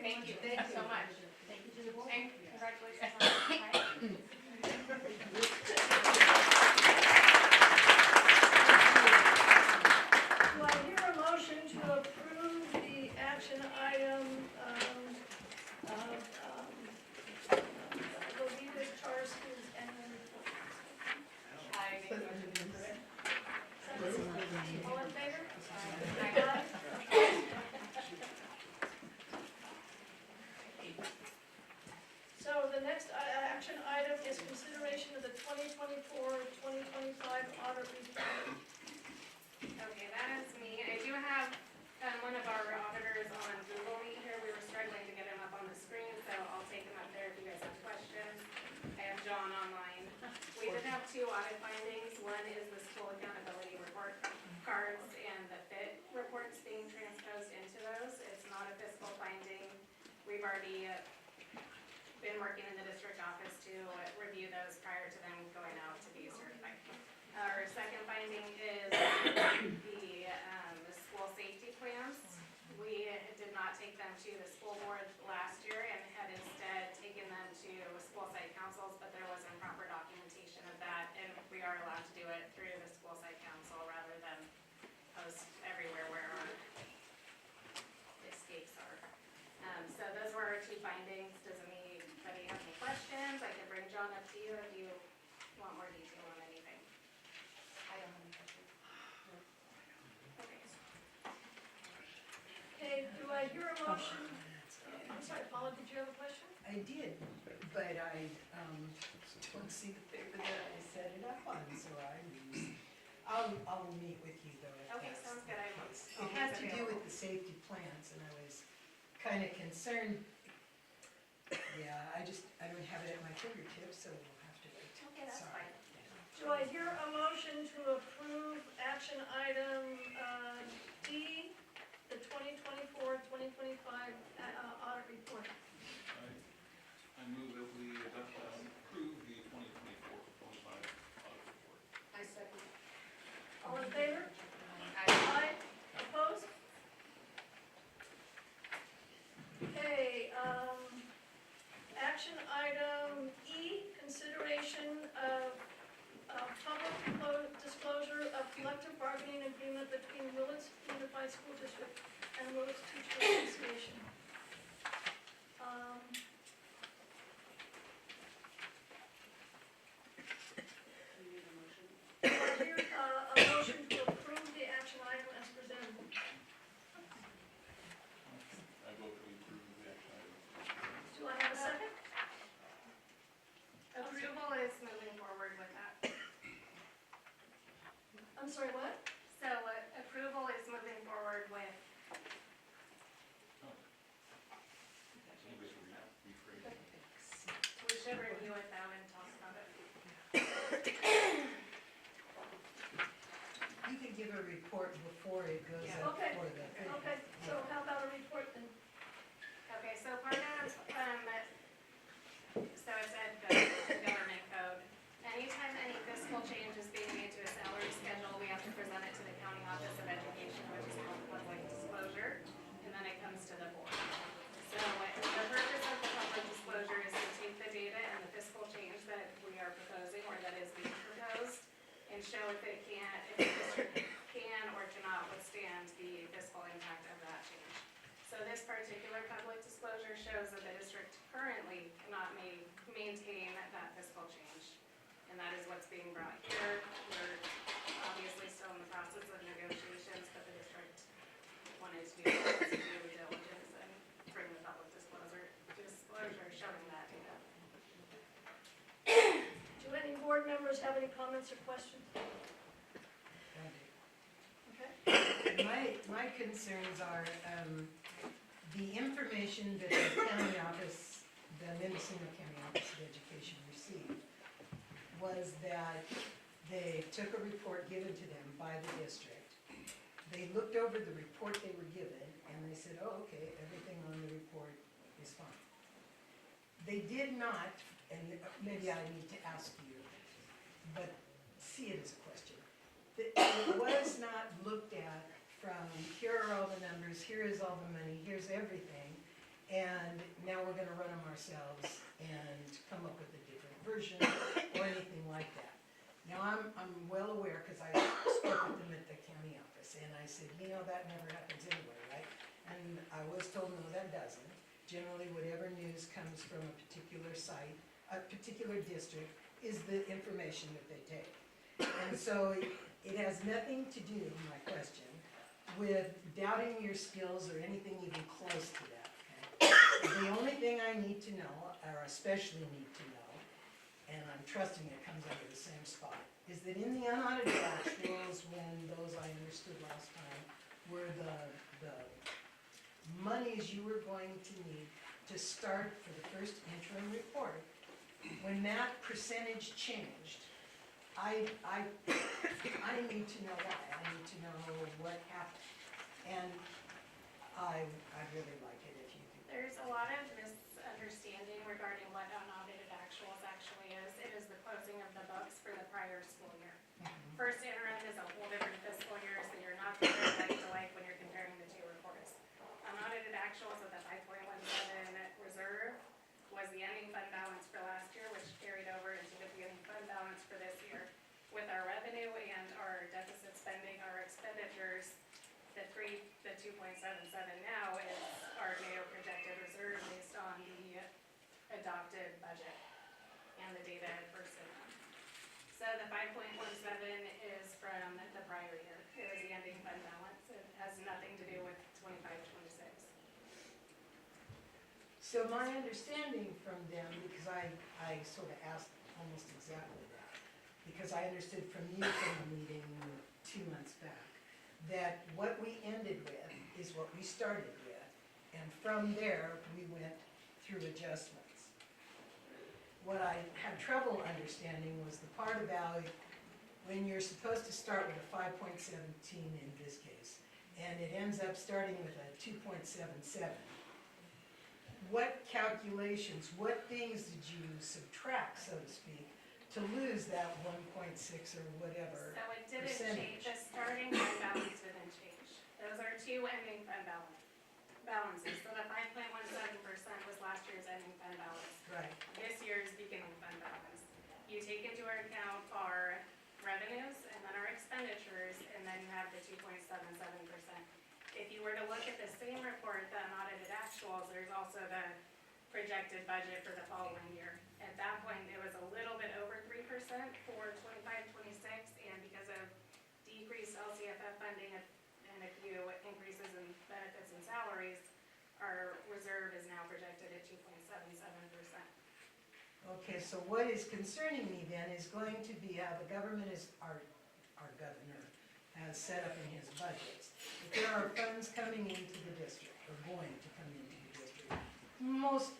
Thank you so much. Thank you to the board. And congratulations on the title. Do I hear a motion to approve the action item of La Vida Charter School's annual report? I make a motion to approve it. All in favor? Aye. So the next action item is consideration of the 2024-2025 audit report. Okay, that is me. I do have one of our auditors on Google Meet here. We were struggling to get him up on the screen, so I'll take him up there if you guys have questions. I have John online. We did have two audit findings. One is the school accountability report cards and the FIT reports being transposed into those. It's not a fiscal finding. We've already been working in the district office to review those prior to them going out to be certified. Our second finding is the school safety plans. We did not take them to the school board last year and had instead taken them to school site councils, but there was improper documentation of that, and we are allowed to do it through the school site council rather than post everywhere where our escapes are. So those were our two findings. Does anybody have any questions? I can bring John up to you if you want more detail on anything. I don't have any questions. Okay. Okay, do I hear a motion? I'm sorry, Paula, did you have a question? I did, but I don't see the paper that I set it up on, so I'll meet with you though. Okay, sounds good. It has to do with the safety plans, and I was kind of concerned. Yeah, I don't have it at my fingertips, so we'll have to wait. Okay, that's Sorry. fine. Do I hear a motion to approve action item D, the 2024-2025 audit report? I move that we approve the 2024-25 audit report. I second. All in favor? Aye. Opposed? Okay, action item E, consideration of public disclosure of collective bargaining agreement between Willits Unified School District and Willits Teacher Association. I'm sorry, what? So approval is moving forward with, we should review it though and talk about it. You could give a report before it goes Yeah. up Okay. for the. Okay, so how about a report then? Okay, so part of, so it said the government code. Anytime any fiscal change is being made to a salary schedule, we have to present it to the county office of education, which is called public disclosure, and then it comes to the board. So the purpose of the public disclosure is to take the data and the fiscal change that we are proposing or that is being proposed and show if the district can or cannot withstand the fiscal impact of that change. So this particular public disclosure shows that the district currently cannot maintain that fiscal change. And that is what's being brought here. We're obviously still in the process of negotiations, but the district wanted to do due diligence and bring the public disclosure showing that data. Do any board members have any comments or questions? Okay. My concerns are, the information that the county office, the Mendocino County Office of Education received was that they took a report given to them by the district. They looked over the report they were given and they said, oh, okay, everything on the report is fine. They did not, and maybe I need to ask you, but see it as a question. It was not looked at from, here are all the numbers, here is all the money, here's everything, and now we're gonna run them ourselves and come up with a different version or anything like that. Now, I'm well aware, because I spoke with them at the county office, and I said, you know, that never happens anywhere, right? And I was told, no, that doesn't. Generally, whatever news comes from a particular site, a particular district, is the information that they take. And so it has nothing to do, my question, with doubting your skills or anything even close to that, okay? The only thing I need to know, or especially need to know, and I'm trusting it comes under the same spot, is that in the unaudited actuals, when those I understood last time, were the monies you were going to need to start for the first interim report, when that percentage changed, I need to know why. I need to know what happened. And I'd really like it if you could. There's a lot of misunderstanding regarding what unaudited actuals actually is. It is the closing of the books for the prior school year. First interim is a whole different fiscal year, so you're not comparing like to like when you're comparing the two reports. Unaudited actuals of the 5.17 reserve was the ending fund balance for last year, which carried over into the beginning fund balance for this year. With our revenue and our deficit spending, our expenditures, the 2.77 now is our NATO projected reserve based on the adopted budget and the data at first interim. So the 5.17 is from the prior year. It was the ending fund balance. It has nothing to do with 25-26. So my understanding from them, because I sort of asked almost exactly that, because I understood from you from the meeting 2 months back, that what we ended with is what we started with, and from there, we went through adjustments. What I had trouble understanding was the part about when you're supposed to start with a 5.17 in this case, and it ends up starting with a 2.77. What calculations, what things did you subtract, so to speak, to lose that 1.6 or whatever So it didn't percentage? change, the starting fund balance didn't change. Those are two ending fund balances. So the 5.17% was last year's ending fund balance. Right. This year's beginning fund balance. You take into account our revenues and then our expenditures, and then you have the 2.77%. If you were to look at the same report, the unaudited actuals, there's also the projected budget for the following year. At that point, it was a little bit over 3% for 25-26, and because of decreased LCFF funding and a few increases in benefits and salaries, our reserve is now projected at 2.77%. Okay, so what is concerning me then is going to be how the government is, our governor has set up in his budgets, that there are funds coming into the district, or going to come into the district, most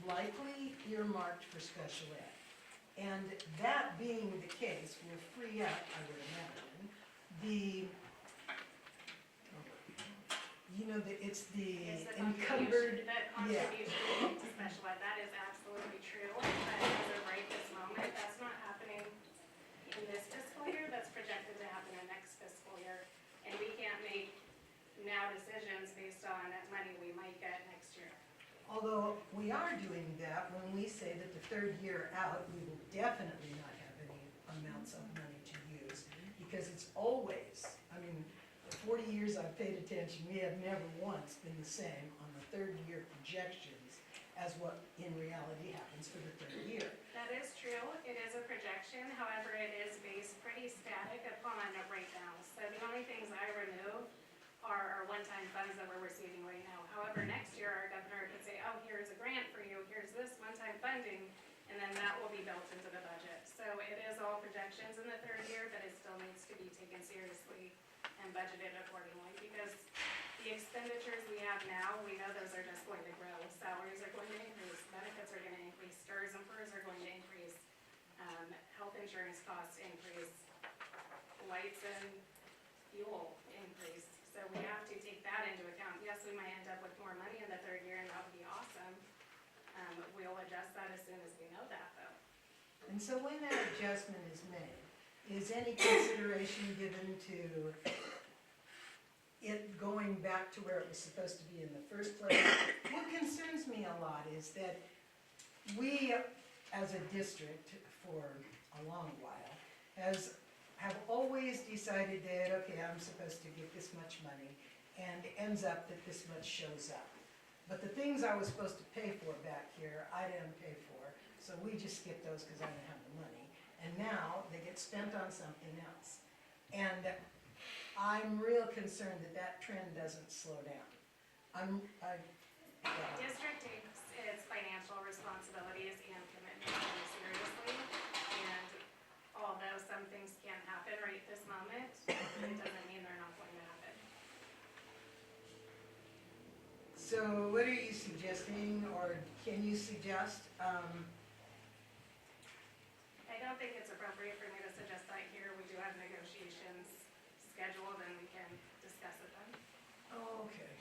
likely earmarked for special ed. And that being the case will free up, I would imagine, it's the encumbered, That contribution to special ed, that is absolutely true, but as of right this moment, that's not happening in this fiscal year, that's projected to happen in next fiscal year. And we can't make now decisions based on money we might get next year. although we are doing that when we say that the third year out, we will definitely not have any amounts of money to use, because it's always, I mean, the 40 years I've paid attention, we have never once been the same on the third year projections as what in reality happens for the third year. That is true, it is a projection, however, it is based pretty static upon right now. So the only things I remove are one-time funds that we're receiving right now. However, next year, our governor could say, oh, here's a grant for you, here's this one-time funding, and then that will be built into the budget. So it is all projections in the third year, but it still needs to be taken seriously and budgeted accordingly, because the expenditures we have now, we know those are just going to grow. Salaries are going to increase, benefits are gonna increase, STRS and PERS are going to increase, health insurance costs increase, lights and fuel increase. So we have to take that into account. Yes, we might end up with more money in the third year, and that would be awesome. We'll adjust that as soon as we know that, though. And so when that adjustment is made, is any consideration given to it going back to where it was supposed to be in the first place? What concerns me a lot is that we, as a district, for a long while, have always decided that, okay, I'm supposed to get this much money, and it ends up that this much shows up. But the things I was supposed to pay for back here, I didn't pay for, so we just skipped those because I didn't have the money. And now they get spent on something else. And I'm real concerned that that trend doesn't slow down. District takes its financial responsibilities and commitment very seriously, and although some things can't happen right this moment, it doesn't mean they're not going to happen. So what are you suggesting, or can you suggest? I don't think it's appropriate for me to suggest that here. We do have negotiations scheduled, and we can discuss it then. Okay.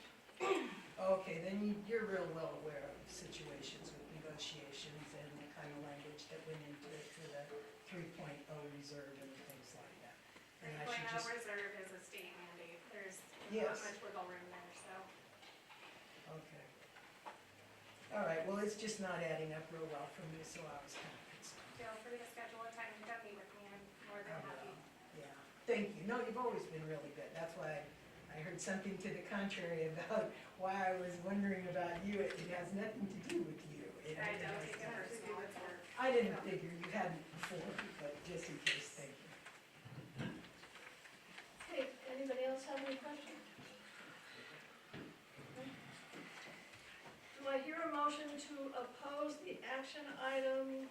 Okay, then you're real well aware of situations with negotiations and the kind of language that went into it for the 3.0 reserve and things like that. And I should 3.0 just, reserve is a state mandate. There's Yes. not much wiggle room there, so. okay. All right, well, it's just not adding up real well for me, so I was kind of concerned. Feel free to schedule a time to come meet with me. I'm more than happy. Yeah, thank you. No, you've always been really good. That's why I heard something to the contrary about why I was wondering about you. It has nothing to do with you. I don't take it personal, it's work. I didn't figure you hadn't before, but just in case, thank you. Okay, anybody else have any questions? Do I hear a motion to oppose the action item,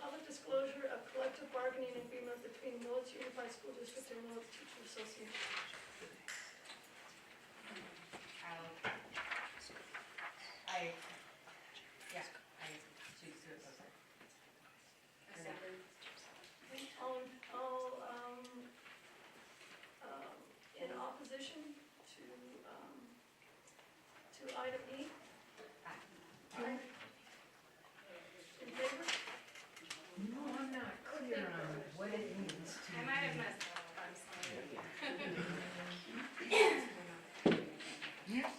public disclosure of collective bargaining agreement between Willits Unified School District and Willits Teacher Association? All in opposition to item E? Aye. In favor? No, I'm not clear on what it means to. I might have messed that up, I'm sorry.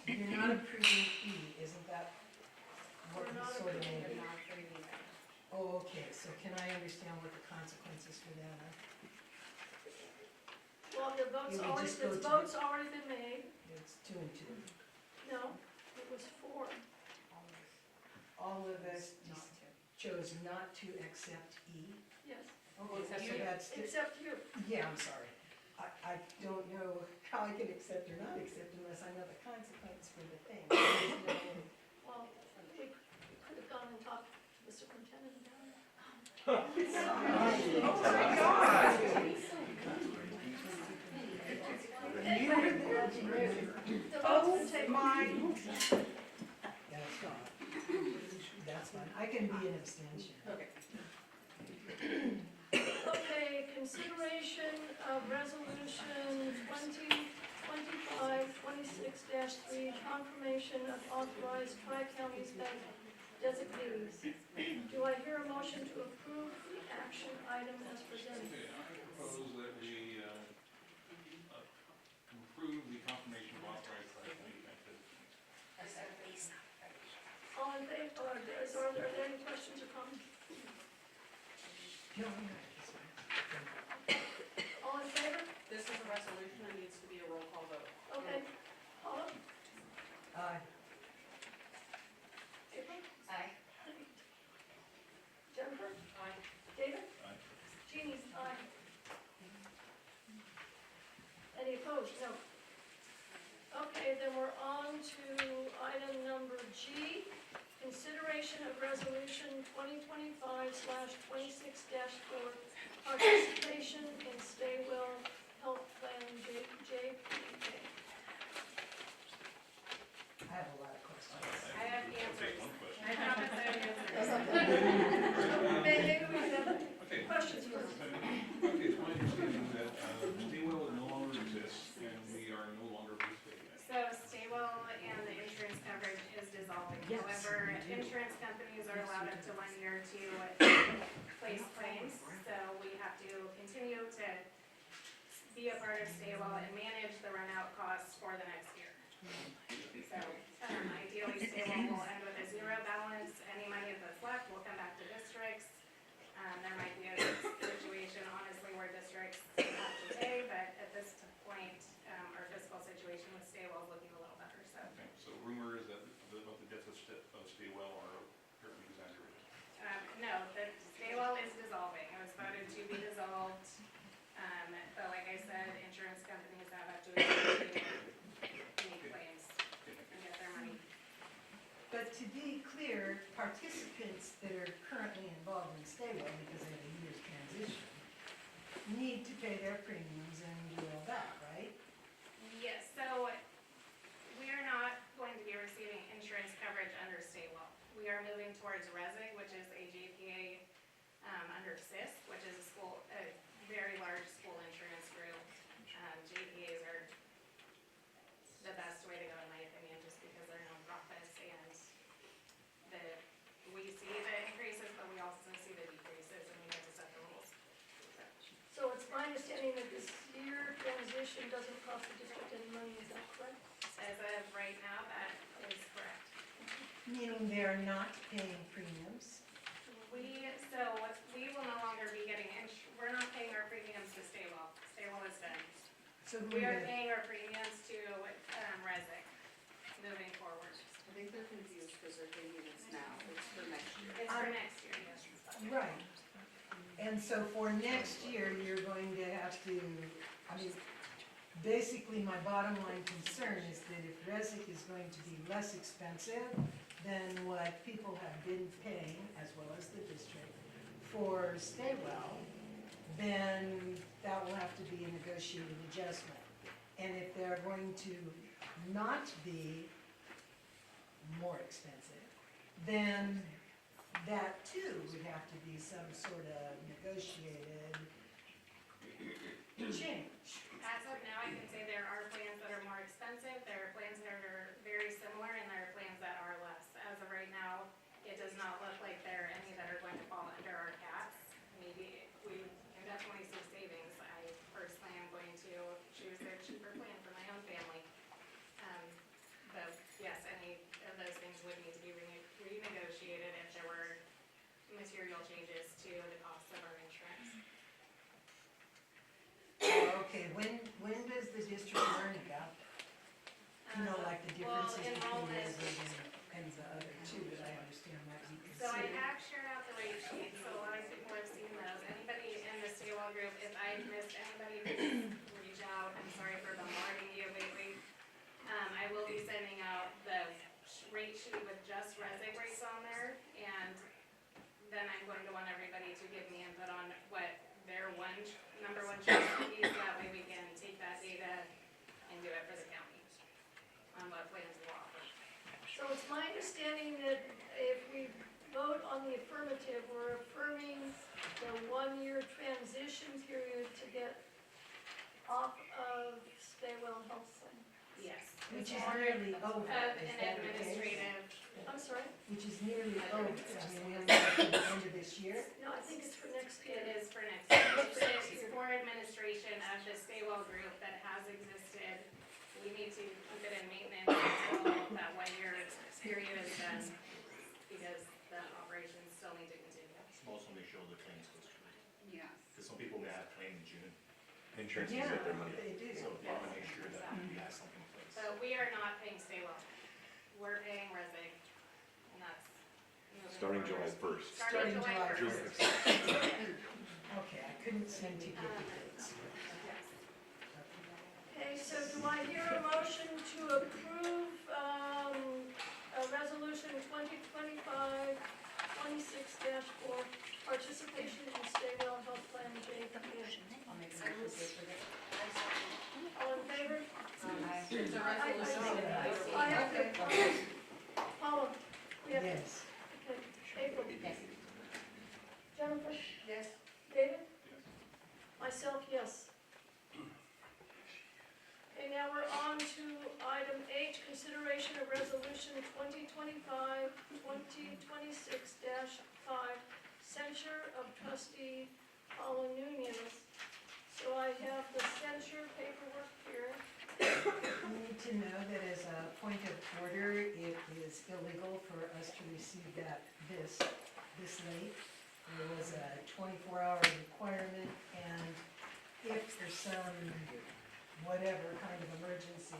You're not approving E, isn't that what We're we not sort of approving made? Not Oh, okay, so can I understand what the consequences for that are? Well, the vote's You may already, just go the to- vote's already been made. It's 2 and 2. No, it was 4. All of us chose not to accept E. Yes. Okay, so that's, Except you. yeah, I'm sorry. I don't know how I can accept or not accept unless I know the consequence for the thing. There's no- Well, we could have gone and talked to the superintendent about it. Oh my God! Oh, my. That's fine. That's fine. I can be an abstention. Okay. Okay, consideration of resolution 2025-26-3, confirmation of authorized tri-counties bank designees. Do I hear a motion to approve the action item as presented? Okay, I propose that we approve the confirmation of authorized tri-county benefit. All in favor, are there any questions or comments? No, no, it's fine. All in favor? This is a resolution and needs to be a roll call vote. Okay. Paula? Aye. April? Aye. Jennifer? Aye. David? Aye. Jeannie? Aye. Any opposed? No. Okay, then we're on to item number G, consideration of resolution 2025/26-4, participation in Staywell Health Plan JPA. I have a lot of questions. I have answers. One question. I promise I have answers. Maybe we have Okay. questions first. Okay, it's my understanding that Staywell no longer exists and we are no longer participating in it. So Staywell and the insurance coverage is dissolving. Yes. However, insurance companies are allowed up to 1 year to place claims. So we have to continue to be a part of Staywell and manage the runout costs for the next year. So ideally, Staywell will end with a zero balance. Any money that's left will come back to districts. There might be a situation, honestly, where districts have to pay, but at this point, our fiscal situation with Staywell is looking a little better, so. Okay, so rumor is that about the deaths of Staywell are apparently exaggerated. No, the Staywell is dissolving. It was voted to be dissolved. But like I said, insurance companies have up to a year to make claims and get their money. But to be clear, participants that are currently involved in Staywell, because they have a year's transition, need to pay their premiums and do all that, right? Yes, so we are not going to be receiving insurance coverage under Staywell. We are moving towards RESIG, which is a JPA under CIS, which is a very large school insurance group. JPAs are the best way to go, in my opinion, just because they're nonprofits and we see the increases, but we also see the decreases, and we have to set the rules. So it's my understanding that this year transition doesn't cost the district any money, is that correct? As of right now, that is correct. Meaning they're not paying premiums. We will no longer be getting, we're not paying our premiums to Staywell. Staywell is done. So who We are are they? paying our premiums to RESIG moving forward. I think they're confused because they're thinking it's now, it's for next year. It's for next year, yes. Right. And so for next year, you're going to have to, I mean, basically my bottom line concern is that if RESIC is going to be less expensive than what people have been paying, as well as the district, for Staywell, then that will have to be a negotiated adjustment. And if they're going to not be more expensive, then that too would have to be some sort of negotiated change. As of now, I can say there are plans that are more expensive, there are plans that are very similar, and there are plans that are less. As of right now, it does not look like there are any that are going to fall under our caps. Maybe we can definitely see savings. I personally am going to choose their cheaper plan for my own family. But yes, any of those things would need to be renegotiated if there were material changes to the cost of our insurance. Okay, when does the district learn about that? You know, like the differences between enrollment. RESIC and the other two that I understand might be So I considered. have shared out the rate sheet, so a lot of people have seen those. Anybody in the Staywell group, if I missed anybody, please reach out. I'm sorry for bombarding you lately. I will be sending out the rate sheet with just RESIG rates on there, and then I'm going to want everybody to give me input on what their number one choice would be, so that way we can take that data and do it for the county. So it's my understanding that if we vote on the affirmative, we're affirming the one-year transition period to get off of Staywell Health Plan. Yes. Which is More nearly of over, an is that the case? administrative. I'm sorry? Which is nearly over, I mean, we only have to the end of this year. No, I think it's for next year. It is for next year. It's for administration of the Staywell group that has existed. We need to keep it in maintenance until that 1 year period is done, because the operations still need to continue. Also make sure the claims go through. Yes. Because some people may have claim in June. Insurance can get their money. They do. So we want to make sure that we have something in place. So we are not paying Staywell. We're paying Resig, and that's moving Starting forward. July 1st. Starting July Starting 1st. Okay, I couldn't seem to get the dates. Yes. Okay, so do I hear a motion to approve, a resolution 2025-26-4, participation in Staywell Health Plan J. I'll make a motion to approve it. All in favor? It's a resolution. I have to, Paula, we have to, Yes. okay, April. Yes. Jennifer? Yes. David? Myself, yes. Okay, now we're on to item H, consideration of resolution 2025-2026-5, censure of trustee Paula Nunez. So I have the censure paperwork here. You need to know that as a point of order, it is illegal for us to receive this late. There was a 24-hour requirement, and if for some whatever kind of emergency,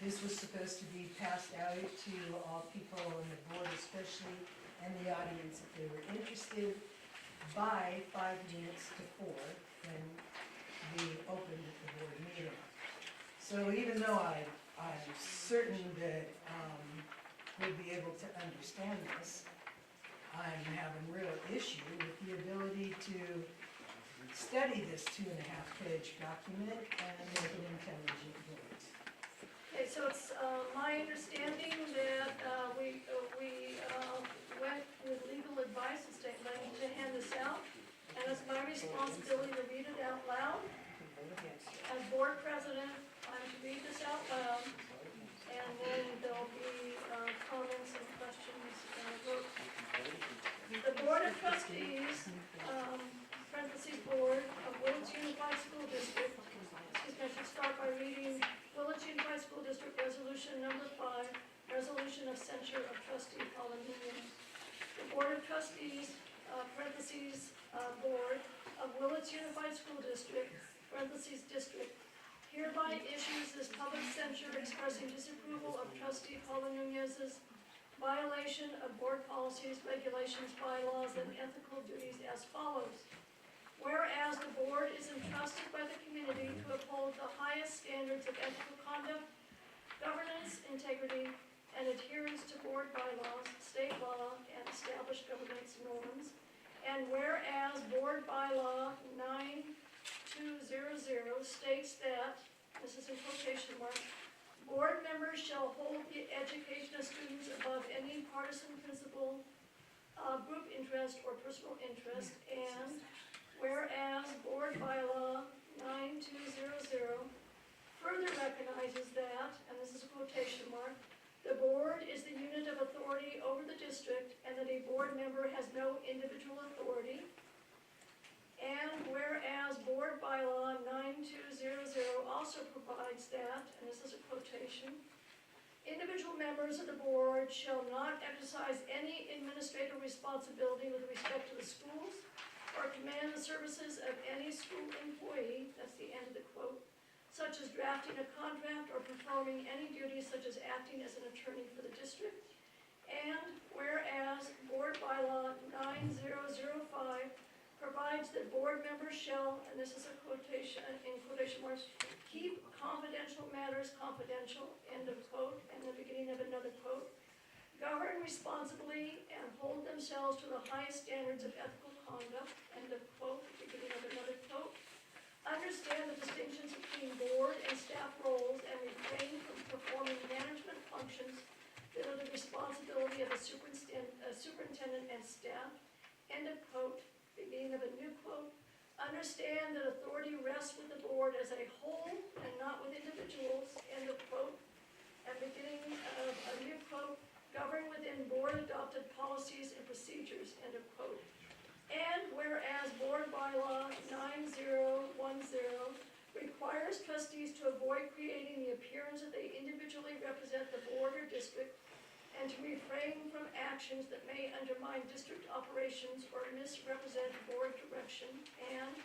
this was supposed to be passed out to all people on the board especially, and the audience if they were interested, by 5 minutes to 4, when we opened the board meeting. So even though I'm certain that we'll be able to understand this, I'm having real issue with the ability to study this 2.5-page document and make an intelligent vote. Okay, so it's my understanding that we went with legal advice and state money to hand this out, and it's my responsibility to read it out loud. As board president, I'm to read this out loud, and then there'll be comments and questions and a vote. The Board of Trustees, parentheses Board of Willits Unified School District, excuse me, I should start by reading Willits Unified School District Resolution Number 5, Resolution of Censure of Trustee Paula Nunez. The Board of Trustees, parentheses Board of Willits Unified School District, parentheses District, hereby issues this public censure expressing disapproval of trustee Paula Nunez's violation of board policies, regulations, bylaws, and ethical duties as follows. Whereas the board is entrusted by the community to uphold the highest standards of ethical conduct, governance, integrity, and adherence to board bylaws, state law, and established governance norms. And whereas board bylaw 9200 states that, this is in quotation marks, board members shall hold the education of students above any partisan principle, group interest, or personal interest. And whereas board bylaw 9200 further recognizes that, and this is a quotation mark, the board is the unit of authority over the district, and that a board member has no individual authority. And whereas board bylaw 9200 also provides that, and this is a quotation, individual members of the board shall not exercise any administrative responsibility with respect to the schools or command the services of any school employee, that's the end of the quote, such as drafting a contract or performing any duties such as acting as an attorney for the district. And whereas board bylaw 9005 provides that board members shall, and this is a quotation, in quotation marks, keep confidential matters confidential, end of quote, and the beginning of another quote, govern responsibly and hold themselves to the highest standards of ethical conduct, end of quote, beginning of another quote, understand the distinctions between board and staff roles and refrain from performing management functions that are the responsibility of a superintendent and staff, end of quote, beginning of a new quote. Understand that authority rests with the board as a whole and not with individuals, end of quote. And beginning of a new quote, govern within board-adopted policies and procedures, end of quote. And whereas Board Bylaw 9010 requires trustees to avoid creating the appearance that they individually represent the board or district and to refrain from actions that may undermine district operations or misrepresent board direction. And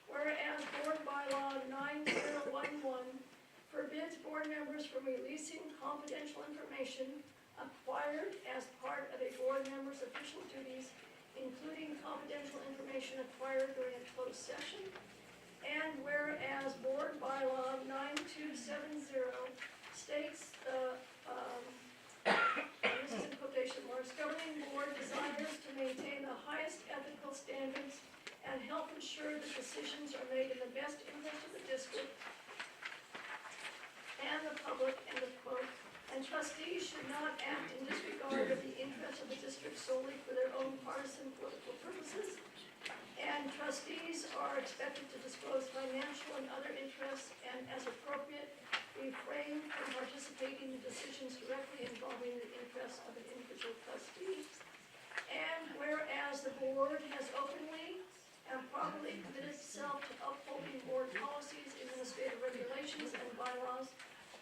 whereas Board Bylaw 9011 forbids board members from releasing confidential information acquired as part of a board member's official duties, including confidential information acquired during a closed session. And whereas Board Bylaw 9270 states, this is in quotation marks, governing board desires to maintain the highest ethical standards and help ensure that decisions are made in the best interest of the district and the public, end of quote. And trustees should not act in disregard of the interests of the district solely for their own partisan political purposes. And trustees are expected to disclose financial and other interess and, as appropriate, refrain from participating in decisions directly involving the interests of an individual trustee. And whereas the board has openly and properly committed itself to upholding board policies, administrative regulations, and bylaws,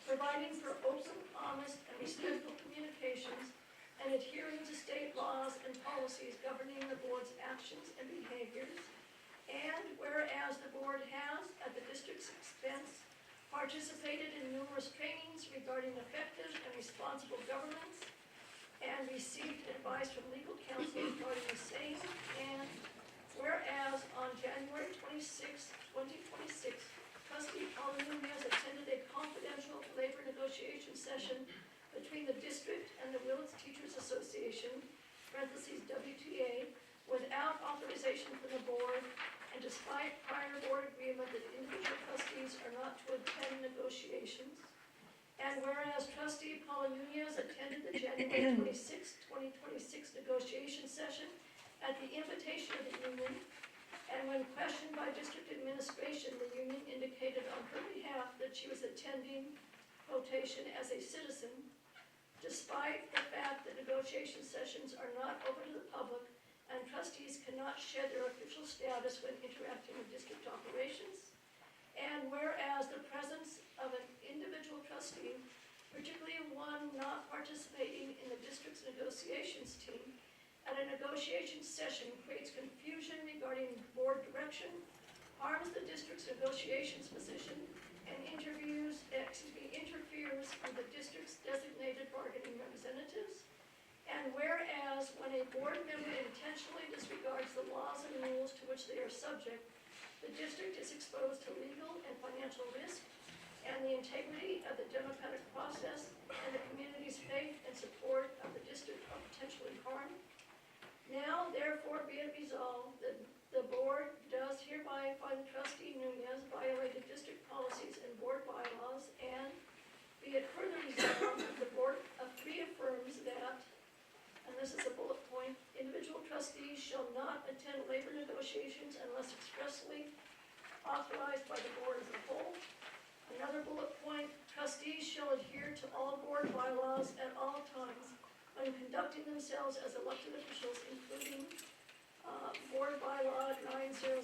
providing for open, honest, and respectful communications, and adhering to state laws and policies governing the board's actions and behaviors. And whereas the board has, at the district's expense, participated in numerous trainings regarding effective and responsible governance, and received advice from legal counsel regarding the same. And whereas on January 26, 2026, Trustee Paula Nunez attended a confidential labor negotiation session between the district and the Willits Teachers Association, parentheses WTA, without authorization from the board, and despite prior board agreement that individual trustees are not to attend negotiations. And whereas Trustee Paula Nunez attended the January 26, 2026 negotiation session at the invitation of the union, and when questioned by district administration, the union indicated on her behalf that she was attending quotation as a citizen, despite the fact that negotiation sessions are not open to the public and trustees cannot shed their official status when interacting with district operations. And whereas the presence of an individual trustee, particularly one not participating in the district's negotiations team, at a negotiation session creates confusion regarding board direction, harms the district's negotiations position, and interferes with the district's designated bargaining representatives. And whereas when a board member intentionally disregards the laws and rules to which they are subject, the district is exposed to legal and financial risk, and the integrity of the democratic process and the community's faith and support of the district are potentially harmed. Now, therefore, be it resolved that the board does hereby find Trustee Nunez violated district policies and board bylaws, and be it further resolved that the board reaffirms that, and this is a bullet point, individual trustees shall not attend labor negotiations unless expressly authorized by the board as a whole. Another bullet point, trustees shall adhere to all board bylaws at all times when conducting themselves as elected officials, including Board Bylaw 9005,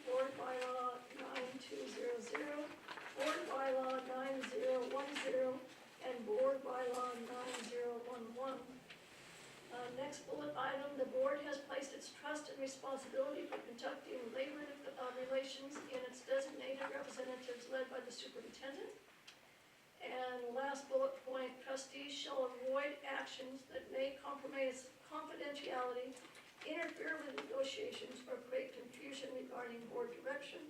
Board Bylaw 9200, Board Bylaw 9010, and Board Bylaw 9011. Next bullet item, the board has placed its trust and responsibility for conducting labor relations in its designated representatives led by the superintendent. And last bullet point, trustees shall avoid actions that may compromise confidentiality, interfere with negotiations, or create confusion regarding board direction.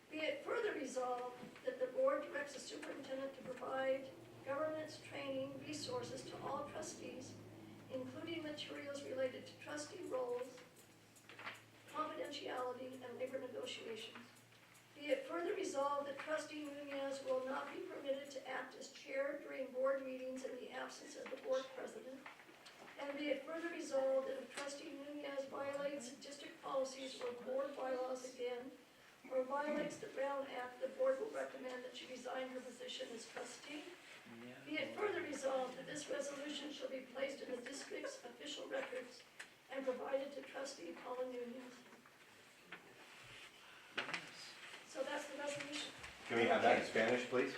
Be it further resolved that the board directs the superintendent to provide governance training resources to all trustees, including materials related to trustee roles, confidentiality, and labor negotiations. Be it further resolved that trustee Nunez will not be permitted to act as chair during board meetings in the absence of the board president. And be it further resolved that if trustee Nunez violates district policies or board bylaws again, or violates the Brown Act, the board will recommend that she resign her position as trustee. Be it further resolved that this resolution shall be placed in the district's official records and provided to trustee Paula Nunez. So that's the resolution. Can we have that in Spanish, please?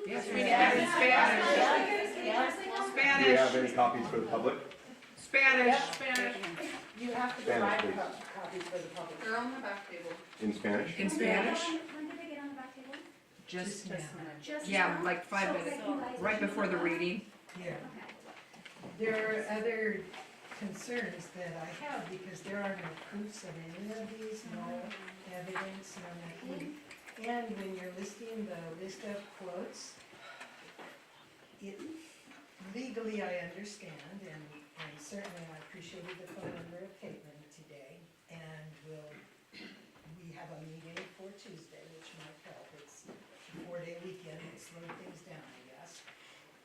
Yes, we have in Spanish. Do we have any copies for the public? Spanish. Spanish. You have to Spanish, provide please. copies for the public. They're on the back table. In Spanish? When did they get on the back table? Just now. Just Yeah, now? like 5 So, minutes, you guys- right before the reading. Yeah. Okay. There are other concerns that I have because there are no proofs of any of these, no evidence, no nothing. And when you're listing the list of quotes, legally I understand, and certainly I appreciated the phone number of Caitlin today, and we have a meeting for Tuesday, which might help. It's a 4-day weekend, it slowed things down, I guess.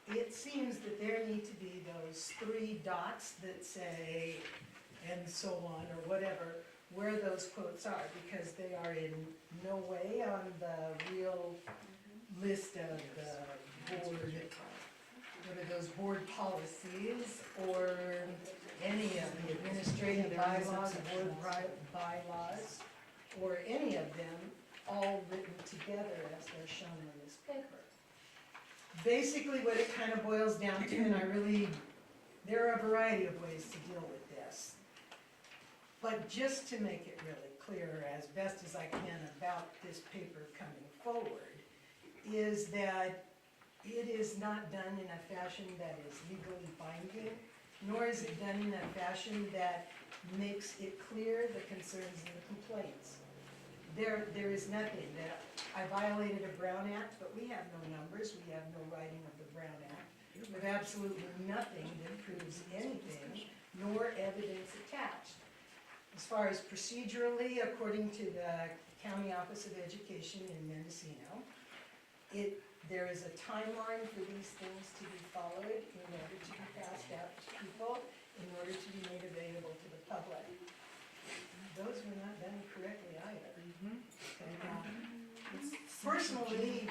It seems that there need to be those 3 dots that say, and so on, or whatever, where those quotes are, because they are in no way on the real list of the board, what are those board policies, or any of the administrative bylaws, board bylaws, or any of them, all written together as they're shown on this paper. Basically, what it kind of boils down to, and there are a variety of ways to deal with this, but just to make it really clear as best as I can about this paper coming forward, is that it is not done in a fashion that is legally binding, nor is it done in a fashion that makes it clear the concerns and the complaints. There is nothing that I violated a Brown Act, but we have no numbers, we have no writing of the Brown Act. We have absolutely nothing that proves anything, nor evidence attached. As far as procedurally, according to the County Office of Education in Mendocino, there is a timeline for these things to be followed in order to be passed out to people, in order to be made available to the public. Those were not done correctly either. Personally,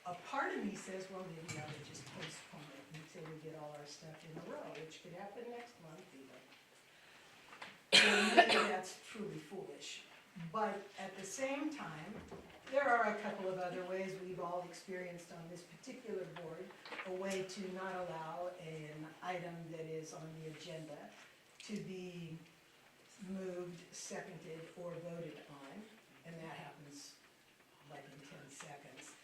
a part of me says, well, maybe I would just postpone it until we get all our stuff in a row, which could happen next month even. And maybe that's truly foolish. But at the same time, there are a couple of other ways we've all experienced on this particular board, a way to not allow an item that is on the agenda to be moved, seconded, or voted on, and that happens like in 10 seconds.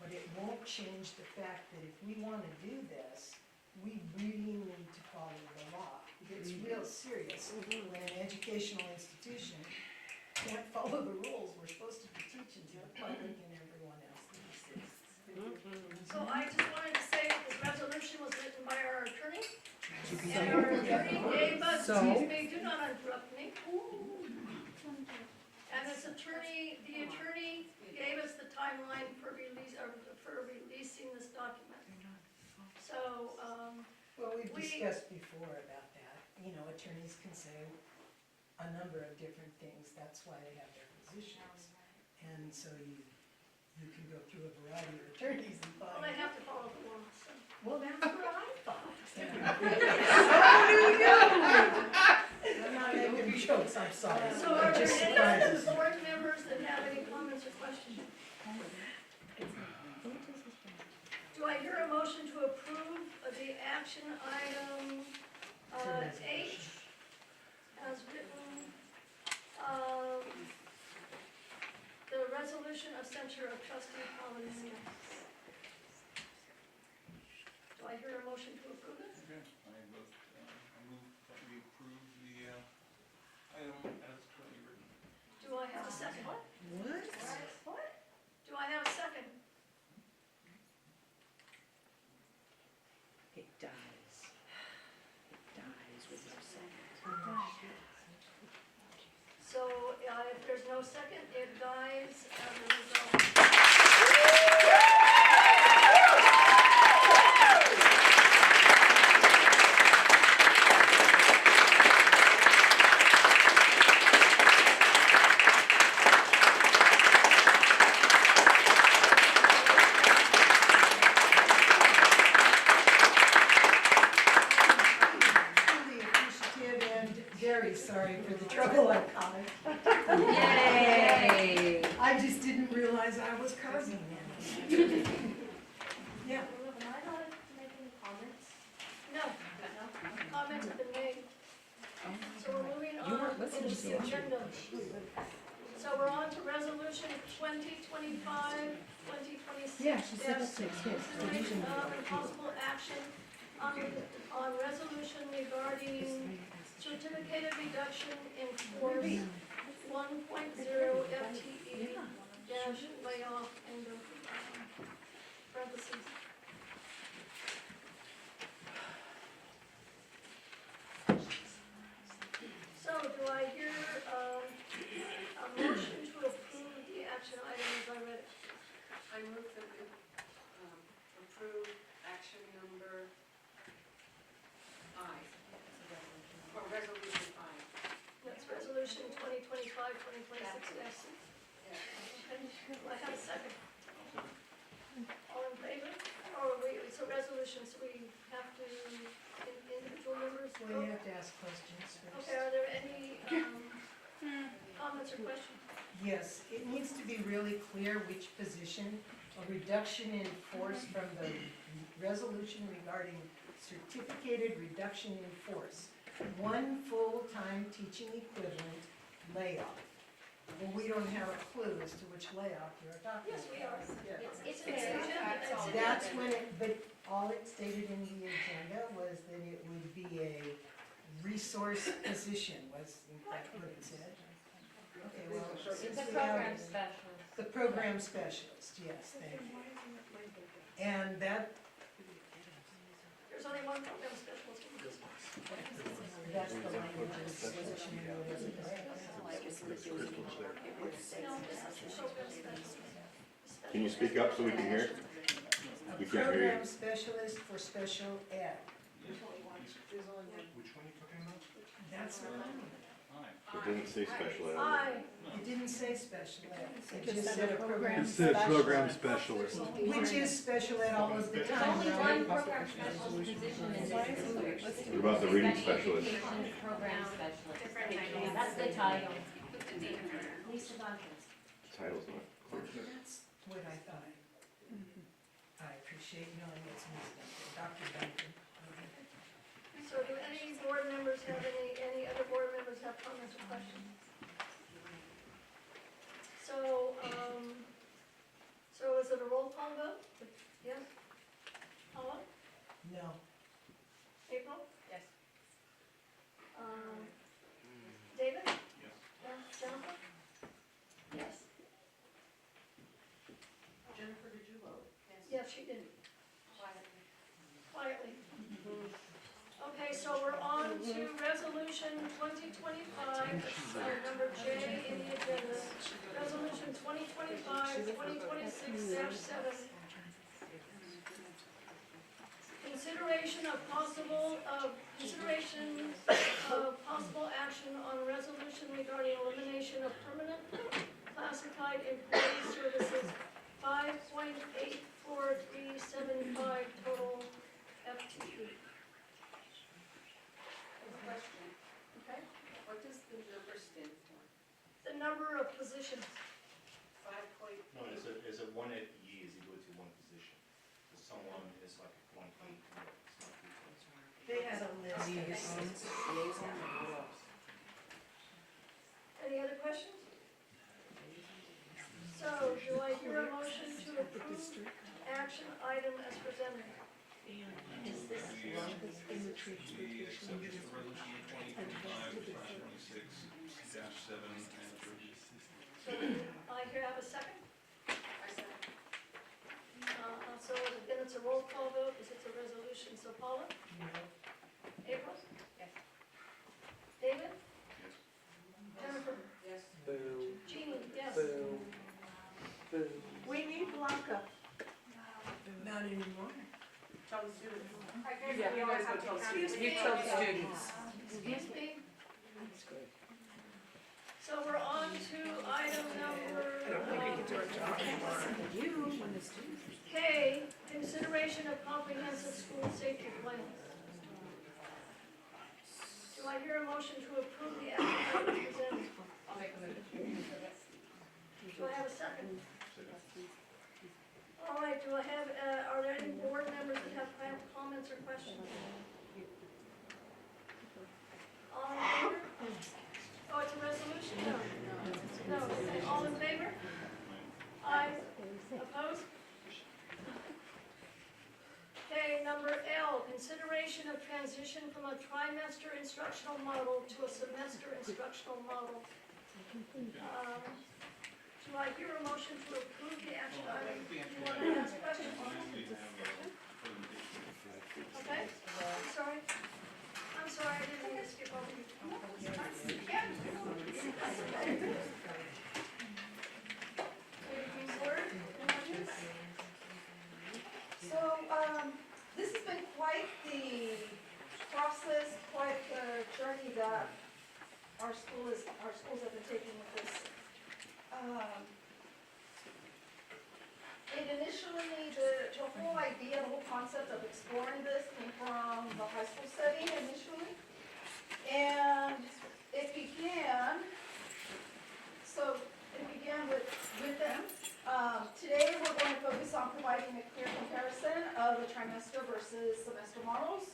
But it won't change the fact that if we want to do this, we really need to follow the law. It's real serious when an educational institution can't follow the rules we're supposed to be teaching to the public and everyone else that exists. So I just wanted to say that this resolution was written by our attorney. And our attorney gave us, excuse me, do not interrupt me. And the attorney gave us the timeline for releasing this document. So, Well, we've discussed before about that. You know, attorneys can say a number of different things. That's why they have their positions. And so you can go through a variety of attorneys and well, find. they have to follow the law, so. Well, that's what I thought. So do you. I'm not making jokes, I'm sorry. So are It there just any surprises me. board members that have any comments or questions? Do I hear a motion to approve the action item H as written? The resolution of censure of trustee Paula Nunez. Do I hear a motion to approve it? Okay, I move that we approve the item as currently written. Do I have a second? What? What? Do I have a second? It dies. It dies with your second. So if there's no second, it dies as a result sorry for the trouble I caused. Yay! I just didn't realize I was causing it. Yeah. Am I allowed to make any comments? No, comments have been made. So we're moving on in the agenda. So we're on to resolution 2025-2026. Yeah, she said it's six, yes. Consideration of and possible action on resolution regarding certificated reduction in force 1.0 FTE dash layoff and parentheses. So do I hear a motion to approve the action item as I read it? I move that we approve action number I, or resolution I. That's resolution 2025-2026. Do I have a second? All in favor? Or it's a resolution, so we have to, individual members Well, vote? you have to ask questions first. Okay, are there any comments or questions? Yes, it needs to be really clear which position, a reduction in force from the resolution regarding certificated reduction in force. One full-time teaching equivalent layoff. Well, we don't have a clue as to which layoff you're talking about. Yes, we are. It's in the agenda. It's in the That's agenda. when it, but all it stated in the agenda was that it would be a resource position, was in fact what it said. Okay, well, since we have specialist. the program specialist, yes, thank you. And that, There's only one program specialist. that's the language of the position. Can you speak up so we can hear? A We can't hear you. program specialist for special ed. Which one are you talking about? That's the language. It didn't say special ed. Aye. It didn't say special ed, it just said a program. It said program specialist. Which is special ed all of the time, Only right? one program specialist position in this. What about the reading specialist? Program specialist. Different title. Yeah, that's the title. Lisa Dawkins. Title's not clear. That's what I thought. I appreciate knowing it's Ms. Dr. Duncan. So do any board members have any other board members have comments or questions? So, so is it a roll call vote? Yes? Paula? No. April? Yes. David? Yes. Jennifer? Yes. Jennifer, did you vote? Yes, she did. Quietly. Okay, so we're on to resolution 2025, number J in the agenda. Resolution 2025-2026-7. Consideration of possible action on resolution regarding elimination of permanent classified employee services, 5.84375 total FTE. Question, Okay, what does the number stand for? the number of positions. 5.8. No, it's a one FTE is equal to one position. So someone is like a 0.8. It's not equal. They had a list. Any other questions? So, do I hear a motion to approve action item as presented? We accept the resolution 2025-2026-7 and approve. So, I have a second? I said, So again, it's a roll call vote, because it's a resolution, so Paula? April? Yes. David? Yes. Jennifer? yes. Jean, yes. We need Blanca. Not anymore. Tell the students. Yeah, You guys go tell the students. You tell the students. Excuse me? So we're on to item number K, consideration of comprehensive school safety plans. Do I hear a motion to approve the action item presented? I'll make a motion. Do I have a second? All right, do I have, are there any board members that have comments or questions? All in favor? Oh, it's a resolution? No. No, all in favor? Aye. Opposed? Okay, number L, consideration of transition from a trimester instructional model to a semester instructional model. Do I hear a motion to approve the action item? Do you want to ask questions? Okay, I'm sorry, I didn't mean to skip over you. So, this has been quite the process, quite the journey that our schools have been taking with this. It initially, the whole idea, the whole concept of exploring this came from the high school setting initially. And it began with them. Today we're going to focus on providing a clear comparison of the trimester versus semester models.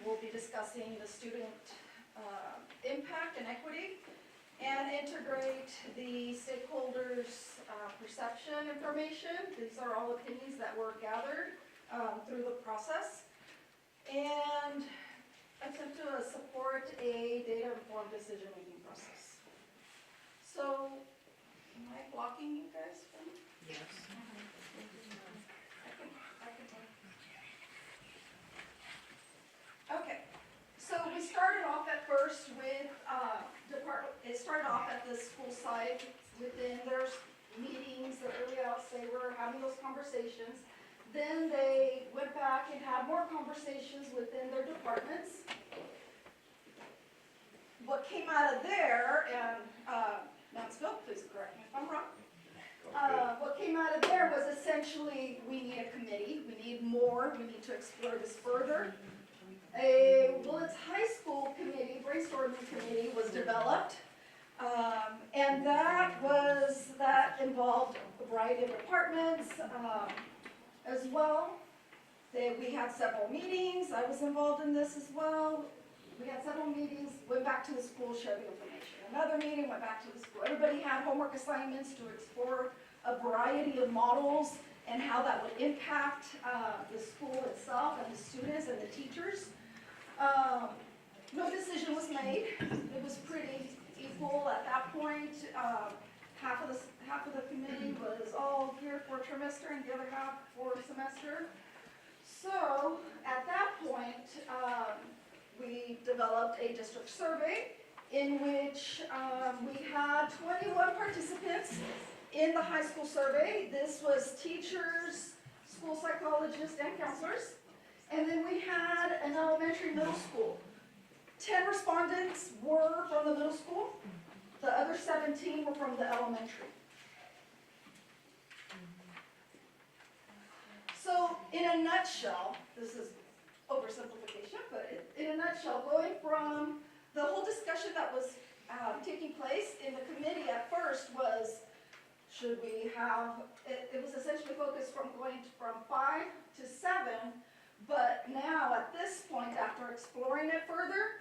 We'll be discussing the student impact and equity, and integrate the stakeholders' perception information. These are all opinions that were gathered through the process, and attempt to support a data-informed decision-making process. So, am I blocking you guys from? Yes. Okay, so we started off at first with it started off at the school site within their meetings, their early outs, they were having those conversations. Then they went back and had more conversations within their departments. What came out of there, and Mansfield, please correct me if I'm wrong. What came out of there was essentially, we need a committee, we need more, we need to explore this further. A Willits High School committee, brainstorming committee, was developed, and that involved a variety of departments as well. We had several meetings. I was involved in this as well. We had several meetings. Went back to the school, shared the information. Another meeting, went back to the school. Everybody had homework assignments to explore a variety of models and how that would impact the school itself and the students and the teachers. No decision was made. It was pretty equal at that point. Half of the committee was all geared for trimester and the other half for semester. So at that point, we developed a district survey in which we had 21 participants in the high school survey. This was teachers, school psychologists, and counselors. And then we had an elementary middle school. 10 respondents were from the middle school. The other 17 were from the elementary. So in a nutshell, this is oversimplification, but in a nutshell, going from the whole discussion that was taking place in the committee at first was, should we have, it was essentially focused from going from 5 to 7, but now at this point, after exploring it further,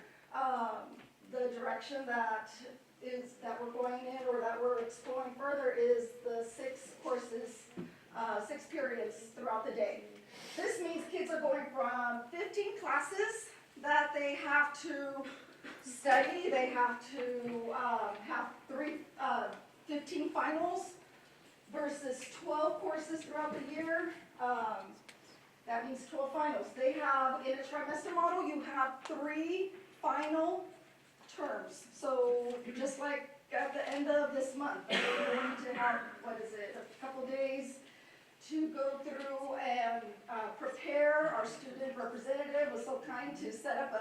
the direction that we're going in, or that we're exploring further, is the 6 courses, 6 periods throughout the day. This means kids are going from 15 classes that they have to study, they have to have 15 finals, versus 12 courses throughout the year. That means 12 finals. They have, in a trimester model, you have 3 final terms. So just like at the end of this month, we're going to have, a couple days to go through and prepare. Our student representative was so kind to set up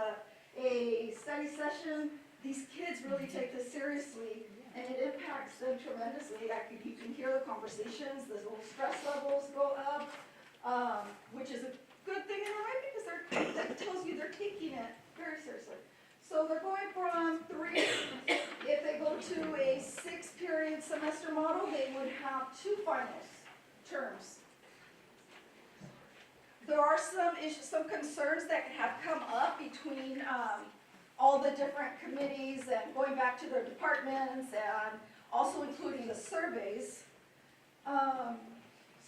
a study session. These kids really take this seriously, and it impacts them tremendously. You can hear the conversations, the little stress levels go up, which is a good thing in a way, because that tells you they're taking it very seriously. So they're going from 3, if they go to a 6-period semester model, they would have 2 finals terms. There are some issues, some concerns that have come up between all the different committees and going back to their departments and also including the surveys.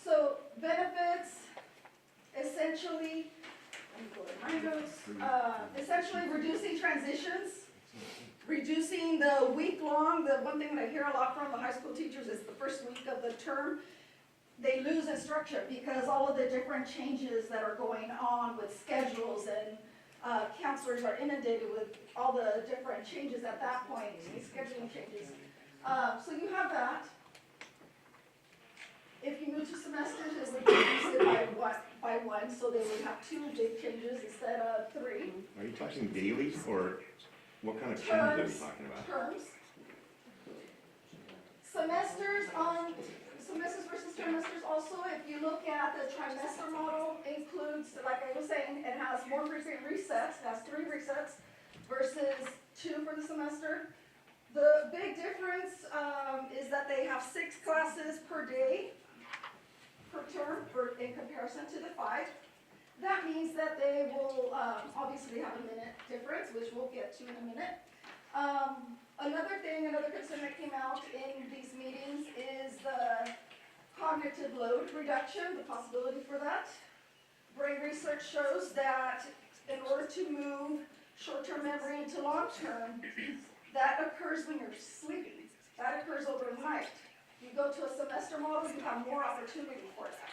So benefits, essentially, let me go to my notes, essentially reducing transitions, reducing the week-long. The one thing that I hear a lot from the high school teachers is the first week of the term, they lose instruction because all of the different changes that are going on with schedules and counselors are inundated with all the different changes at that point, scheduling changes. So you have that. If you move to semesters, it would reduce it by one, so they would have 2 big changes instead of 3. Are you talking daily, or what kind of changes are you talking about? Terms. Semesters versus trimesters also, if you look at the trimester model, includes, like I was saying, it has more frequent resets, it has 3 resets versus 2 for the semester. The big difference is that they have 6 classes per day, per term, in comparison to the 5. That means that they will obviously have a minute difference, which we'll get to in a minute. Another concern that came out in these meetings is the cognitive load reduction, the possibility for that. Brain research shows that in order to move short-term memory into long-term, that occurs when you're sleeping. That occurs overnight. You go to a semester model, you have more opportunity for that.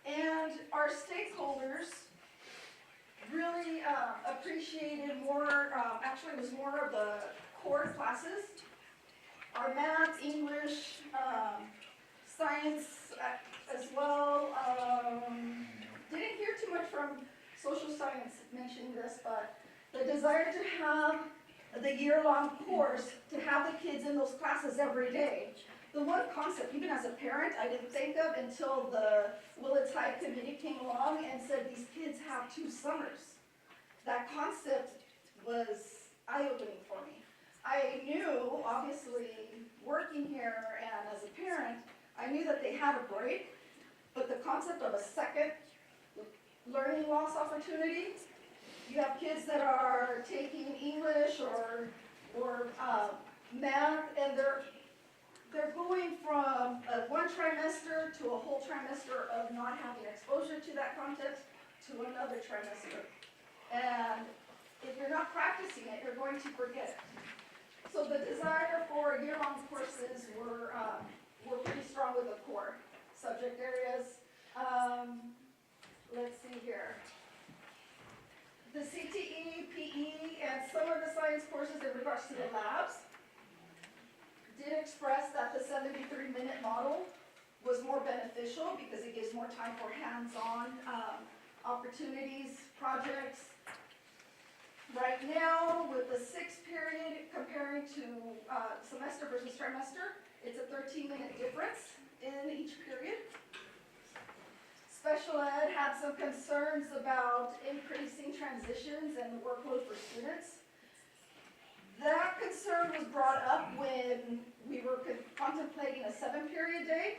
And our stakeholders really appreciated more, actually it was more of the core classes. Our math, English, science as well. Didn't hear too much from social science mentioning this, but the desire to have the year-long course, to have the kids in those classes every day. The one concept, even as a parent, I didn't think of until the Willits High Committee came along and said these kids have 2 summers. That concept was eye-opening for me. I knew, obviously, working here and as a parent, I knew that they had a break, but the concept of a second learning loss opportunity, you have kids that are taking English or math, and they're going from one trimester to a whole trimester of not having exposure to that content to another trimester. And if you're not practicing it, you're going to forget it. So the desire for year-long courses were pretty strong with the core subject areas. Let's see here. The CTE, PE, and some of the science courses in regards to the labs did express that the 73-minute model was more beneficial because it gives more time for hands-on opportunities, projects. Right now, with the 6th period comparing to semester versus trimester, it's a 13-minute difference in each period. Special ed had some concerns about increasing transitions and the workload for students. That concern was brought up when we were contemplating a 7-period day.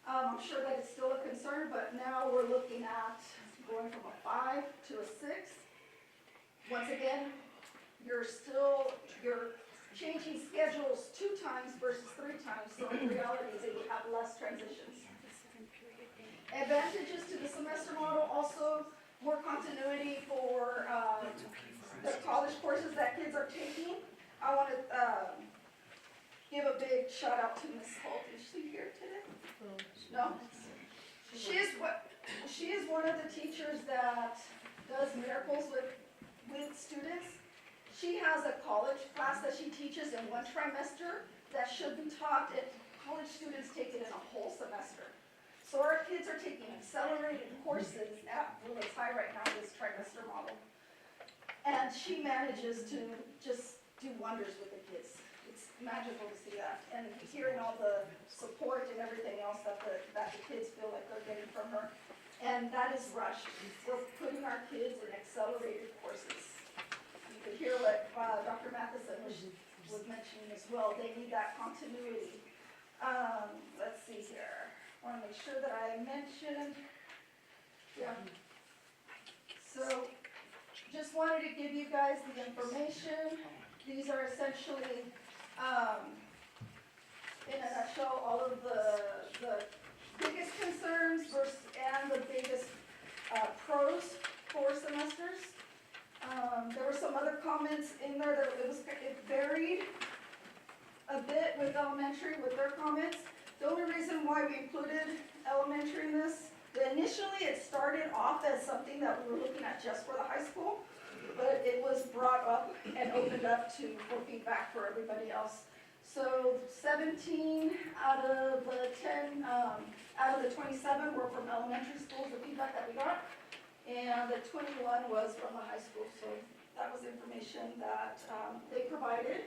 I'm sure that it's still a concern, but now we're looking at going from a 5 to a 6. Once again, you're changing schedules 2 times versus 3 times, so in reality is that you have less transitions. Advantages to the semester model, also more continuity for the college courses that kids are taking. I want to give a big shout out to Ms. Holt. Is she here today? No? She is one of the teachers that does miracles with students. She has a college class that she teaches in 1 trimester that should be taught, and college students take it in a whole semester. So our kids are taking accelerated courses at Willits High right now, this trimester model. And she manages to just do wonders with the kids. It's magical to see that. And hearing all the support and everything else that the kids feel like they're getting from her. and that is rushed. We're putting our kids in accelerated courses. You could hear what Dr. Matheson was mentioning as well. They need that continuity. Let's see here. I want to make sure that I mentioned. Yeah. So, just wanted to give you guys the information. These are essentially, in a nutshell, all of the biggest concerns and the biggest pros for semesters. There were some other comments in there that it varied a bit with elementary with their comments. The only reason why we included elementary in this, initially it started off as something that we were looking at just for the high school, but it was brought up and opened up for feedback for everybody else. So 17 out of the 10, out of the 27 were from elementary schools, the feedback that we got, and the 21 was from the high school. So that was information that they provided,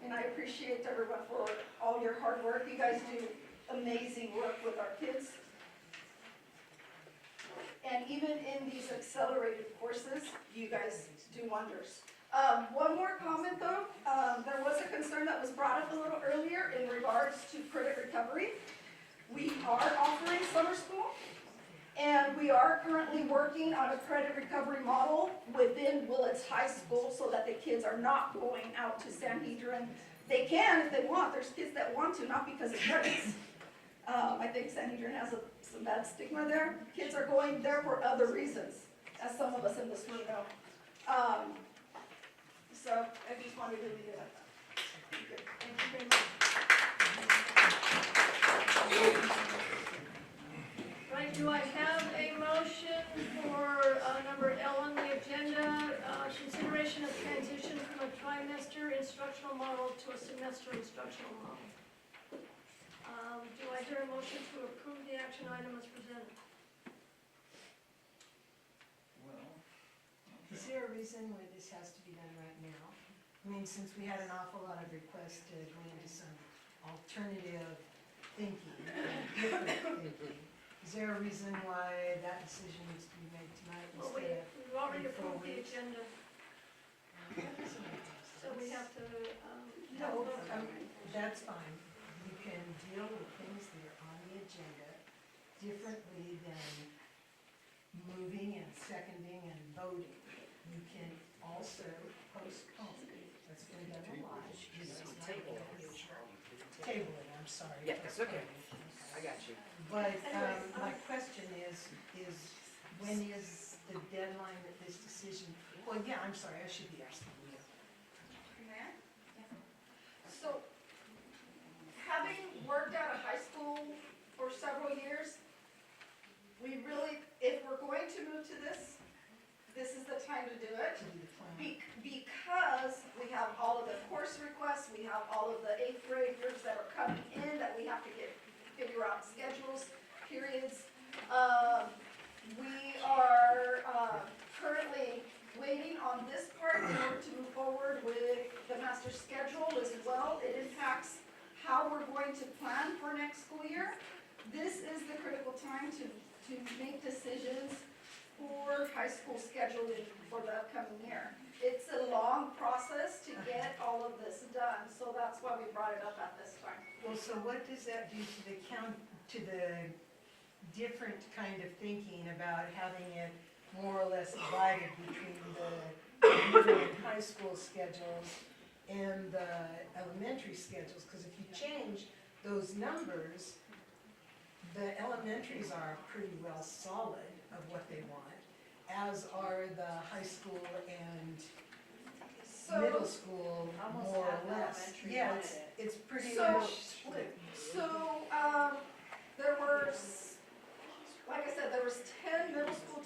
and I appreciate everyone for all your hard work. You guys do amazing work with our kids. And even in these accelerated courses, you guys do wonders. One more comment though, there was a concern that was brought up a little earlier in regards to credit recovery. We are offering summer school, and we are currently working on a credit recovery model within Willits High School so that the kids are not going out to Sanhedrin. They can if they want. There's kids that want to, not because of credits. I think Sanhedrin has some bad stigma there. Kids are going there for other reasons, as some of us in this room know. So I just wanted to leave it at that. Thank you very much. Right, do I have a motion for number L on the agenda, consideration of transition from a trimester instructional model to a semester instructional model? Do I hear a motion to approve the action item as presented? Is there a reason why this has to be done right now? I mean, since we had an awful lot of requests to go into some alternative thinking, different thinking, is there a reason why that decision needs to be made tonight Well, instead of? we've already in 4 approved the weeks? agenda, so we have to, No, that's fine. You can deal with things that are on the agenda differently than moving and seconding and voting. You can also postpone. That's been done a lot. Table it, I'm sorry. Yeah, that's okay. I got you. But my question is when is the deadline that this decision, well, yeah, I'm sorry, I should be asking you. Mayor? So, having worked at a high school for several years, we really, if we're going to move to this is the time to do it. Because we have all of the course requests, we have all of the 8th graders that are coming in that we have to figure out schedules, periods. We are currently waiting on this part in order to move forward with the master schedule as well. It impacts how we're going to plan for next school year. This is the critical time to make decisions for high school scheduling for the upcoming year. It's a long process to get all of this done, so that's why we brought it up at this time. Well, so what does that do to the different kind of thinking about having it more or less divided between the middle and high school schedules and the elementary schedules? Because if you change those numbers, the elementaries are pretty well solid of what they want, as are the high school and middle school, more or less. Yeah, it's pretty much split. So, there were, like I said, there was 10 middle school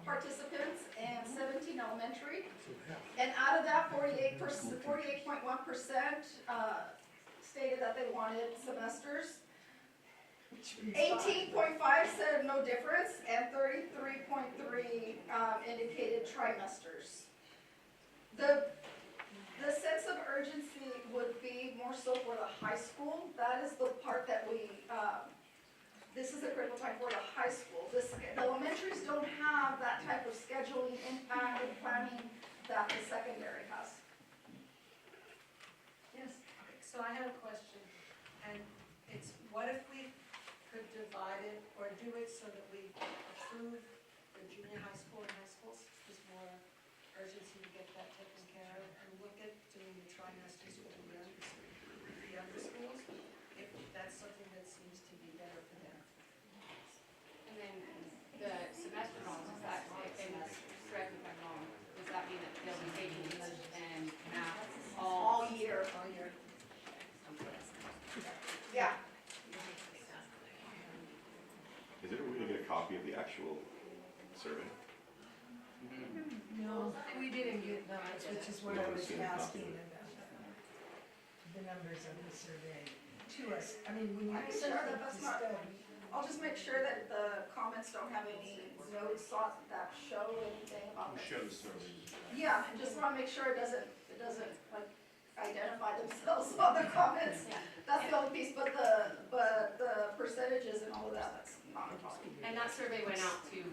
participants and 17 elementary. And out of that, 48.1% stated that they wanted semesters. 18.5 said no difference, and 33.3 indicated trimesters. The sense of urgency would be more so for the high school. That is the part that we, this is a critical time for the high school. The elementary secondary has. Yes? So I have a question, and it's, what if we could divide it or do it so that we approve the junior high school and high schools? There's more urgency to get that taken care of, and look at doing the trimesters with the younger schools, if that's something that seems to be better for them. And then the semester goals, is that, and correct me if I'm wrong, does that mean that they'll be taking English and math All year. All year. Yeah. Is it a way to get a copy of the actual survey? No, we didn't get numbers, which is what I was asking about. The numbers of the survey to us. I mean, when you I'm send sure it that to that's not, study. I'll just make sure that the comments don't have any notes on that show anything about We this. show the survey. Yeah, and just wanna make sure it doesn't like identify themselves on the comments. That's the only piece, but the percentages and all of that, that's not a problem. And that survey went out to It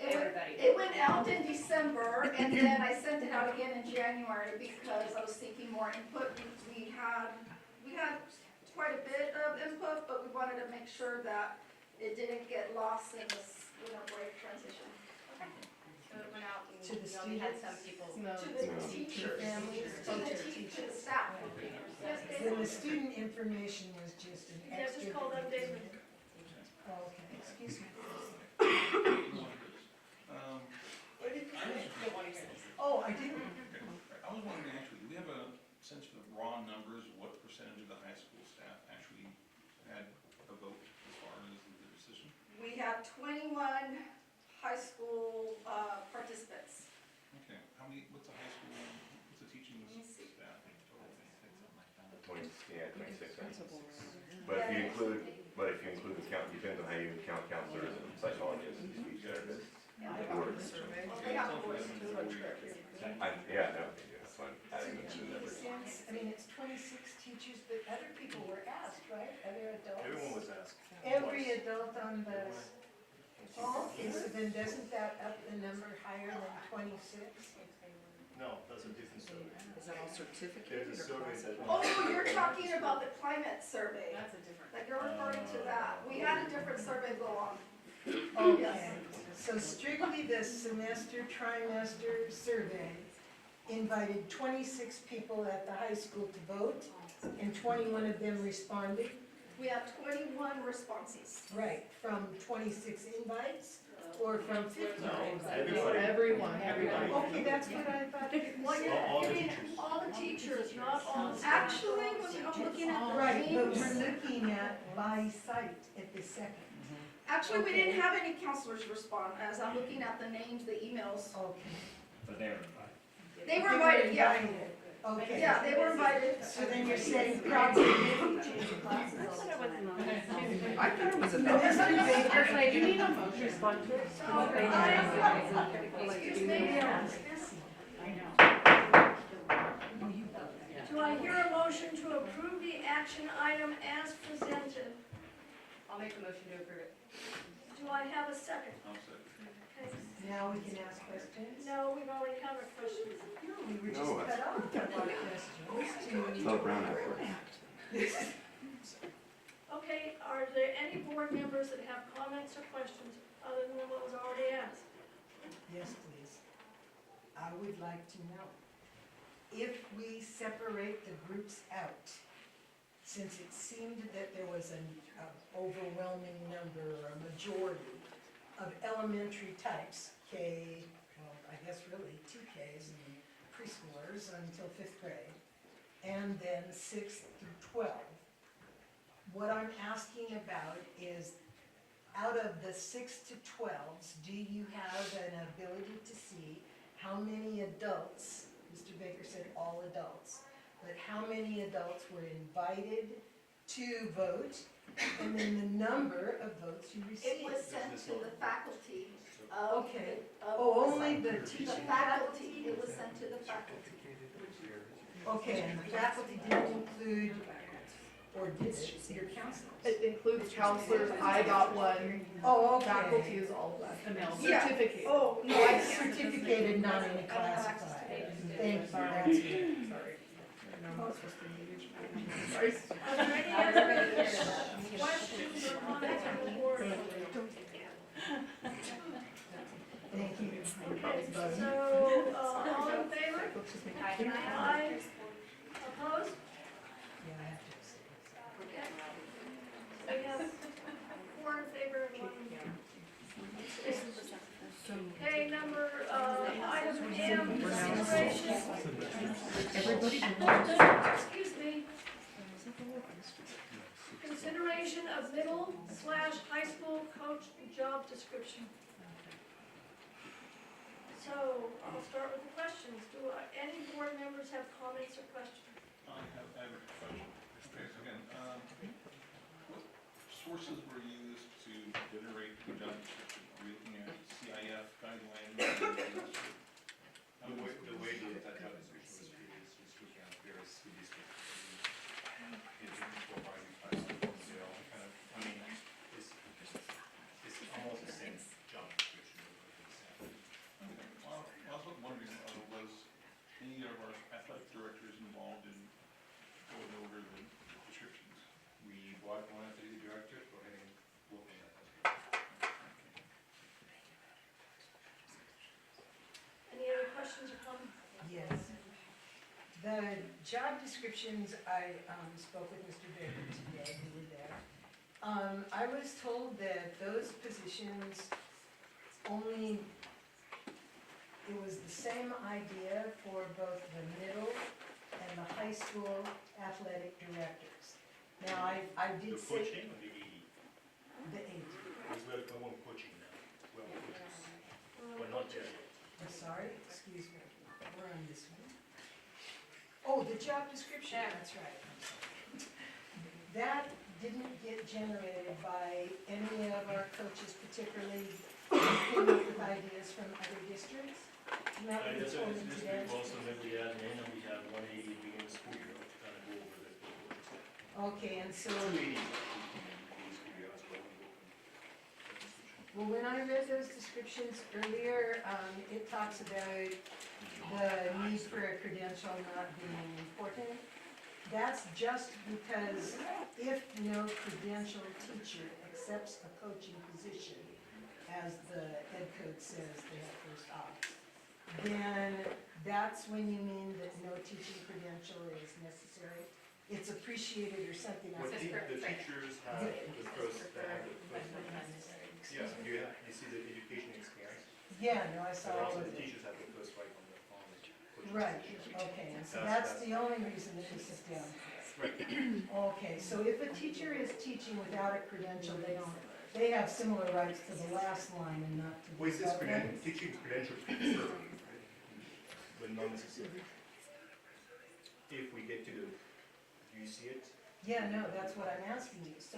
went- everybody. It went out in December, and then I sent it out again in January because I was seeking more input. We had quite a bit of input, but we wanted to make sure that it didn't get lost in this, break transition. So it went out To the and we only had some students? people. To the teachers, to the staff. Yes, Then the student information was just an Yeah, extra. just call them David. Oh, okay, excuse me. What did you say? Oh, I didn't. I was wondering, actually, do we have a sense for the raw numbers, what percentage of the high school staff actually had a vote as far as the decision? We have 21 high school participants. Okay, what's the high school, what's the teaching staff? 26, right? But if you include the count, depends on how you count counselors and psychologists and speech therapists. They have boards too. Yeah, no, that's fine. Adding them to the numbers. I mean, it's 26 teachers, but other people were asked, right? Other adults? Everyone was asked. Every adult on the, okay, so then doesn't that up the number higher than 26? No, that's a different survey. Is that all certificated There's a survey that. Oh, you're talking about the climate survey. That's a different. Like you're referring to that. We had a different survey go on. Okay, so strictly the semester, trimester survey invited 26 people at the high school to vote, and 21 of them responded. We have 21 responses. Right, from 26 invites, or from 50 invites? Everyone. Okay, that's what I thought. Well, All the you mean teachers. all the teachers, not all. Actually, when I'm looking at the Right, but names, we're looking at by site at the second. actually, we didn't have any counselors respond, as I'm looking at the names, the emails. Okay. But they were invited. They were invited, yeah. Okay. Yeah, they were invited. So then you're saying probably. I thought it was a no. Mr. Baker, Do you need a motion? Excuse me. Do I hear a motion to approve the action item as presented? I'll make a motion to approve it. Do I have a second? I'll say. Okay. now we can ask questions? No, we've already covered questions. No, we were just No, cut that's- off at our questions It's not a Brown Act. Okay, are there any board members that have comments or questions other than what was already asked? Yes, please. I would like to know, if we separate the groups out, since it seemed that there was an overwhelming number or a majority of elementary types, K, well, I guess really TKs and preschoolers until 5th grade, and then 6th through 12. What I'm asking about is, out of the 6 to 12s, do you have an ability to see how many adults, Mr. Baker said all adults, but how many adults were invited to vote, and then the number of votes you It received? was sent to the faculty of. Okay. of- Oh, only the The teaching faculty, it was sent to the faculty. Okay, and the faculty didn't include, or did it, your counselors? It includes counselors, I got one, Oh, faculty okay. is all that. Yeah. Certificate. Oh, no, I can't. Certificated, not in a classified. Thank you, that's good. Sorry. I'm not supposed to engage. Are there any other questions or comments from the board? Thank you. Okay, so, all in favor? Aye. Opposed? Yeah, I have to say. Okay. We have 4 in favor and 1 against. Okay, item M, consideration. Excuse me. Consideration of middle/high school coach job description. So, I'll start with the questions. Do any board members have comments or questions? I have a question. Okay, so again, what sources were used to generate the job description? Are we looking at CIF guidelines? The way that job description was created is just looking at various school districts. It's providing kind of, I mean, it's almost the same job description. Okay, well, I was wondering, was any of our athletic directors involved in going over the descriptions? We brought one athletic director to go ahead and look at that. Any other questions or comments? Yes. The job descriptions, I spoke with Mr. Baker today, we were there. I was told that those positions only, it was the same idea for both the middle and the high school athletic directors. Now, I did The say. coaching or the AD? The AD. Because we're on coaching now. We're on coaching. We're not there yet. I'm sorry, excuse me, we're on this one. Oh, the job description, that's right. I'm sorry. That didn't get generated by any of our coaches, particularly who came up with ideas from other districts. And that was That's told this today. week also, then we add in, and we have 180 beginning of school year to kind of go over the coaches. Okay, and so, 280 beginning school year as well. well, when I read those descriptions earlier, it talks about the need for a credential not being important. That's just because if no credentialed teacher accepts a coaching position, as the ed code says they have first ops, then that's when you mean that no teaching credential is necessary. It's appreciated or something. What the teachers have the first, yeah, you see the education experience. Yeah, no, I saw But all also of the it. teachers have the first right on the coaching. Right, okay, and so that's the only reason that this is down. Right. Okay, so if a teacher is teaching without a credential, they have similar rights to the last line and not to the Well, it says second. teaching credential preferred, but not necessary. If we get to the, do you see it? Yeah, no, that's what I'm asking you. So,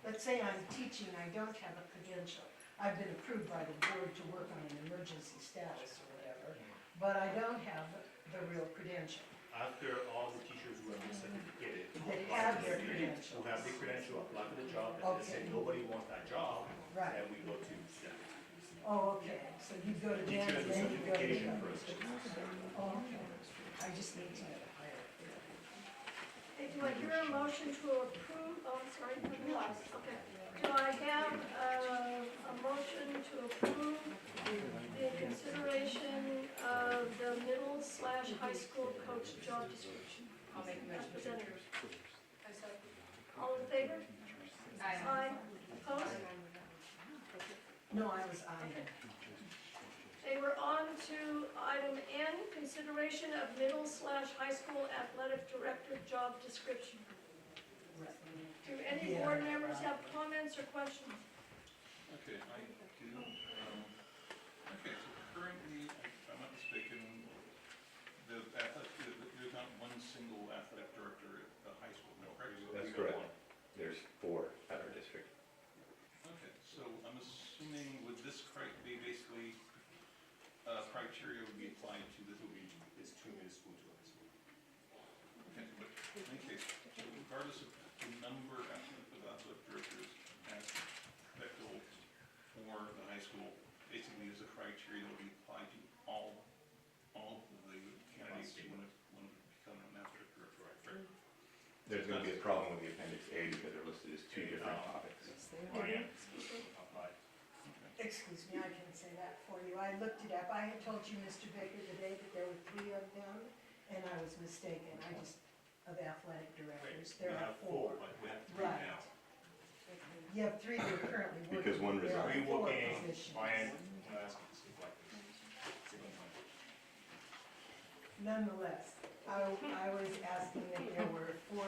let's say I'm teaching, I don't have a credential. I've been approved by the board to work on an emergency status or whatever, but I don't have the real credential. After all the teachers who have been certificated. That apply have for their the- credentials. Who have the credential, apply for the job, and they say Okay. nobody wants that job, Right. then we go to them. Oh, okay, so you go to them, Teacher has and a then you go to certification them. first. Oh, okay. I just need to hire. Okay, do I hear a motion to approve, oh, sorry, okay. Do I have a motion to approve the consideration of the middle/high school coach job description? I'll make a As motion. presented. All in favor? Aye. Opposed? No, I was eyeing. Okay, we're on to item N, consideration of middle/high school athletic director job description. Do any Yeah. board members have comments or questions? Okay, I do. Okay, so currently, if I'm not mistaken, there's not one single athletic director at the high school, no, correct? That's correct. There's 4 at our district. Okay, so I'm assuming would this be basically criteria would be applied to this will be It's 2 middle school to high school. okay, but in any case, so regardless of the number of athletic directors as Bechtel for the high school, basically is a criteria that will be applied to all of the there's gonna be a problem with the appendix A because they're listed as two different topics. Excuse me, I can say that for you. I looked it up. I had told you, Mr. Baker, today that there were 3 of them, and I was mistaken. Of athletic directors, there are 4. but we have 3 Right. now. You have 3 that are currently working. Because one There are resigned. 4 Reworking, positions. Brian, I'm gonna ask you to speak like this. Second one. Nonetheless, I was asking that there were 4,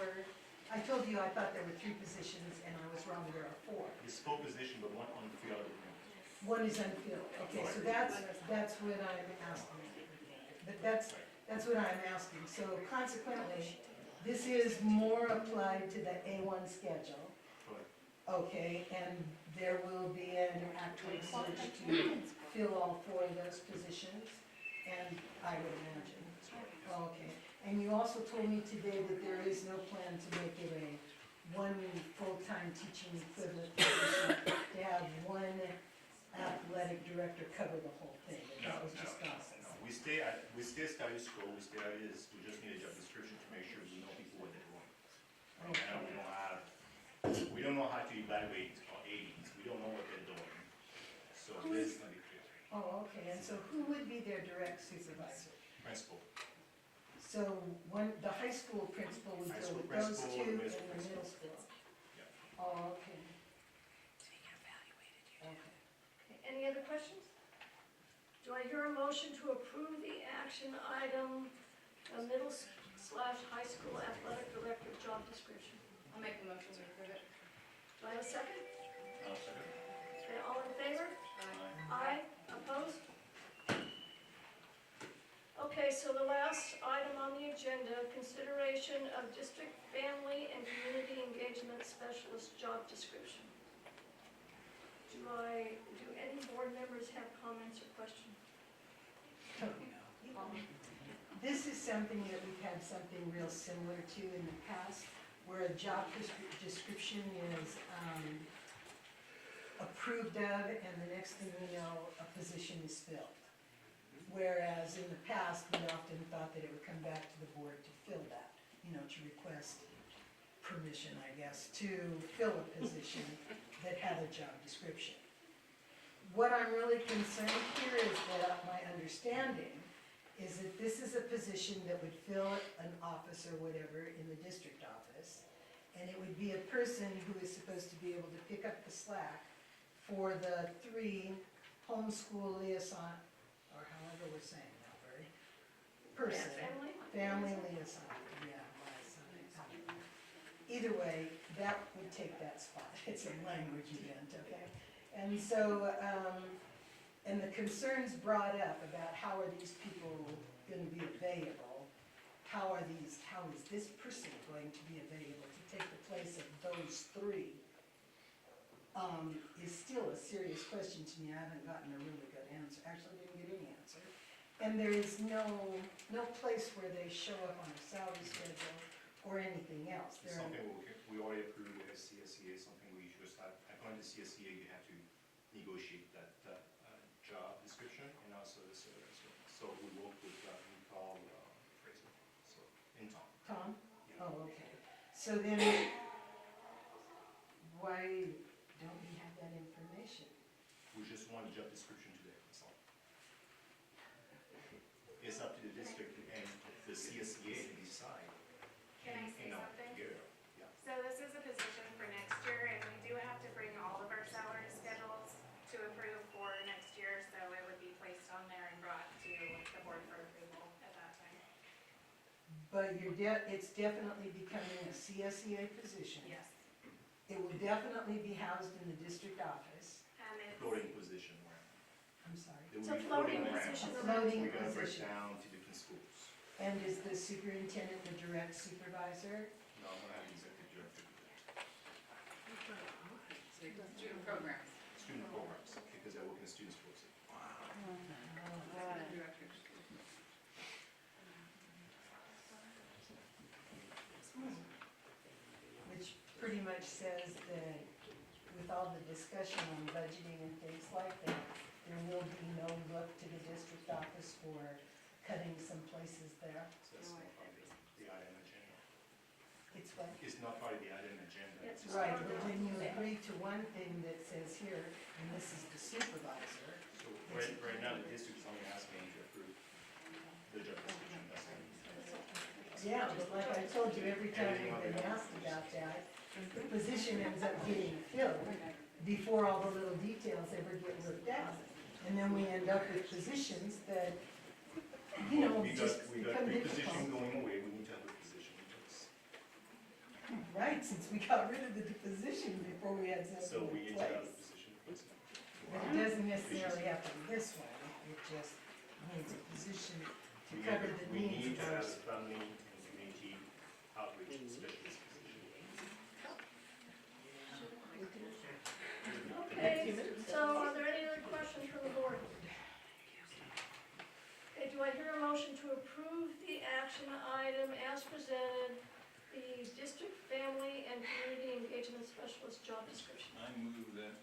I told you I thought there were 3 positions, and I was wrong, there are 4. It's full position, but one on the field. One is unfilled, okay, so that's what I'm asking. But that's what I'm asking, so consequently, this is more applied to the A1 schedule. Correct. Okay, and there will be an actual search to fill all 4 of those positions, and I would imagine. Okay, and you also told me today that there is no plan to make it a 1 full-time teaching equivalent position, to have 1 athletic director cover the whole thing, that was just process. No, we stay status quo, we stay as is, we just need a job description to make sure we know people what they're doing. Right now, we don't know how to evaluate our ADs, we don't know what they're doing, so this is gonna be clear. Oh, okay, and so who would be their direct supervisor? Principal, So the high school principal would High deal school with those principal, 2 and middle the school middle principal. school? Yeah. Oh, okay. Okay. Any other questions? Do I hear a motion to approve the action item, middle/high school athletic director job description? I'll make the motion to approve it. Do I have a second? I'll second. Okay, all in favor? Aye. Opposed? Okay, so the last item on the agenda, consideration of district family and community engagement specialist job description. Do any board members have comments or questions? This is something that we've had something real similar to in the past, where a job description is approved of, and the next thing you know, a position is filled. Whereas in the past, we often thought that it would come back to the board to fill that, to request permission, I guess, to fill a position that had a job description. What I'm really concerned here is that my understanding is that this is a position that would fill an office or whatever in the district office, and it would be a person who is supposed to be able to pick up the slack for the 3 homeschool liaison, or however we're saying that word, person. Family liaison, yeah, liaison. Either way, that would take that spot. It's a language event, okay? And so, and the concerns brought up about how are these people gonna be available? How is this person going to be available to take the place of those 3? Is still a serious question to me. I haven't gotten a really good answer. Actually, didn't get any answer. And there is no place where they show up on a salary schedule or anything else. It's something we already approved with CSEA, something we just have, according to CSEA, you have to negotiate that job description and also the service. So we work with, we call Fraser, so, in Tom. Tom? Yeah. Oh, okay. So then, why don't we have that information? We just want a job description today, that's all. It's up to the district and the CSEA to decide. Can I say something? Yeah. So this is a position for next year, and we do have to bring all of our salary schedules to approve for next year, so it would be placed on there and brought to the board for approval at that time. But it's definitely becoming a CSEA position. Yes. It will definitely be housed in the district office. And it's, Floating position where. I'm sorry. There It's will a be floating around. position A around. floating We're gonna break position. down to different schools. And is the superintendent the direct supervisor? No, I'm gonna have the executive director do that. Student programs. Student programs, because I work in the students' programs. Which pretty much says that with all the discussion on budgeting and things like that, there will be no look to the district office for cutting some places there. So that's not probably the item agenda. It's It's not part of the item agenda. It's It's Right, not- but when you agree to one thing that says here, and this is the supervisor, So right now, the district's only asking to approve the job description, that's it. yeah, but like I told you, every time we've been asked about that, the position ends up getting filled before all the little details ever get worked out. And then we end up with positions that, you know, We just got become three positions difficult. going away, we need to have a position in place. Right, since we got rid of the position before we had So something we in need to have a place. position in place. But it doesn't necessarily have to be this one, it just needs a position to We cover need- the We needs need of to have our. a family and community outreach specialist position. Okay, so are there any other questions from the board? Okay, do I hear a motion to approve the action item as presented, the district family and community engagement specialist job description? I move that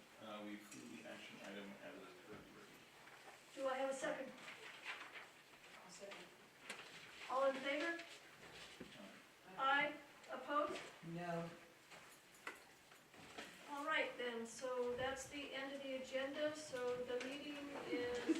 we approve the action item as a third reading. Do I have a second? All in favor? Aye, opposed? No, All right then, so that's the end of the agenda, so the meeting is